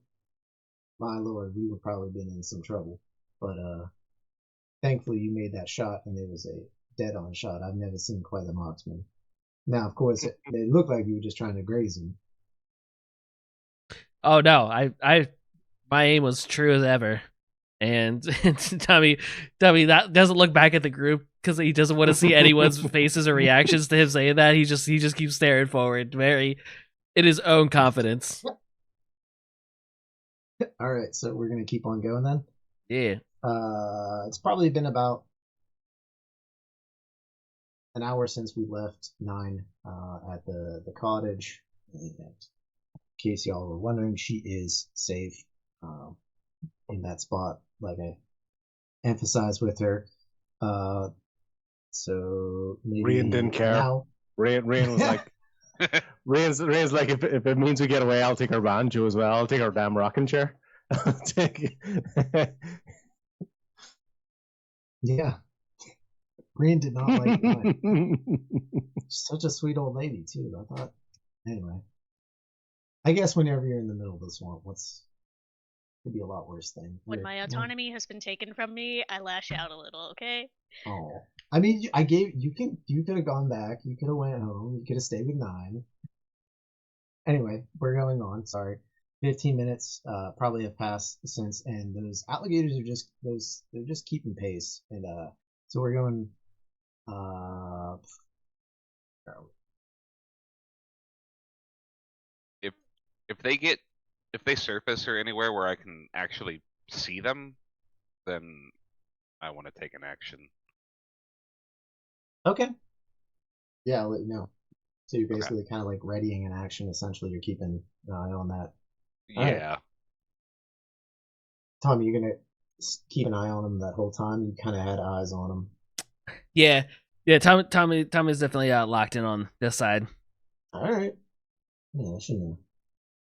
my lord, we would probably been in some trouble. But thankfully you made that shot, and it was a dead-on shot. I've never seen quite a marksman. Now, of course, it looked like you were just trying to graze him. Oh no, I my aim was true as ever. And Tommy that doesn't look back at the group because he doesn't want to see anyone's faces or reactions to him saying that. He just keeps staring forward, very in his own confidence. All right, so we're gonna keep on going then. Yeah. It's probably been about an hour since we left 9 at the cottage. And in case y'all were wondering, she is safe in that spot, like I emphasized with her. So maybe Rian didn't care. now. Rian was like, Rain's like, if it means we get away, I'll take our banjo as well. I'll take our damn rocking chair. I'll take. Yeah. Brienne did not like mine. Such a sweet old lady too. I thought. Anyway, I guess whenever you're in the middle of the swamp, could be a lot worse thing. When my autonomy has been taken from me, I lash out a little. Okay. Oh, I mean, you could have gone back. You could have went home. You could have stayed with 9. Anyway, we're going on. Sorry, 15 minutes probably have passed since, and those alligators are they're just keeping pace, and so we're going. If they surface or anywhere where I can actually see them, then I want to take an action. Okay. Yeah, I'll let you know. So you're basically kind of like readying an action. Essentially, you're keeping an eye on that. Yeah. Right. Tommy, you're gonna keep an eye on them that whole time. You kind of had eyes on them. Yeah. Tommy's definitely locked in on this side. All right. Yeah, I shouldn't have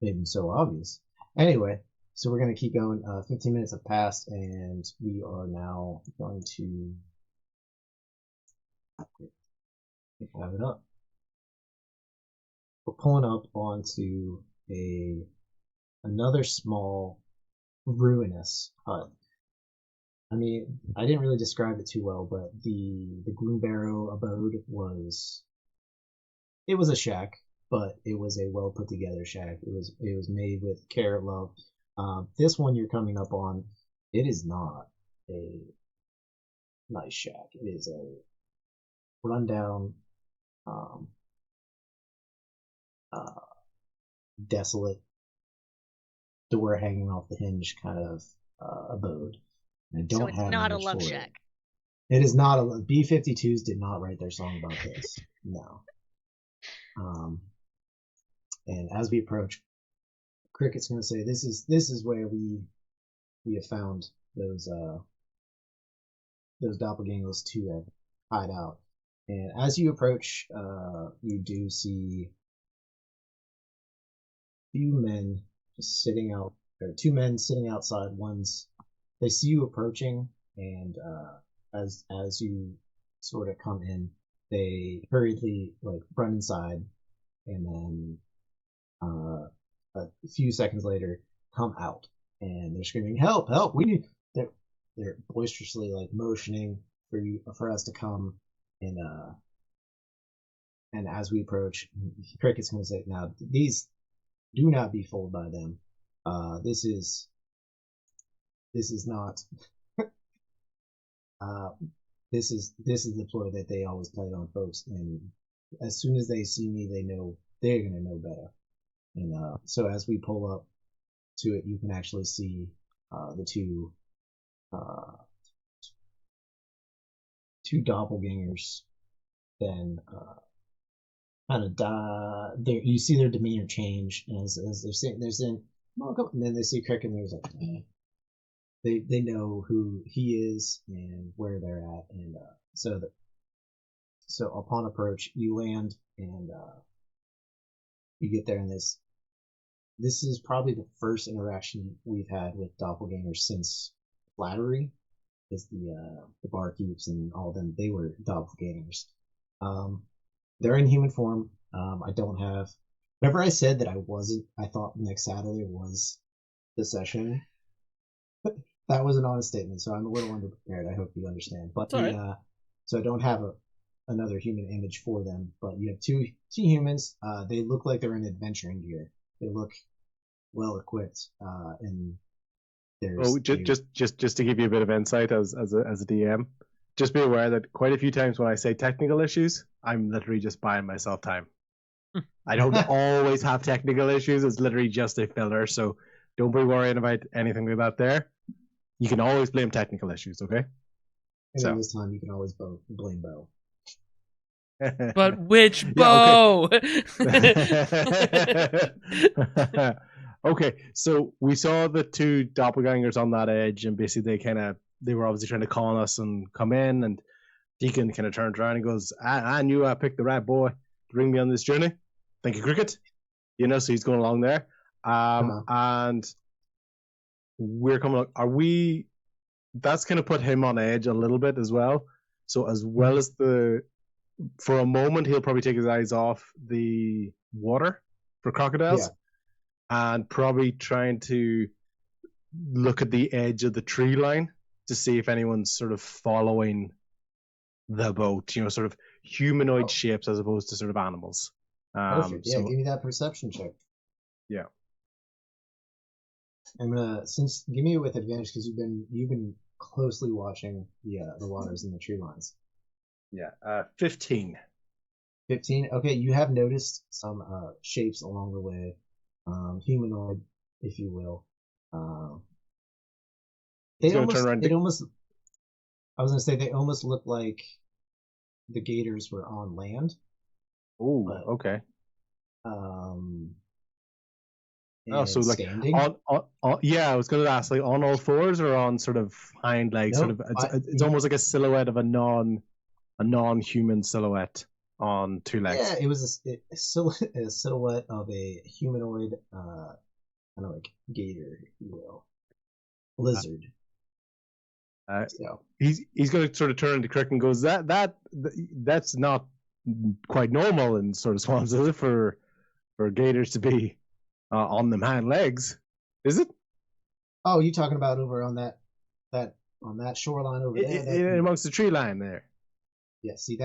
made them so obvious. Anyway, so we're gonna keep going. 15 minutes have passed, and we are now going to have it up. We're pulling up onto another small ruinous hut. I mean, I didn't really describe it too well, but the Gloombarrow abode was a shack, but it was a well put together shack. It was made with care and love. This one you're coming up on, it is not a nice shack. It is a rundown, desolate, door hanging off the hinge kind of abode. I don't so it's have not a much love for shack. It is not a B-52s did not write their song about this. No. And as we approach, Cricket's gonna say, "This is where we have found those doppelgangers to hide out." And as you approach, you do see few men just sitting out, or 2 men sitting outside. They see you approaching, and as you sort of come in, they hurriedly like run inside, and then a few seconds later come out, and they're screaming, "Help! Help! We need!" They're boisterously like motioning for us to come, and as we approach, Cricket's gonna say, "Now these do not be fooled by them. This is not." This is the ploy that they always played on folks, and as soon as they see me, they know they're gonna know better. And so as we pull up to it, you can actually see the two doppelgangers. Then kind of die. You see their demeanor change as they're saying, and then they see Cricket, and there's like. They know who he is and where they're at, and so upon approach, you land, and you get there, and this is probably the first interaction we've had with doppelgangers since Flattery, because the barkeeps and all of them, they were doppelgangers. They're in human form. I don't have. Whenever I said that I thought next Saturday was the session. That was an honest statement, so I'm a little underprepared. I hope you understand. But so I don't have another human image for them. But you have two humans. They look like they're in adventuring gear. They look well equipped, and there's. Just to give you a bit of insight as a DM, just be aware that quite a few times when I say technical issues, I'm literally just buying myself time. I don't always have technical issues. It's literally just a filler. So don't be worrying about anything like that there. You can always blame technical issues, okay? And this time you can always blame Bo. But which Bo? Okay, so we saw the 2 doppelgangers on that edge, and basically they were obviously trying to con us and come in, and Deacon kind of turns around and goes, I knew I picked the right boy to bring me on this journey. thank you, Cricket. So he's going along there. And we're coming up. That's going to put him on edge a little bit as well. So as well as for a moment, he'll probably take his eyes off the water for crocodiles and probably trying to look at the edge of the tree line to see if anyone's sort of following the boat, sort of humanoid shapes as opposed to sort of animals. Perfect. Yeah, give me that perception check. Yeah. I'm gonna give me it with advantage because you've been closely watching the waters and the tree lines. Yeah. 15. 15. Okay, you have noticed some shapes along the way, humanoid, if you will. They almost. I was gonna say they almost look like the gators were on land. Ooh, okay. So like standing. I was going to ask, like on all fours or on sort of hind legs. Nope, it's almost like a silhouette of a non-human silhouette on two legs. Yeah, it was a silhouette of a humanoid, kind of like gator, if you will, lizard. He's going to sort of turn to Crick and goes, that's not quite normal in sort of swamps, is it, for gators to be on them hind legs, is it? Oh, you talking about over on that shoreline over there? Amongst the tree line there. Yeah, see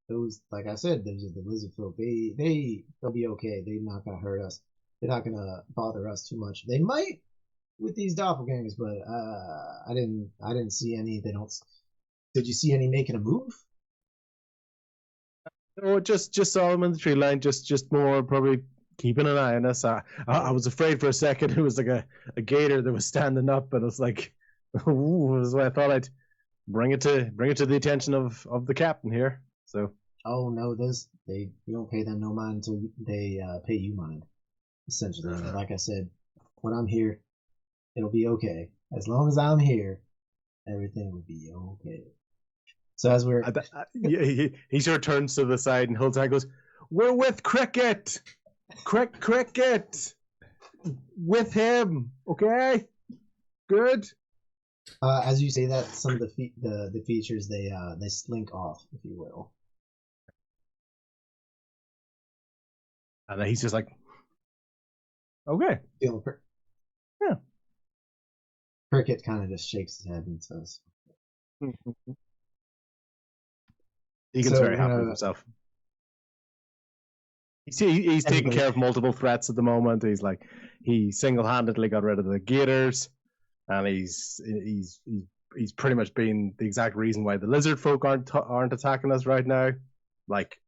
those, like I said, those are the lizard folk. They'll be okay. They're not gonna hurt us. They're not gonna bother us too much. They might with these doppelgangers, but I didn't see any. They don't. Did you see any making a move? No, just saw them in the tree line. Just more probably keeping an eye on us. I was afraid for a second it was like a gator that was standing up, but it was like, ooh, that's why I thought I'd bring it to the attention of the captain here. So. Oh no, you don't pay them no mind until they pay you mind. Essentially, like I said, when I'm here, it'll be okay. As long as I'm here, everything will be okay. So as we're, he sort of turns to the side and holds out and goes, "We're with Cricket, Cricket, with him, okay, good." As you say that, some of the features they slink off, if you will. And he's just like, okay. Yeah. Cricket kind of just shakes his head and says, Deacon's very happy with himself. He's taking care of multiple threats at the moment. He's like, he single-handedly got rid of the gators, and he's pretty much been the exact reason why the lizard folk aren't attacking us right now. Like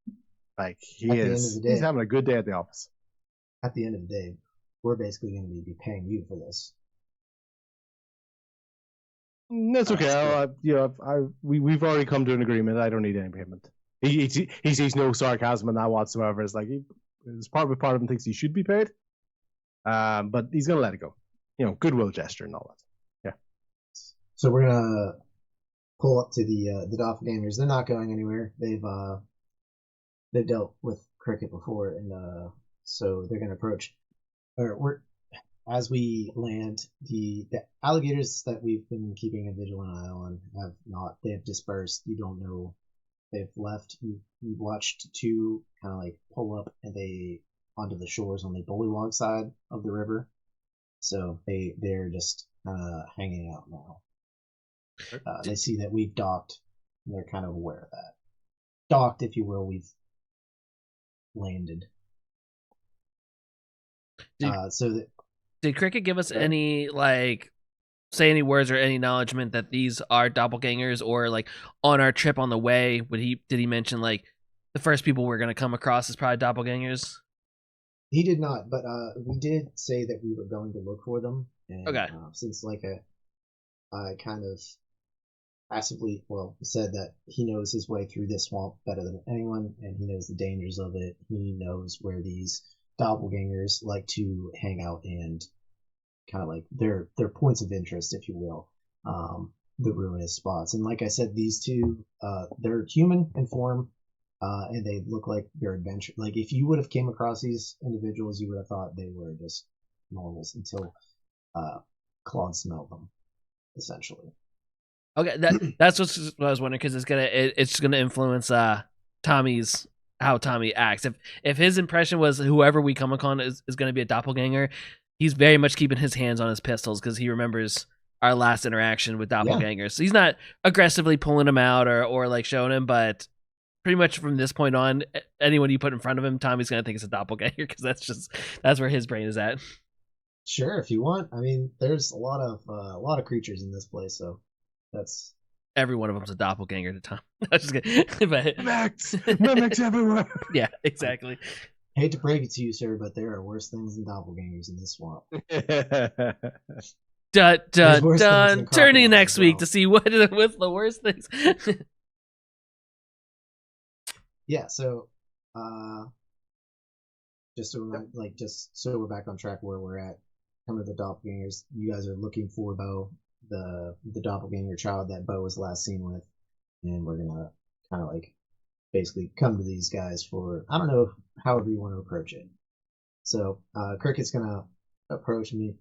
he's having a good day at the office. At the end of the day, we're basically going to be paying you for this. That's okay. We've already come to an agreement. I don't need any payment. He sees no sarcasm in that whatsoever. It's like it's part of him thinks he should be paid, but he's gonna let it go. Goodwill gesture and all that. Yeah. So we're gonna pull up to the doppelgangers. They're not going anywhere. They've dealt with Cricket before, and so they're gonna approach. As we land, the alligators that we've been keeping a vigilant eye on they've dispersed. You don't know, they've left. You watched two kind of like pull up and onto the shores on the bullywog side of the river. So they're just hanging out now. They see that we've docked, and they're kind of aware of that. Docked, if you will, we've landed. Did Cricket give us any say any words or any acknowledgement that these are doppelgangers, or like on our trip on the way did he mention like the first people we're gonna come across is probably doppelgangers? He did not, but we did say that we were going to look for them. And, okay. Since I kind of passively said that he knows his way through this swamp better than anyone, and he knows the dangers of it. He knows where these doppelgangers like to hang out and kind of like their points of interest, if you will, the ruinous spots. And like I said, these two, they're human in form. and they look like they're adventure. Like if you would have came across these individuals, you would have thought they were just normals until Claude smelled them, essentially. Okay, that's what I was wondering, because it's gonna influence Tommy's how Tommy acts. If his impression was whoever we come upon is gonna be a doppelganger, he's very much keeping his hands on his pistols because he remembers our last interaction with doppelgangers. So he's not aggressively pulling him out or like showing him, but pretty much from this point on, anyone you put in front of him, Tommy's gonna think it's a doppelganger because that's where his brain is at. Sure, if you want. I mean, there's a lot of creatures in this place, so that's Every one of them's a doppelganger to Tom. I was just kidding. But Mimics everywhere. yeah, exactly. hate to break it to you, sir, but there are worse things than doppelgangers in this swamp. Dun There's dun worse things dun. than Turn in crocodiles next as week well. to see what's the worst things. Yeah, so just so we're back on track where we're at. Coming to the doppelgangers, you guys are looking for Bo, the doppelganger child that Bo was last seen with, and we're gonna kind of like basically come to these guys for, I don't know, however you want to approach it. So Cricket's gonna approach me,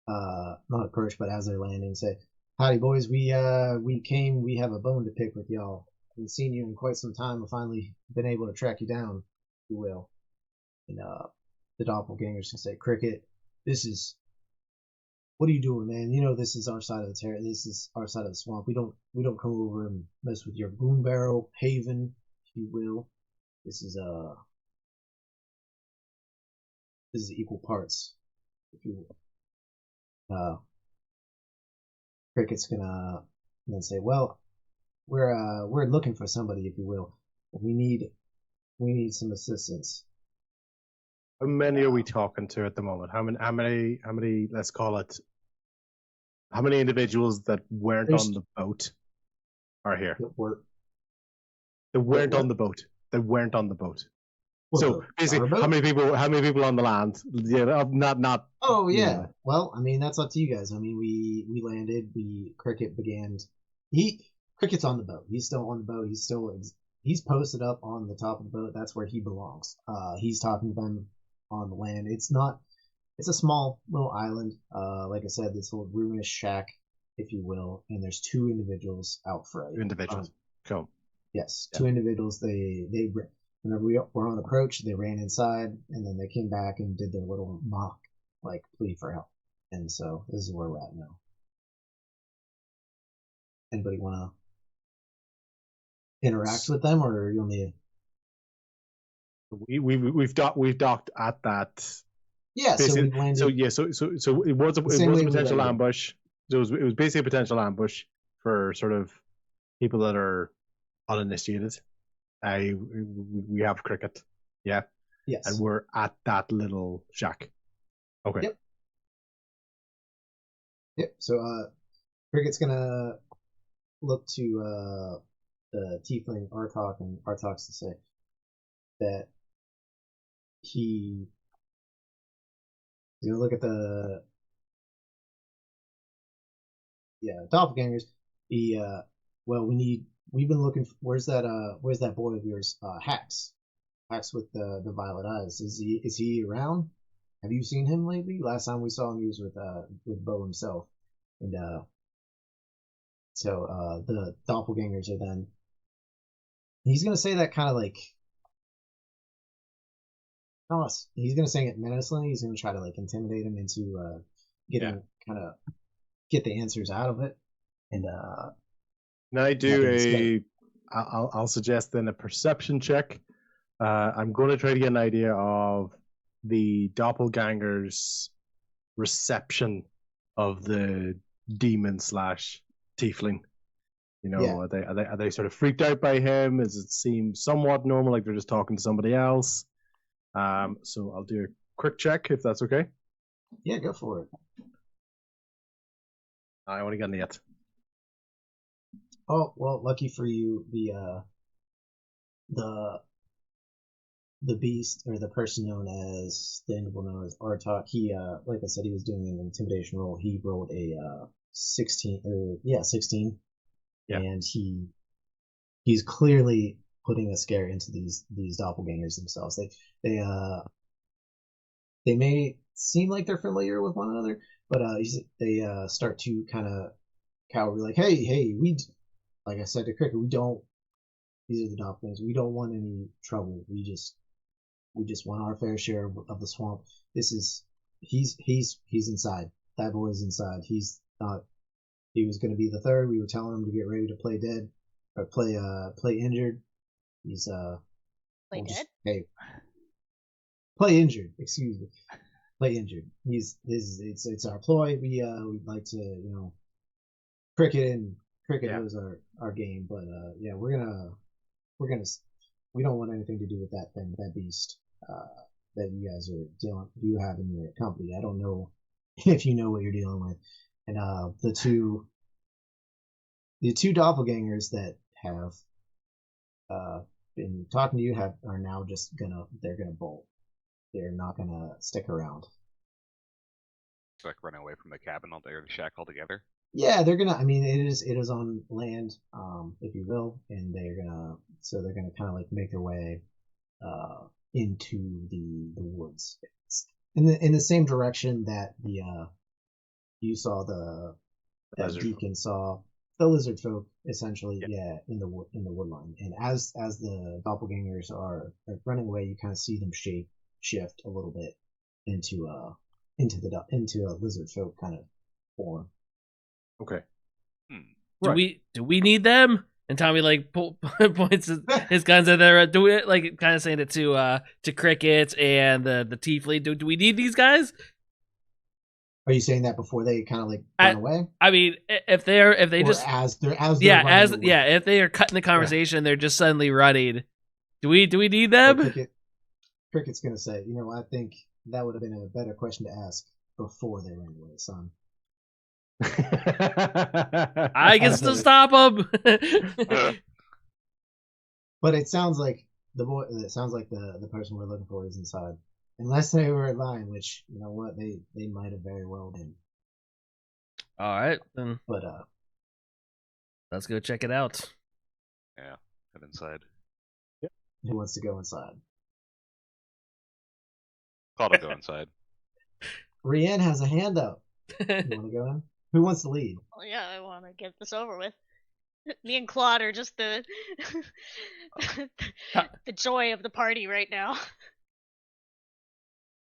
not approach, but as they're landing, say, "Howdy, boys. We have a bone to pick with y'all. Haven't seen you in quite some time. I've finally been able to track you down, if you will." And the doppelgangers can say, "Cricket, what are you doing, man? You know this is our side of the this is our side of the swamp. We don't come over and mess with your boom barrel haven, if you will. This is equal parts, if you will." Cricket's gonna then say, "Well, we're looking for somebody, if you will. We need some assistance." How many are we talking to at the moment? How many? Let's call it. How many individuals that weren't on the boat are here? That weren't on the boat. That weren't on the boat. So basically, how many people on the land? Yeah, not. Oh yeah. Well, I mean that's up to you guys. I mean we landed. Cricket's on the boat. He's still on the boat. He's posted up on the top of the boat. That's where he belongs. He's talking to them on the land. It's a small little island. Like I said, this little ruinous shack, if you will, and there's two individuals out front. Two individuals. Cool. Yes, two individuals. They whenever we were on approach, they ran inside, and then they came back and did their little mock plea for help. And so this is where we're at now. Anybody want to interact with them, or you want me to? We've docked at that. Yeah, so we've landed. So yeah, so it was a potential ambush. It was basically a potential ambush for sort of people that are uninitiated. We have Cricket, yeah. Yes. And we're at that little shack. Okay. Yep. So Cricket's gonna look to the tiefling Artok, and Artok's to say that he's gonna look at the doppelgangers. We've been looking for, where's that boy of yours, Hax with the violet eyes. Is he around? Have you seen him lately? Last time we saw him, he was with Bo himself. And so the doppelgangers are then, he's gonna say that kind of like, he's gonna say it menacingly. He's gonna try to like intimidate him into get the answers out of it. And now I'll suggest then a perception check. I'm going to try to get an idea of the doppelganger's reception of the demon / tiefling. You know, are they sort of freaked out by him? Does it seem somewhat normal, like they're just talking to somebody else? So I'll do a quick check if that's okay. Yeah, go for it. I only got an 8. Oh well, lucky for you, the beast, or the person known as the individual known as Artok, he like I said, he was doing an intimidation roll. He rolled a 16. 16. Yeah. And he's clearly putting a scare into these doppelgangers themselves. They may seem like they're familiar with one another, but they start to kind of cower, like, hey, like I said to Cricket, we don't. These are the doppelgangers. We don't want any trouble. We just want our fair share of the swamp. He's inside. That boy's inside. He's not. He was going to be the third. We were telling him to get ready to play dead or play injured. He's Play dead? Hey, play injured. Excuse me. Play injured. It's our ploy. We'd like to cricket knows our game, but yeah, we're gonna we don't want anything to do with that beast that you guys you have in your company. I don't know if you know what you're dealing with. And the two doppelgangers that have been talking to you are now just gonna bolt. They're not gonna stick around. Like run away from the cabin all the shack altogether. Yeah, they're gonna. I mean, it is on land, if you will, and they're gonna kind of like make their way into the woods in the same direction that you saw that Deacon saw the lizard folk, essentially. Yeah, in the woodline. And as the doppelgangers are running away, you kind of see them shift a little bit into a lizard folk kind of form. Okay. Do we need them? And Tommy like points his guns at their. Do we like kind of saying it to Cricket and the tiefling? Do we need these guys? Are you saying that before they kind of like run away? I mean, if they or just as they're as running away? if they are cutting the conversation, they're just suddenly running. Do we need them? Cricket's gonna say, I think that would have been a better question to ask before they ran away, son. I can still stop them. But it sounds like the person we're looking for is inside. Unless they were lying, which you know what, they might have very well been. All right, then. But let's go check it out. Yeah, head inside. Who wants to go inside? Call to go inside. Rianne has a hand up. You want to go in? Who wants to lead? Well, yeah, I want to get this over with. Me and Claude are just the the joy of the party right now.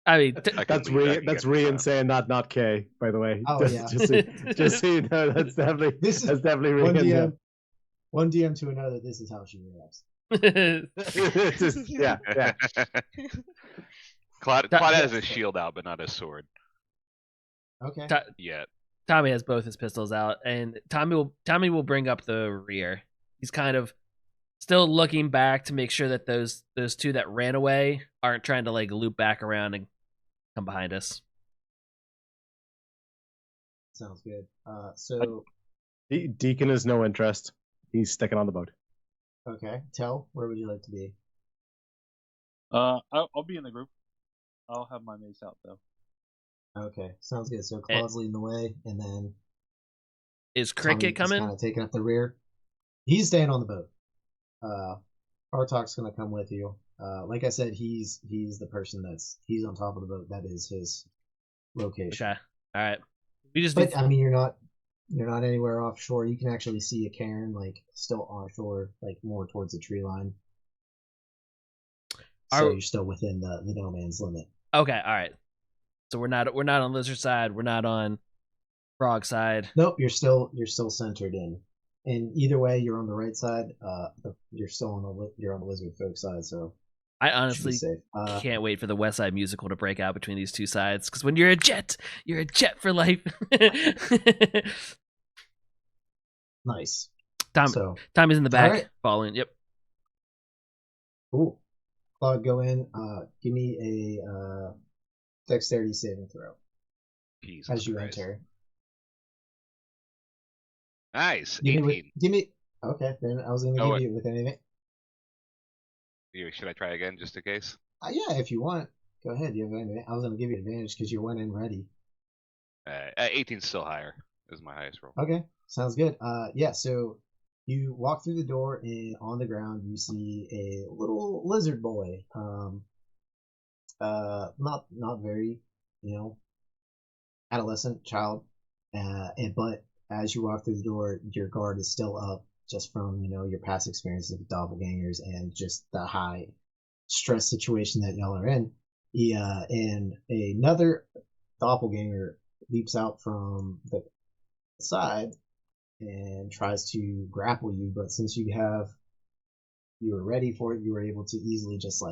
I mean, that's Rian saying not Kay, by the way. Oh, yeah. Just so you know, that's definitely Rian. One DM to another. This is how she reacts. Yeah. Claude has his shield out, but not his sword. Okay. Yet. Tommy has both his pistols out, and Tommy will bring up the rear. He's kind of still looking back to make sure that those two that ran away aren't trying to like loop back around and come behind us. Sounds good. So Deacon has no interest. He's sticking on the boat. Okay. Tell, where would you like to be? I'll be in the group. I'll have my mace out though. Okay, sounds good. So Claude's leading the way, and then is Cricket coming? Kind of taking up the rear. He's staying on the boat. Bartok's gonna come with you. Like I said, he's the person he's on top of the boat. That is his location. Okay, all right. I mean, you're not anywhere offshore. You can actually see a cairn like still onshore, like more towards the tree line. So you're still within the no man's limit. Okay, all right. So we're not on lizard side. We're not on frog side. Nope, you're still centered in. And either way, you're on the right side. You're still on the lizard folk side. So I honestly can't wait for the West Side Musical to break out between these two sides. Because when you're a jet for life. Nice. Tommy's in the back, following. Yep. Cool. Claude, go in. Give me a dexterity saving throw. Jesus as you Christ. enter. Nice. Give 18. me. Okay, then I was going to give you it with anything. Should I try again just in case? Yeah, if you want. Go ahead. You have anything. I was going to give you advantage because you went in ready. 18's still higher. Is my highest roll. Okay, sounds good. Yeah, so You walk through the door, and on the ground you see a little lizard boy. Not very, adolescent child. But as you walk through the door, your guard is still up, just from your past experiences with doppelgangers and just the high stress situation that y'all are in. And another doppelganger leaps out from the side and tries to grapple you, but since you were ready for it, you were able to easily just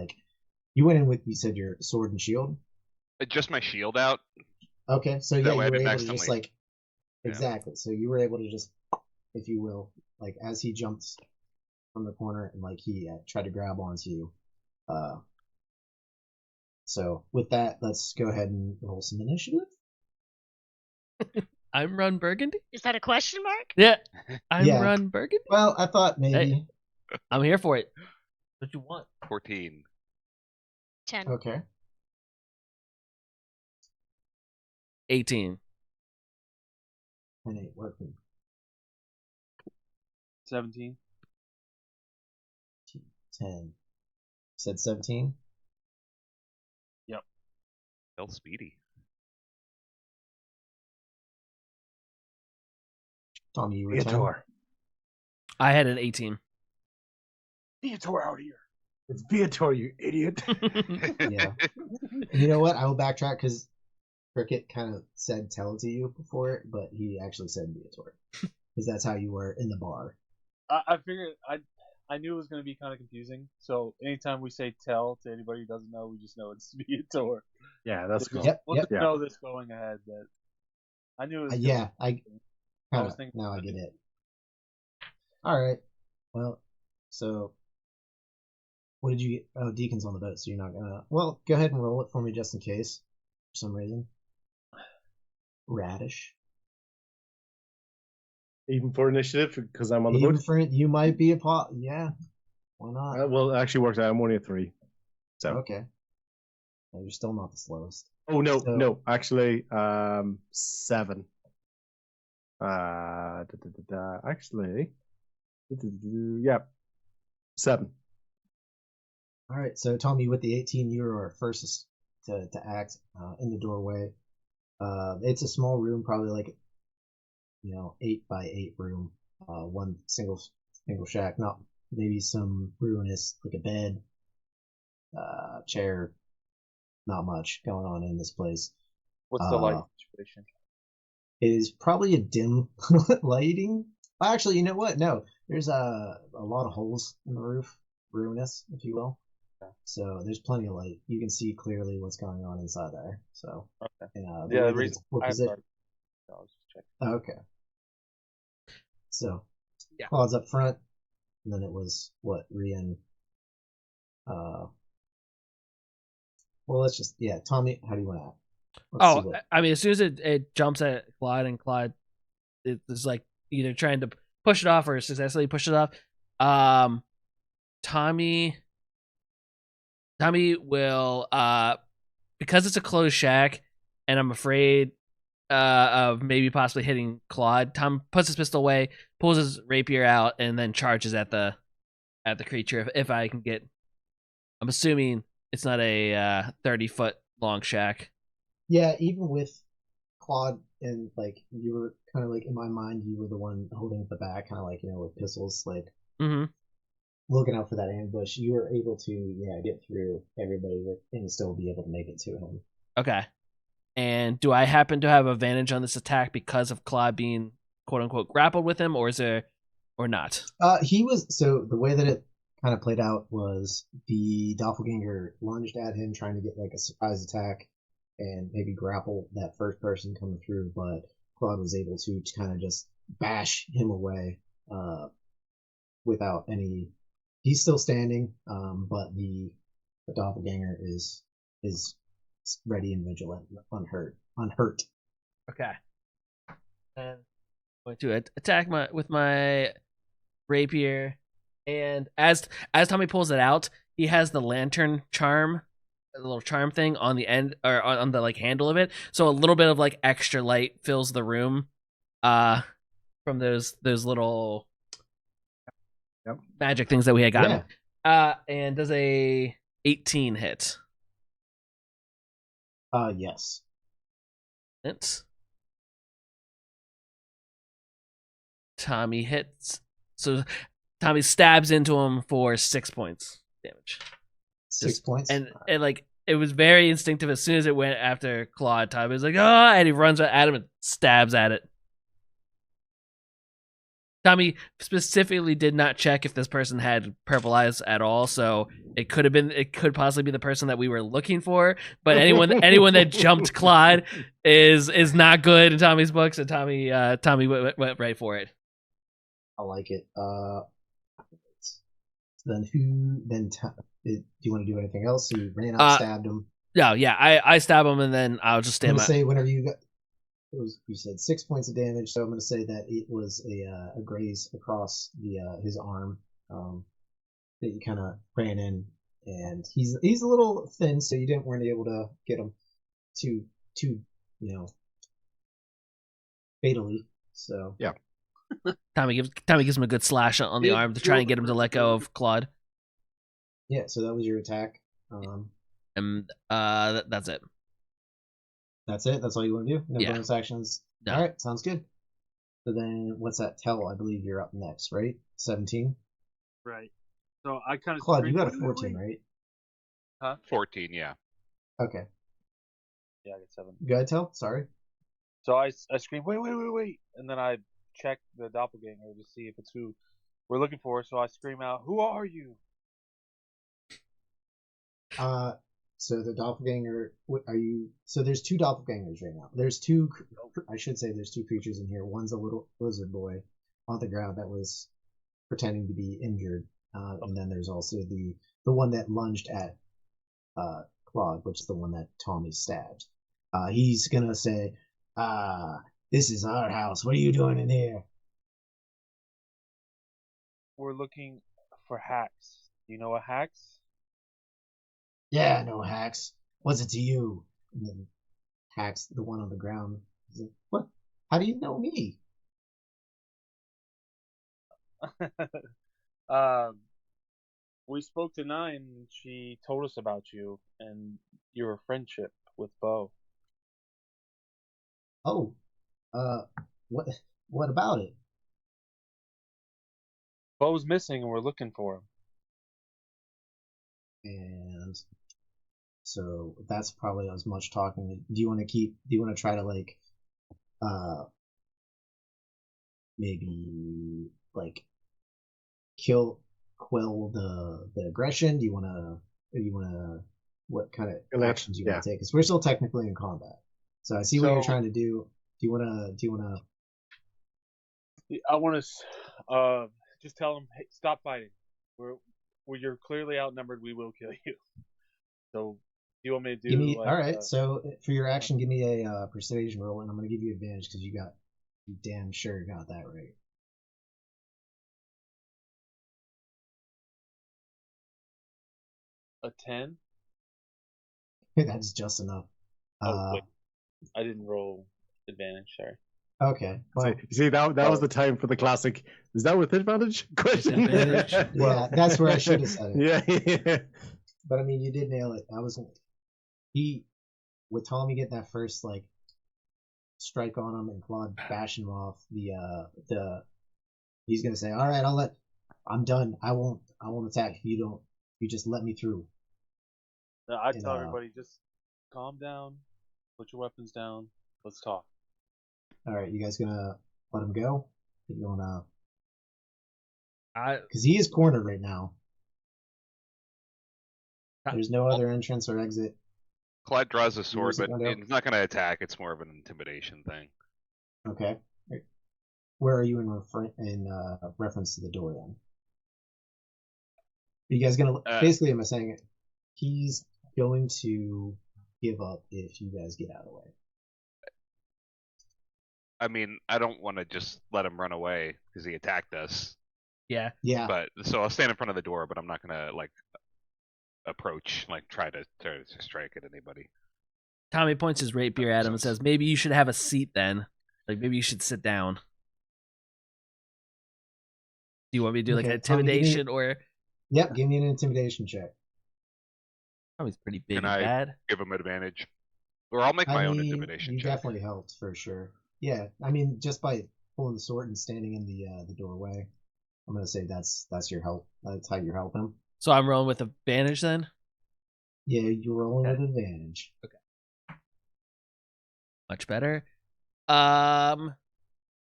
you went in with, you said, your sword and shield. Just my shield out. Okay, so That yeah, way I you were didn't able to just accidentally- exactly. So you were able to just, if you will, as he jumped from the corner and he tried to grab onto you. So with that, let's go ahead and roll some initiative. I'm Run Burgundy. Is that a question mark? Yeah, I'm Yeah. Run Burgundy. Well, I thought maybe. I'm here for it. What you want? 14. 10. Okay. 18. And 8 working. 17. 10. Said 17. Hell, speedy. Tommy, you were 10. Viator. I had an 18. Viator out here. It's Viator, you idiot. Yeah. And you know what? I will backtrack because Cricket kind of said tell to you before, but he actually said Viator. Because that's how you were in the bar. I figured I knew it was going to be kind of confusing. So anytime we say tell to anybody who doesn't know, we just know it's Viator. Yeah, that's We'll cool. Yep, We'll yep. just know this going ahead. That I knew it was. Yeah, I I kind was of thinking now I about get it. All right. Well, so what did you get? Oh, Deacon's on the boat, so you're not gonna. Well, go ahead and roll it for me just in case, for some reason. Radish. Even for initiative, because I'm on the Even boat. for you might be a pot. Yeah. Why not? Well, it actually works out. I'm only a 3. So. Okay. Well, you're still not the slowest. Oh no, So- no, actually, 7. Actually, yeah, 7. All right. So Tommy, with the 18, you are first to act in the doorway. It's a small room, probably 8 by 8 room. One single shack, not maybe some ruinous, like a bed, chair. Not much going on in this place. What's the light situation? It is probably a dim lighting. Actually, you know what? No, there's a lot of holes in the roof, ruinous, if you will. Okay. So there's plenty of light. You can see clearly what's going on inside there. So Okay. and, Yeah, way the that reason it's- what I was it? thought. I was just checking. Okay. So Yeah. Claude's up front, and then it was what Rian. Well, let's just Tommy. How do you want to act? Let's see Oh, what- I mean, as soon as it jumps at Clyde and Clyde is either trying to push it off or successfully push it off. Tommy will because it's a closed shack, and I'm afraid of maybe possibly hitting Claude. Tom puts his pistol away, pulls his rapier out, and then charges at the creature. If I can get, I'm assuming it's not a 30-foot long shack. Yeah, even with Claude and you were kind of in my mind, you were the one holding at the back, kind of with pistols, Mm-hmm. looking out for that ambush. You were able to get through everybody and still be able to make it to him. Okay. And do I happen to have advantage on this attack because of Claude being quote unquote grappled with him, or is there, or not? He was, so the way that it kind of played out was the doppelganger lunged at him, trying to get a surprise attack and maybe grapple that first person coming through, but Claude was able to kind of just bash him away without any. He's still standing, but the doppelganger is ready and vigilant, unhurt. Okay. And I'm going to attack with my rapier, and as Tommy pulls it out, he has the lantern charm, a little charm thing on the end or on the handle of it, so a little bit of extra light fills the room from those little magic things that we had gotten. Yeah. And does a 18 hit? Yes. Hits. Tommy hits. So Tommy stabs into him for 6 points damage. 6 points. And like it was very instinctive. As soon as it went after Claude, Tommy was like, "Oh!" and he runs at him and stabs at it. Tommy specifically did not check if this person had purple eyes at all, so it could possibly be the person that we were looking for. But anyone that jumped Claude is not good in Tommy's books, and Tommy went right for it. I like it. Then do you want to do anything else? So you ran up, stabbed him. No, yeah, I stab him and then I'll just stand. I'm gonna say whenever you said 6 points of damage, so I'm gonna say that it was a graze across his arm that you kind of ran in, and he's a little thin, so you weren't able to get him too fatally. So yeah. Tommy gives him a good slash on the arm to try and get him to let go of Claude. Yeah, so that was your attack. And that's it. That's it? That's all you want to do? No Yeah. bonus actions? No. Alright, sounds good. So then, what's that? Tell, I believe you're up next, right? 17? Right. So I kind of. Claude, you got a 14, right? Huh? 14, yeah. Okay. Yeah, I got 7. Go ahead, Tell. Sorry. So I scream, wait. And then I check the doppelganger to see if it's who we're looking for. So I scream out, "Who are you?" So the doppelganger, what are you? So there's 2 doppelgangers right now. There's 2, I should say there's 2 creatures in here. One's a little lizard boy on the ground that was pretending to be injured. And then there's also the one that lunged at Claude, which is the one that Tommy stabbed. He's gonna say, this is our house. What are you doing in here? We're looking for hacks. Do you know what hacks? Yeah, no hacks. What's it to you? And then hacks the one on the ground. He's like, what? How do you know me? We spoke to Nine. And she told us about you and your friendship with Bo. Oh, what about it? Bo's missing, and we're looking for him. And so that's probably as much talking. Do you want to try to like, maybe like quell the aggression? Do you want to, what kind of actions do you want to take? Because we're still technically in combat. So I see what you're trying to do. Do you want to? I want to just tell him, hey, stop fighting. You're clearly outnumbered. We will kill you. So, do you want me to do? All right. So for your action, give me a persuasion roll, and I'm going to give you advantage because you damn sure got that right. A 10. That's just enough. Wait. I didn't roll advantage. Sorry. Okay. Well, see that was the time for the classic. Is that with advantage question? Advantage? Yeah, that's where I should have said it. Yeah. But I mean, you did nail it. With Tommy getting that first like strike on him and Claude bashing him off. He's gonna say, "All right, I'm done. I won't attack if you just let me through." No, I tell everybody, just calm down, put your weapons down, let's talk. All right, you guys gonna let him go? You gonna? Because he is cornered right now. There's no other entrance or exit. Clyde draws a sword, but he's not going to attack. It's more of an intimidation thing. Okay. Where are you in reference to the door then? Are you guys gonna basically? Am I saying it? He's going to give up if you guys get out of the way. I mean, I don't want to just let him run away because he attacked us. Yeah. Yeah. But so I'll stand in front of the door, but I'm not gonna like approach, like try to strike at anybody. Tommy points his rapier at him and says, "Maybe you should have a seat then. Like maybe you should sit down." Do you want me to do like an Okay, Tommy, give me- intimidation or? Yep, give me an intimidation check. Tommy's pretty big Can and I bad. give him advantage? Or I'll make my own intimidation you check. definitely helped for sure. Yeah, I mean, just by pulling the sword and standing in the doorway, I'm gonna say that's your help. That's how you're helping him. So I'm rolling with advantage then. Yeah, you're rolling Okay. with advantage. Much better. Where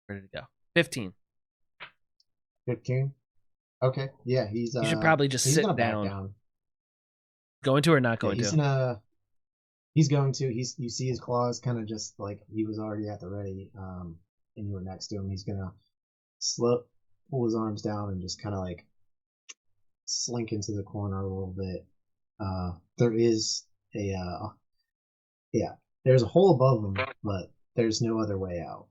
did it go? 15. 15. Okay, yeah, he's. You should probably just he's sit gonna down. back down. Going to or not Yeah, going he's to? gonna. He's going to. You see his claws kind of just like he was already at the ready. And you were next to him. He's gonna pull his arms down and just kind of like slink into the corner a little bit. There is a there's a hole above him, but there's no other way out.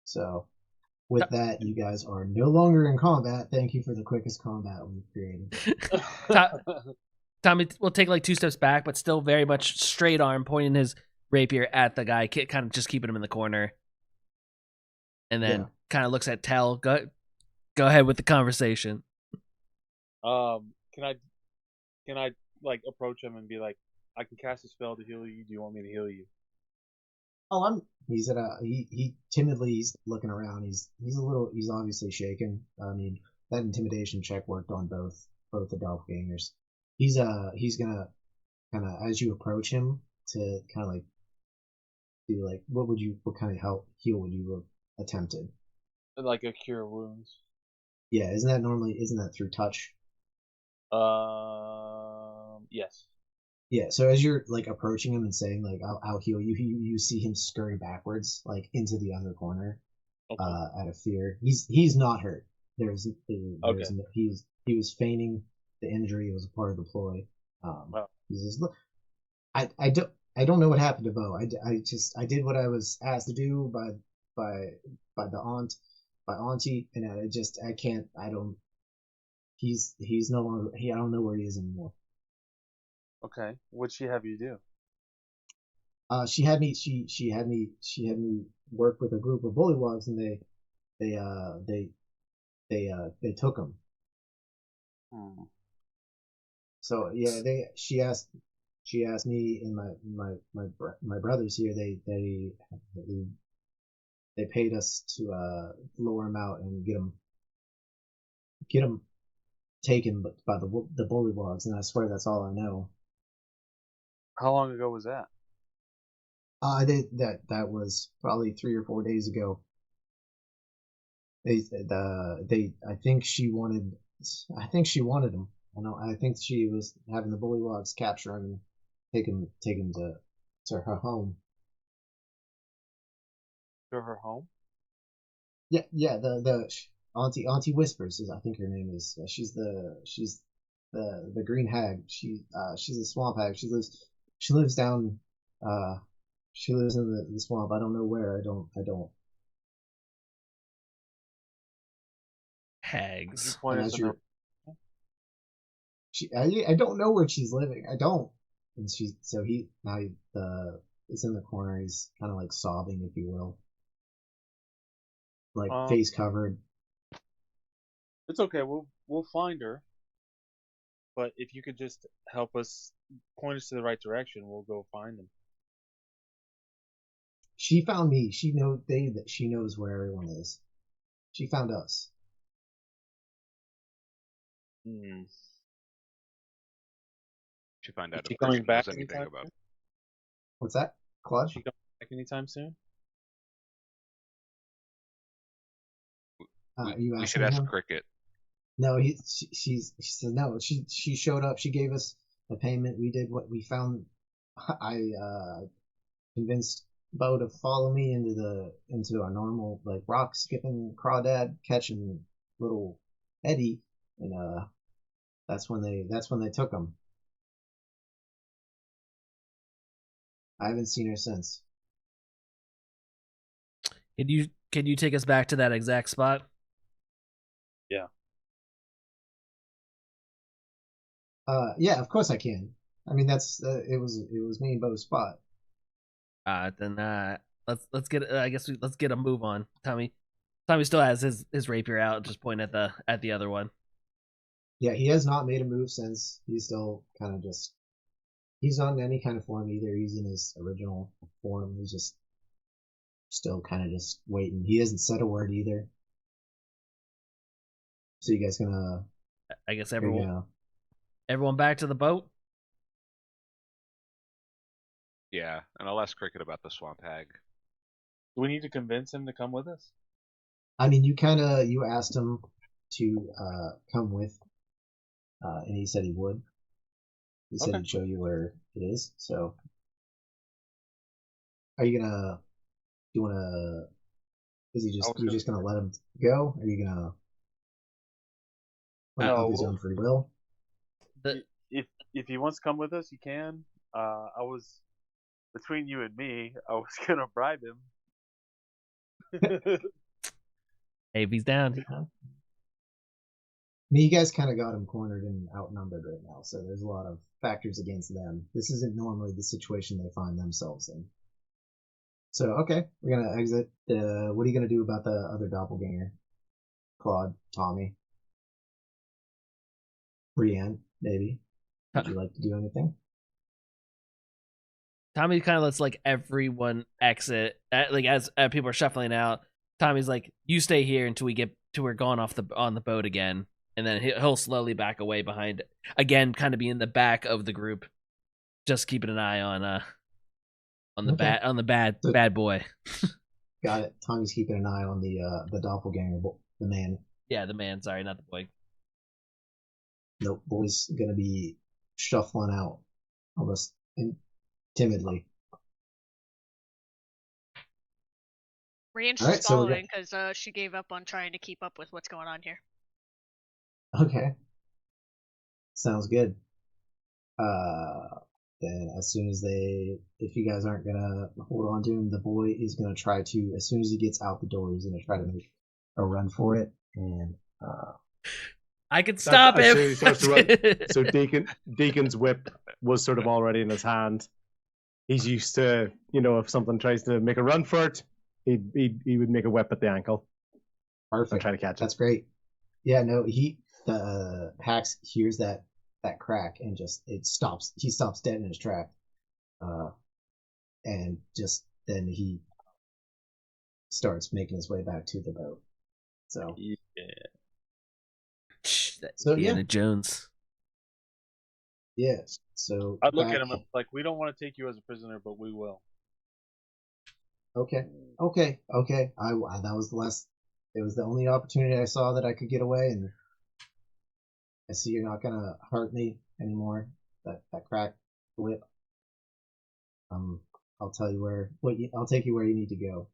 So with that, you guys are no longer in combat. Thank you for the quickest combat we've created. Tommy will take like 2 steps back, but still very much straight arm, pointing his rapier at the guy, kind of just keeping him in the corner. And then kind of looks at Tell. Go ahead with the conversation. Can I like approach him and be like, I can cast a spell to heal you. Do you want me to heal you? Oh, he's at he timidly he's looking around. He's obviously shaken. I mean, that intimidation check worked on both the doppelgangers. He's gonna kind of, as you approach him, to kind of like do like what kind of heal would you have attempted? Like a cure wounds. Yeah, isn't that through touch? Yes. Yeah, so as you're like approaching him and saying like I'll heal you, you see him scurry backwards like into the other corner, Okay. out of fear. He's not hurt. He was feigning the injury. It was a part of the ploy. Wow. He says, look, I don't know what happened to Bo. I did what I was asked to do by auntie, and he's no longer. I don't know where he is anymore. Okay. What'd she have you do? She had me work with a group of bullywogs, and they took him. So yeah, she asked me and my brothers here. They paid us to lure him out and get him taken by the bullywogs, and I swear that's all I know. How long ago was that? That was probably 3 or 4 days ago. I think she wanted him. I think she was having the bullywogs capture him and take him to her home. To her home? Yeah. The Auntie Whispers is, I think her name is. She's the green hag. She's a swamp hag. She lives down. She lives in the swamp. I don't know where. I don't. Hags. I don't know where she's living. I don't. And it's in the corner. He's kind of like sobbing, if you will, like face covered. It's okay. We'll find her. But if you could just help us, point us to the right direction, we'll go find them. She found me. She knows where everyone is. She found us. She find out Is she if coming Christian back knows anything anytime about. soon? What's that, Claude? Is she coming back anytime soon? We should ask him? Cricket. No, she said no. She showed up. She gave us a payment. We did what we found. I convinced Bo to follow me into our normal like rock skipping crawdad catching little Eddie, and that's when they took him. I haven't seen her since. Can you take us back to that exact spot? Yeah. Yeah, of course I can. I mean, that's it was me and Bo's spot. Then let's get. I guess let's get a move on, Tommy. Tommy still has his rapier out, just pointing at the other one. Yeah, he has not made a move since. He's still kind of just. He's not in any kind of form either. He's in his original form. He's just still kind of just waiting. He hasn't said a word either. So you guys gonna? I guess are you gonna- everyone back to the boat. Yeah, and I'll ask Cricket about the swamp hag. Do we need to convince him to come with us? I mean, you asked him to come with, and he said he would. He said Okay. he'd show you where it is. So, are you gonna? Do you wanna? Is he I just was you gonna just gonna let him go? Are you gonna? No, Of his own free will. If he wants to come with us, he can. I was between you and me. I was gonna bribe him. Hey, if he's down. I mean, you guys kind of got him cornered and outnumbered right now, so there's a lot of factors against them. This isn't normally the situation they find themselves in. So, okay, we're gonna exit. What are you gonna do about the other doppelganger? Claude, Tommy, Brienne, maybe. Would you like to do anything? Tommy kind of lets like everyone exit, like as people are shuffling out. Tommy's like, "You stay here until we get to we're gone on the boat again," and then he'll slowly back away behind again, kind of be in the back of the group, just keeping an eye on the Okay. bad boy. Got it. Tommy's keeping an eye on the doppelganger, the man. Yeah, the man. Sorry, not the boy. Nope, boy's gonna be shuffling out almost timidly. Brienne's All right, just so we're following because she gave up on trying to keep up with what's going on here. Okay. Sounds good. Then as soon as if you guys aren't gonna hold on to him, the boy is gonna try to, as soon as he gets out the door, he's gonna try to make a run for it, and I can stop As him. soon as he starts to run, so Deacon's whip was sort of already in his hand. He's used to, if something tries to make a run for it, he would make a whip at the ankle and perfect. try to catch it. That's great. Yeah, no, the Hax hears that crack and just it stops. He stops dead in his track, and just then he starts making his way back to the boat. So Yeah. So, Indiana yeah. Jones. yeah, so I'd look back- at him and be like, we don't want to take you as a prisoner, but we will. Okay. That was the last. It was the only opportunity I saw that I could get away, and I see you're not gonna hurt me anymore. That crack whip. I'll tell you I'll take you where you need to go.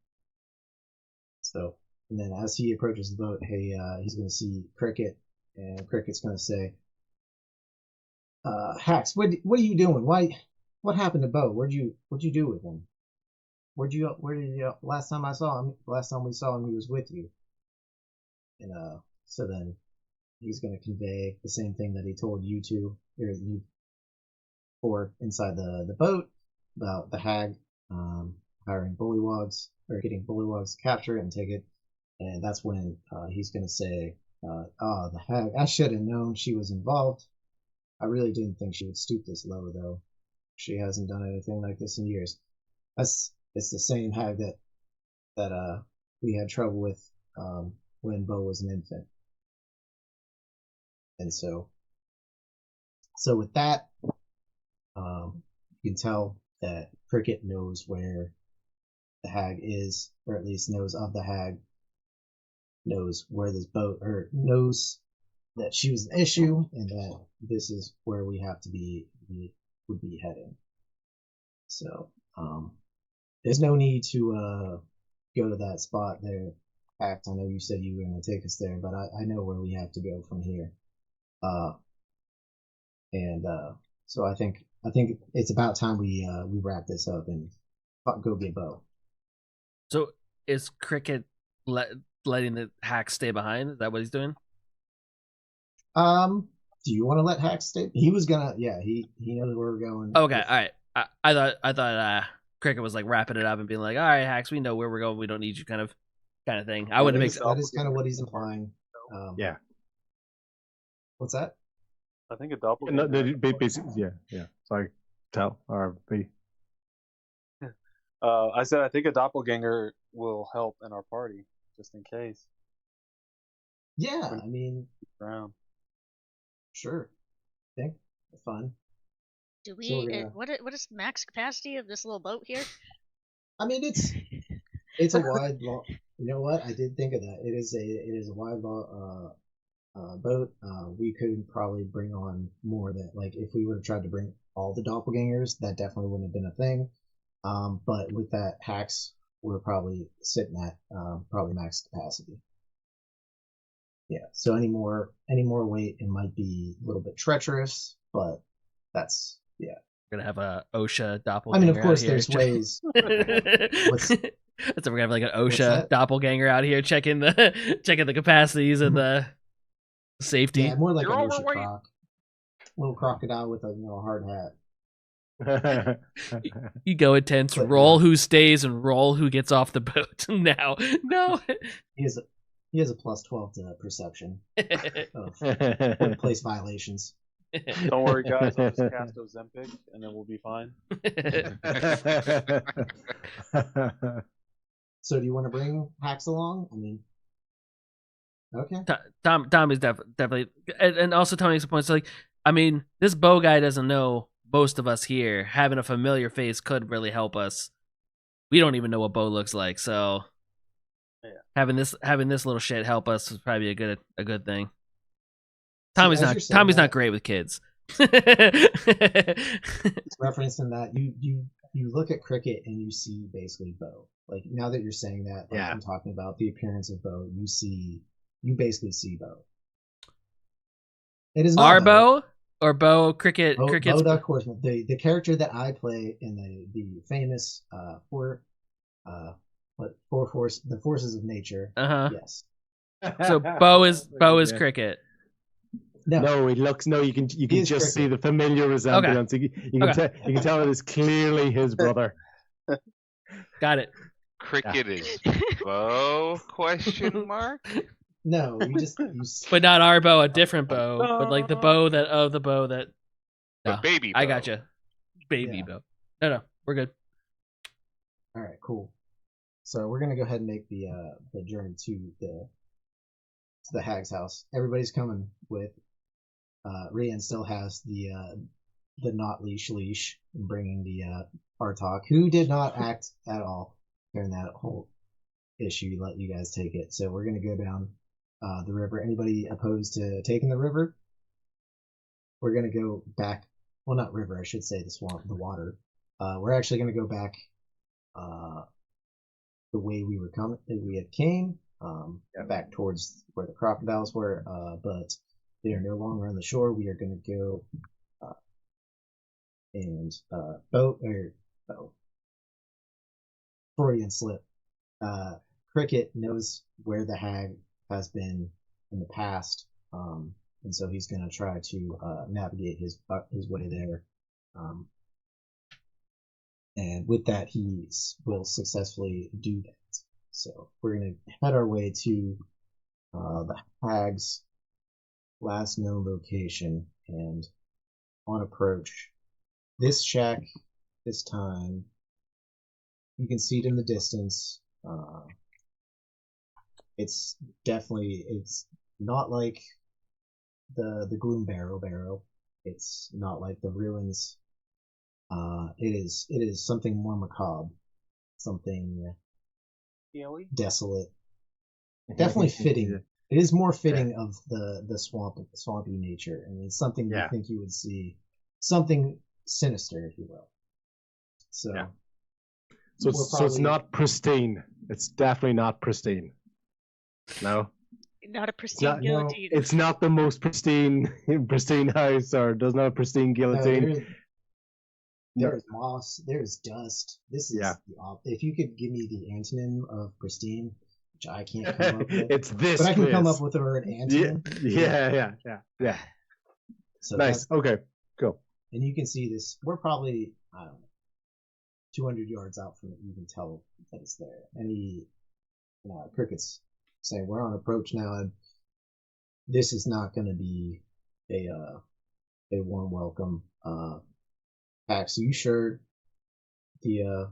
So, and then as he approaches the boat, he's gonna see Cricket, and Cricket's gonna say, Hax, what are you doing? What happened to Bo? What'd you do with him? Where did you, last time we saw him, he was with you. And, so then he's going to convey the same thing that he told you two, or you four inside the boat about the hag, hiring bullywogs, or getting bullywogs to capture it and take it. And that's when, he's going to say, the hag, I should have known she was involved. I really didn't think she would stoop this low, though. She hasn't done anything like this in years. It's the same hag that we had trouble with when Bo was an infant. And so with that, you can tell that Cricket knows where the hag is, or at least knows of the hag, knows where this boat, or knows that she was an issue, and that this is where we would be heading. So, there's no need to go to that spot there. Act. I know you said you were going to take us there, but I know where we have to go from here. So I think it's about time we wrap this up and go get Bo. So is Cricket letting the hack stay behind? Is that what he's doing? Do you want to let Hax stay? He was gonna. Yeah, he knows where we're going. Okay, all right. I thought Cricket was like wrapping it up and being like, "All right, Hax, we know where we're going. We don't need you." Kind of kind of thing. I wouldn't that make is, that is kind of what he's implying. Yeah. What's that? I think a No, doppelganger. basically, yeah. Sorry, tell or be. I said I think a doppelganger will help in our party, just in case. Yeah, I mean, Around. sure. I think fun. Do So we? we're gonna- What is the max capacity of this little boat here? I mean, it's a wide. You know what? I did think of that. It is a wide boat. We could probably bring on more than like if we would have tried to bring all the doppelgangers, that definitely wouldn't have been a thing. But with that hacks, we're probably sitting at probably max capacity. Yeah. So any more weight, it might be a little bit treacherous, but that's yeah. We're gonna have a OSHA I doppelganger. mean, of course, out here there's ways. What's so we're gonna have like an OSHA that? doppelganger out here checking the capacities and the safety. Yeah, more like You're an OSHA overweight. little crocodile with a hard hat. You go intense, But, roll who stays and roll who gets off the boat. Now, no. He has a plus 12 to perception of workplace violations. Don't worry, guys. I'll just cast Ozempic, and then we'll be fine. So do you want to bring hacks along? I mean, okay. Tom is definitely, and also Tony makes a point. So like, I mean, this bow guy doesn't know most of us here. Having a familiar face could really help us. We don't even know what Bo looks like, so Yeah. having this little shit help us is probably a good thing. as you're saying Tommy's that- not great with kids. Referencing that, you look at Cricket and you see basically Bo. Like now that you're saying that, like Yeah. I'm talking about the appearance of Bo, you basically see Bo. It is not Our Bo or Bo Cricket? Bo Cricket's Duck Horseman, the character that I play in the famous the forces of nature. Yes. So Bo is Cricket. No, it looks you can is just see Cricket. the familiar resemblance. You can Okay. you can tell it is clearly his brother. Got it. Cricket is Bo? Question mark. No, But not our Bo, a different Bo, but like the bow that No, But baby. I Bo. gotcha. Baby Yeah. Bo. No, we're good. All right, cool. So we're gonna go ahead and make the journey to the hag's house. Everybody's coming with. Rian still has the not leash, and bringing the Artok, who did not act at all during that whole issue. Let you guys take it. So we're gonna go down the river. Anybody opposed to taking the river? We're gonna go back. Well, not river. I should say the swamp, the water. We're actually gonna go back the way we had came, back towards where the crocodiles were, but they are no longer on the shore. We are going to go and Freudian slip. Cricket knows where the hag has been in the past, and so he's going to try to navigate his way there. And with that, he will successfully do that. So we're going to head our way to the hag's last known location, and on approach, this shack, this time, you can see it in the distance. It's not like the Gloom Barrow. It's not like the ruins. It is something more macabre, something desolate. Definitely fitting. It is more fitting of the swampy nature, and it's something you think you would see, something sinister, if you will. So, so it's not pristine. It's definitely not pristine. No. Not a pristine No, guillotine. it's not the most pristine house, or does not a pristine guillotine. There's moss. There's dust. This is if you could give me the antonym of pristine, which I can't come up with. It's this. But I can come place. up with the word antonym. Yeah. So nice. Okay. Cool. And you can see this. We're probably 200 yards out from it. You can tell that it's there. Cricket's saying, "We're on approach now, and this is not going to be a warm welcome." Pax, are you sure the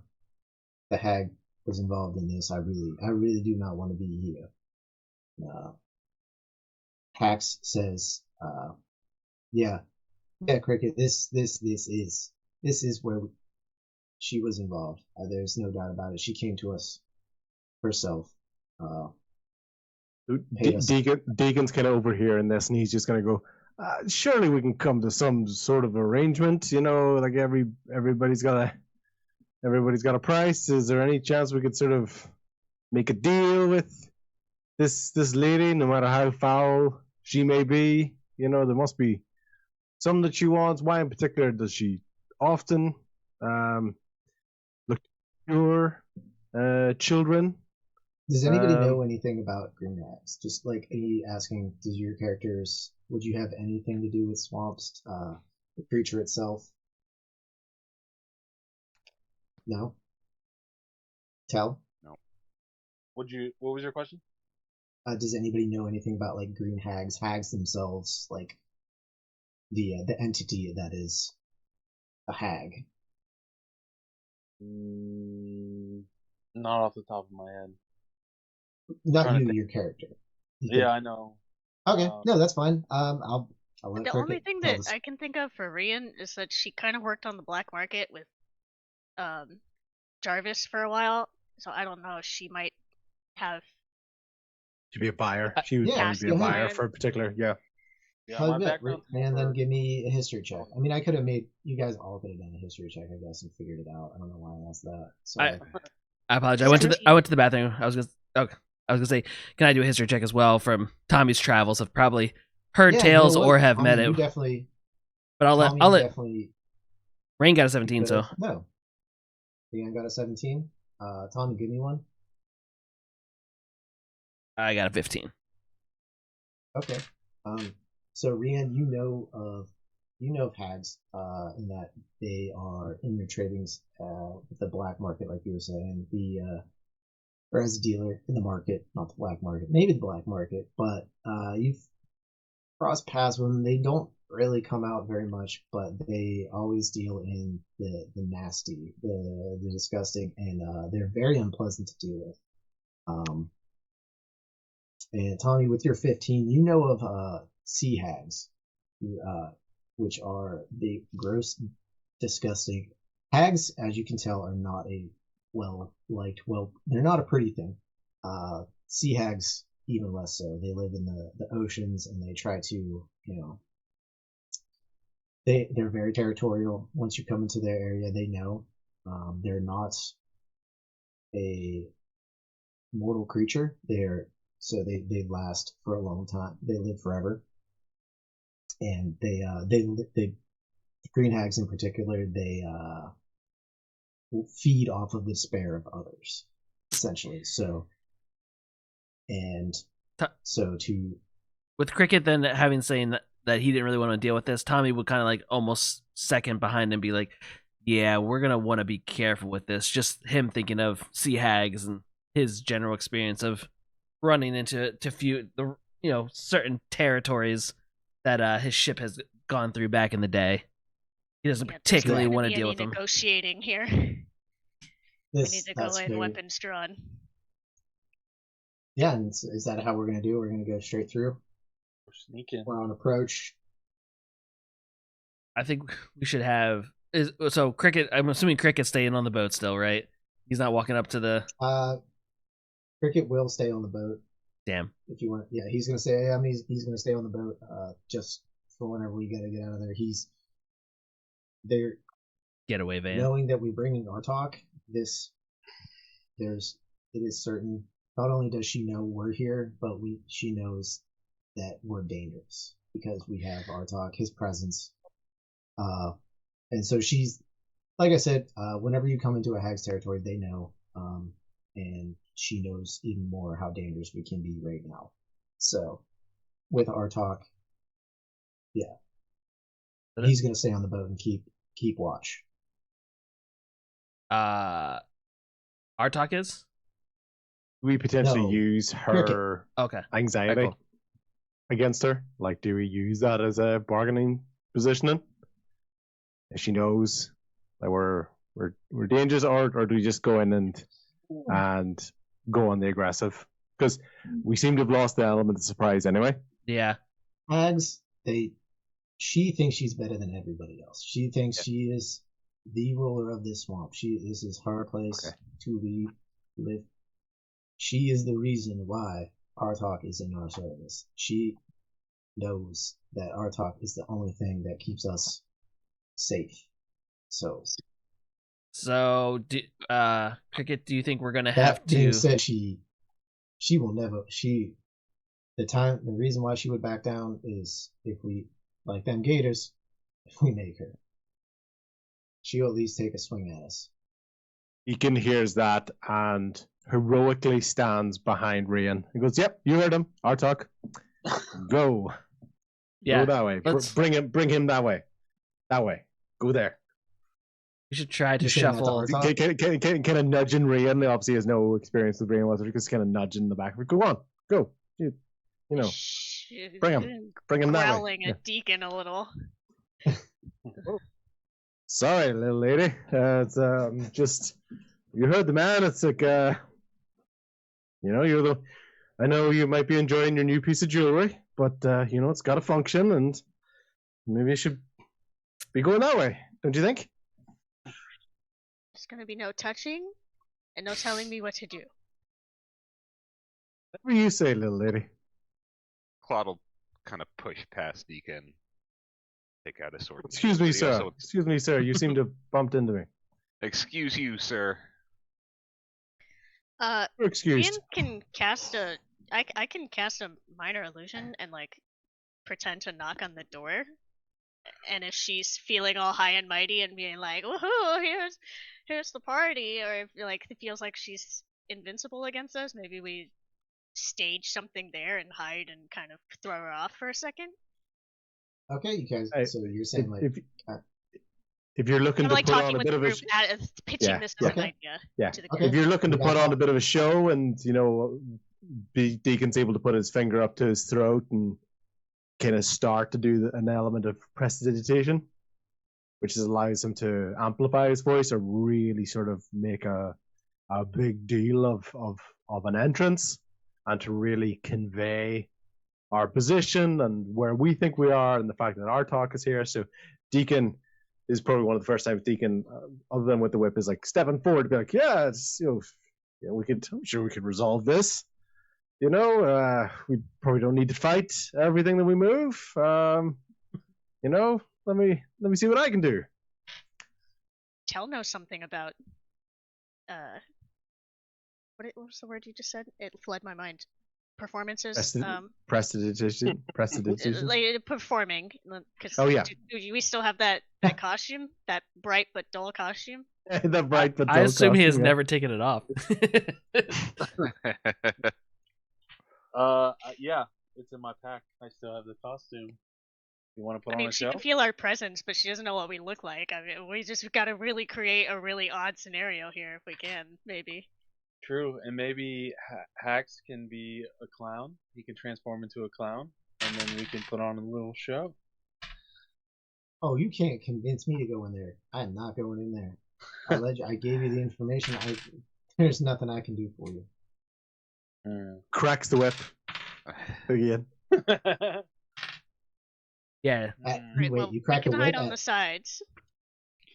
hag was involved in this? I really do not want to be here. Pax says, "Yeah, Cricket. This is where she was involved. There's no doubt about it. She came to us herself. Deacon's kind of overhearing this, and he's just going to go, surely we can come to some sort of arrangement. Like everybody's got a price. Is there any chance we could sort of make a deal with this lady, no matter how foul she may be? There must be something that she wants. Why in particular does she often look to cure children? Does anybody know anything about green hags? Just like asking, would you have anything to do with swamps, the creature itself? No? Tell? No. What was your question? Does anybody know anything about like green hags themselves, like the entity that is a hag? Not off the top of my head. Not you, your character. Yeah, I know. Okay, no, that's fine. I'll let The Cricket only thing tell that us. I can think of for Rian is that she kind of worked on the black market with Jarvis for a while, so I don't know if she might have. She'd be a buyer. She would Yeah, probably be a go ahead. buyer for a particular. Yeah. Yeah, my And background. then give me a history check. I mean, I could have made you guys all could have done a history check, I guess, and figured it out. I don't know why I asked that. Sorry. I apologize. I went to the bathroom. I was gonna say, can I do a history check as well from Tommy's travels? I've probably heard Yeah, tales you know what? or have Tommy, met you it. definitely. But I'll Tommy, let definitely. Rain got a 17, so No. Rian got a 17. Tommy, give me one. I got a 15. Okay. So Rian, you know of hags, in that they are in your tradings, with the black market, like you were saying, or as a dealer in the market, not the black market, maybe the black market, but you've crossed paths with them. They don't really come out very much, but they always deal in the nasty, the disgusting, and they're very unpleasant to deal with. And Tommy, with your 15, you know of sea hags, which are the gross, disgusting hags. As you can tell, are not a they're not a pretty thing. Sea hags, even less so. They live in the oceans, and they try to, they're very territorial. Once you come into their area, they know. They're not a mortal creature. They last for a long time. They live forever, and they green hags in particular, they feed off of the despair of others, essentially. With Cricket then having saying that he didn't really want to deal with this, Tommy would kind of like almost second behind and be like, yeah, we're gonna want to be careful with this. Just him thinking of sea hags and his general experience of running into certain territories that his ship has gone through back in the day. He doesn't particularly want to deal with them. Negotiating here. We need to go in weapons drawn. Yeah, and is that how we're gonna do it? We're gonna go straight through. We're sneaking. We're on approach. I think we should have. So Cricket. I'm assuming Cricket's staying on the boat still, right? He's not walking up to the. Cricket will stay on the boat. Damn. If you want, yeah, he's gonna stay. I mean, he's gonna stay on the boat. Just for whenever we gotta get out of there. He's there. Getaway van. Knowing that we bring in Artok, it is certain. Not only does she know we're here, but she knows that we're dangerous because we have Artok, his presence. And so she's, like I said, whenever you come into a hag's territory, they know, and she knows even more how dangerous we can be right now. So, with Artok, yeah, he's gonna stay on the boat and keep watch. Artok is? we potentially No. use her Okay. anxiety Cool. against her? Like, do we use that as a bargaining positioning? If she knows that we're dangerous, or do we just go in and go on the aggressive? Because we seem to have lost the element of surprise anyway. Yeah. Hags, she thinks she's better than everybody else. She thinks she is the ruler of this swamp. This is her place to live. She is the reason why Artok is in our service. She knows that Artok is the only thing that keeps us safe. So, Cricket, do you think we're gonna that have being to? said, she will never. The reason why she would back down is if we, like them gators, if we make her, she'll at least take a swing at us. Deacon hears that and heroically stands behind Rian. He goes, "Yep, you heard him. Artok, go, Yeah. go that way. let's- Bring him that way. That way. Go there." We should try to You saying that to shuffle. Artok? Kind of nudging Rian. He obviously has no experience with Rian whatsoever. Just kind of nudging in the back. Go on, go. You know, bring him that way. Growling Yeah. at Deacon a little. Sorry, little lady. It's just you heard the man. It's like you're the. I know you might be enjoying your new piece of jewelry, but it's got to function, and maybe you should be going that way. Don't you think? There's gonna be no touching and no telling me what to do. Whatever you say, little lady. Claude will kind of push past Deacon, take out his sword. Excuse me, But he sir. also- Excuse me, sir. You seem to have bumped into me. Excuse you, sir. You're excused. Ian can cast a. I can cast a minor illusion and like pretend to knock on the door. And if she's feeling all high and mighty and being like, "Woohoo! Here's the party," or if like it feels like she's invincible against us, maybe we stage something there and hide and kind of throw her off for a second. Okay, you guys. Hey, So you're saying like, If you're looking I'm to like put on talking a with bit the of a group, pitching Yeah, this as an okay. idea Yeah. to the Okay. group. if you're looking to We put got on a bit of a show, and Deacon's able to put his finger up to his throat and kind of start to do an element of prestidigitation, which allows him to amplify his voice or really sort of make a big deal of an entrance, and to really convey our position and where we think we are, and the fact that our talk is here. So Deacon is probably one of the first times Deacon, other than with the whip, is like stepping forward to be like, yeah, it's I'm sure we could resolve this. We probably don't need to fight everything that we move. Let me see what I can do. Tell knows something about what was the word you just said? It fled my mind. Performances. Prestidigitation. Like performing. Cause Oh, yeah. do we still have that costume, that bright but dull costume? The bright but I dull assume he has costume, yeah. never taken it off. Yeah, it's in my pack. I still have the costume. You want to put I on mean, a she show? can feel our presence, but she doesn't know what we look like. I mean, we just got to really create a really odd scenario here if we can, maybe. True, and maybe Hax can be a clown. He can transform into a clown, and then we can put on a little show. oh, you can't convince me to go in there. I'm not going in there. I gave you the information. There's nothing I can do for you. Cracks the whip again. Yeah. Right, Wait, well, you crack we the can hide whip on the at sides.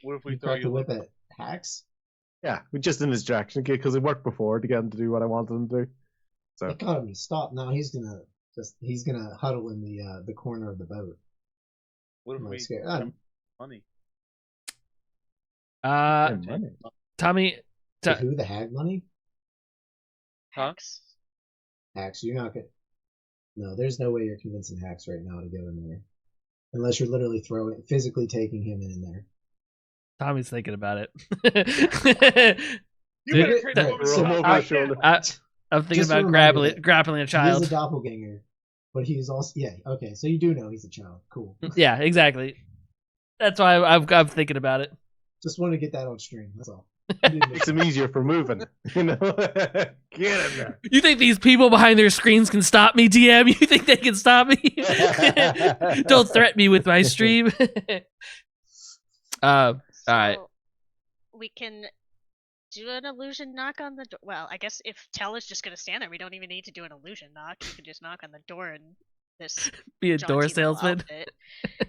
What if we you throw crack the you? whip at Hax? Yeah, just in his direction, because it worked before to get him to do what I wanted him to do. So I got him to stop. Now he's gonna huddle in the corner of the boat. What if I'm we? scared. Money. money. Tommy, Who the hag money? Huh? Hacks. Hax, you're not gonna. No, there's no way you're convincing Hax right now to go in there, unless you're literally physically taking him in there. Tommy's thinking about it. You Dude, better that- transform into Roll a over clown. his shoulder. I'm thinking Just a about reminder grappling a He is child. a doppelganger, but he's also Okay, so you do know he's a child. Cool. Yeah, exactly. That's why I'm thinking about it. Just wanted to get that on stream. That's all. Makes them easier for moving. You know, get in there. You think these people behind their screens can stop me, DM? You think they can stop me? Don't threaten me with my stream. All right. We can do an illusion knock on the door. Well, I guess if Tell is just gonna stand there, we don't even need to do an illusion knock. You can just knock on the door and this Be a door jaunty little salesman. outfit,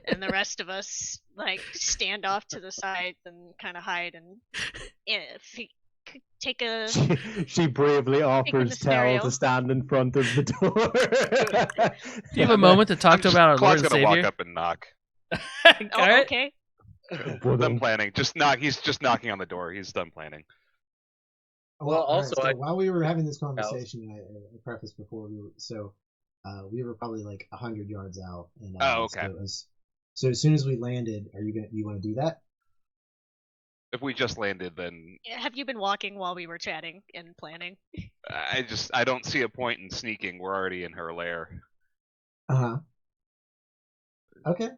and the rest of us like stand off to the sides and kind of hide and if he could take a She bravely offers the Tell stereo. to stand in front of the door. Do you have a moment to talk to about our Lord Claude's and gonna walk Savior? up and knock. All Oh, right. okay. Done planning. Just knock. He's just knocking on the door. He's done planning. Well, all right, also, so I- while we were having this conversation, I prefaced before we were probably like 100 yards out. And, Oh, okay. So as soon as we landed, you want to do that? If we just landed, then Have you been walking while we were chatting and planning? I don't see a point in sneaking. We're already in her lair. Uh-huh. Okay.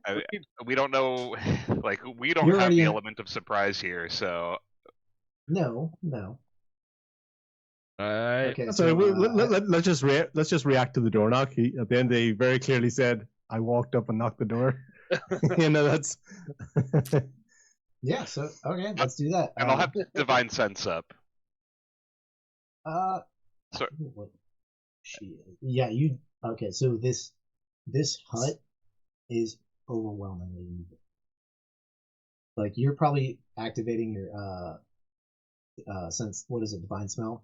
We don't know. Like we don't You're have already the in- element of surprise here. So No. All right. Okay. So let's just react to the door knock. At the end, they very clearly said, "I walked up and knocked the door." You know, that's. Yeah. So okay, let's do that. and I'll have divine sense up. Sorry. What? Yeah. You. Okay. So this hut is overwhelmingly evil. Like you're probably activating your sense. What is it? Divine smell.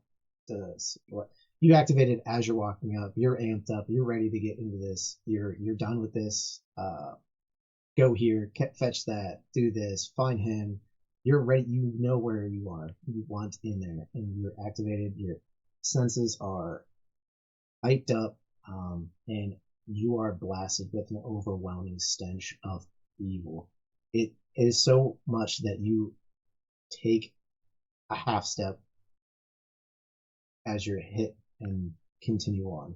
What you activated as you're walking up. You're amped up. You're ready to get into this. You're done with this. Go here. Fetch that. Do this. Find him. You're ready. You know where you are. You want in there, and you're activated. Your senses are hyped up, and you are blasted with an overwhelming stench of evil. It is so much that you take a half step as you're hit and continue on.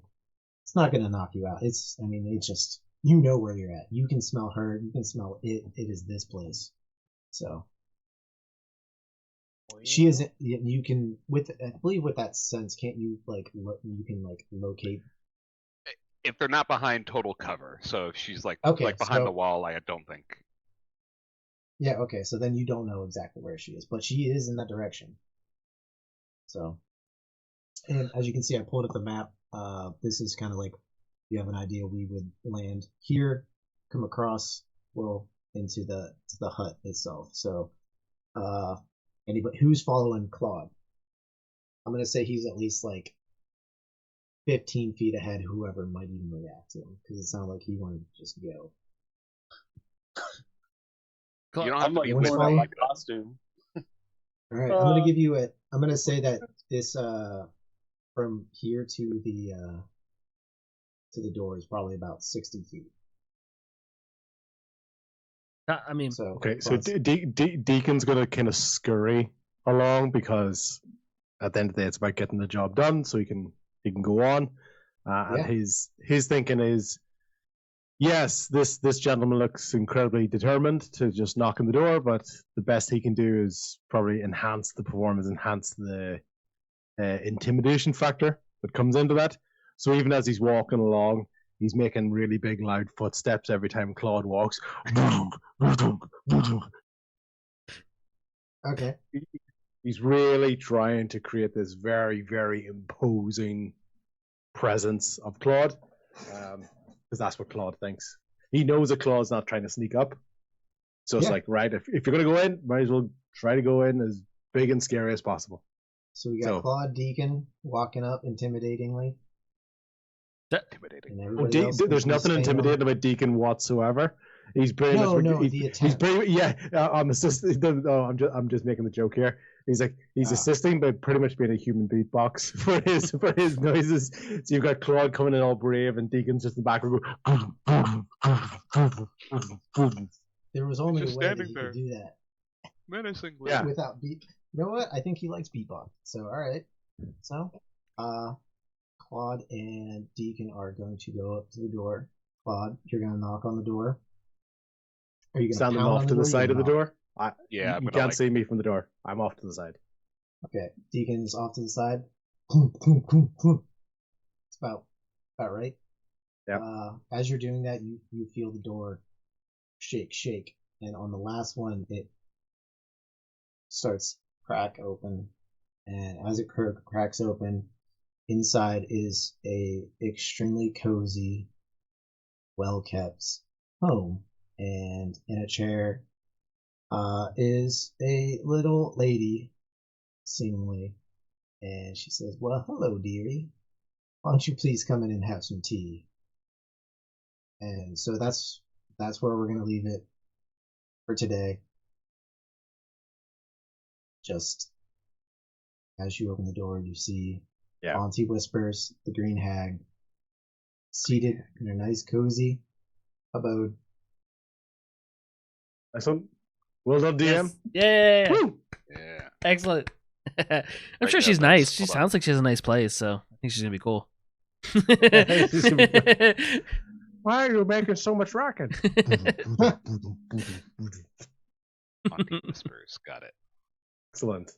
It's not going to knock you out. It's just, you know where you're at. You can smell her. You can smell it. It is this place. So she is. You can I believe with that sense, can't you you can locate. If they're not behind total cover, so if she's like Okay, behind so- the wall, I don't think. Yeah. Okay. So then you don't know exactly where she is, but she is in that direction. So, and as you can see, I pulled up the map. This is kind of like you have an idea. We would land here, come across, into the hut itself. So, anybody who's following Claude, I'm gonna say he's at least like 15 feet ahead. Whoever might even react to him, because it sounded like he wanted to just go. You don't have I'm to like be What's with pulling wrong? out me. my costume. All right, I'm gonna give you a. I'm gonna say that this from here to the door is probably about 60 feet. I mean, So Okay, so plus- Deacon's gonna kind of scurry along because at the end of the day, it's about getting the job done, so he can go on. And Yeah. his thinking is, yes, this gentleman looks incredibly determined to just knock on the door, but the best he can do is probably enhance the performance, enhance the intimidation factor that comes into that. So even as he's walking along, he's making really big, loud footsteps every time Claude walks. okay. He's really trying to create this very, very imposing presence of Claude, because that's what Claude thinks. He knows that Claude's not trying to sneak up. So it's Yeah. like, right, if you're going to go in, might as well try to go in as big and scary as possible. So we got So- Claude Deacon walking up intimidatingly, Intimidating. and Oh, everybody else. there's is nothing staying intimidating about Deacon whatsoever. He's pretty No, much no, he's, the he's attempt. pretty yeah. I'm I'm just making the joke here. He's Ah. assisting by pretty much being a human beatbox for his noises. So you've got Claude coming in all brave, and Deacon's just in the background going. There was only a just way that standing he there. could do that Menacingly. Yeah. without beat. You know what? I think he likes beatbox. So all right. So, Claude and Deacon are going to go up to the door. Claude, you're going to knock on the door. Are you going to Standing pound off on to the door? side of the door. Yeah, I'm You gonna can't see me from the door. I'm off to the side. Okay, Deacon's off to the side. It's about right. Yep. As you're doing that, you feel the door shake, and on the last one, it starts crack open, and as it cracks open, inside is a extremely cozy, well kept home, and in a chair is a little lady, seemingly, and she says, "Well, hello, dearie. Why don't you please come in and have some tea?" And so that's where we're gonna leave it for today. Just as you open the door, you see Auntie Whispers, the green hag, seated in a nice cozy abode. Excellent. Well done, DM. Yes. Yeah. Woo! Yeah. Excellent. I'm Great sure job, she's Noobs. nice. She Hold on. sounds like she has a nice place, so I think she's gonna be cool. Why are you making so much racket? Auntie Whispers. Got it. Excellent.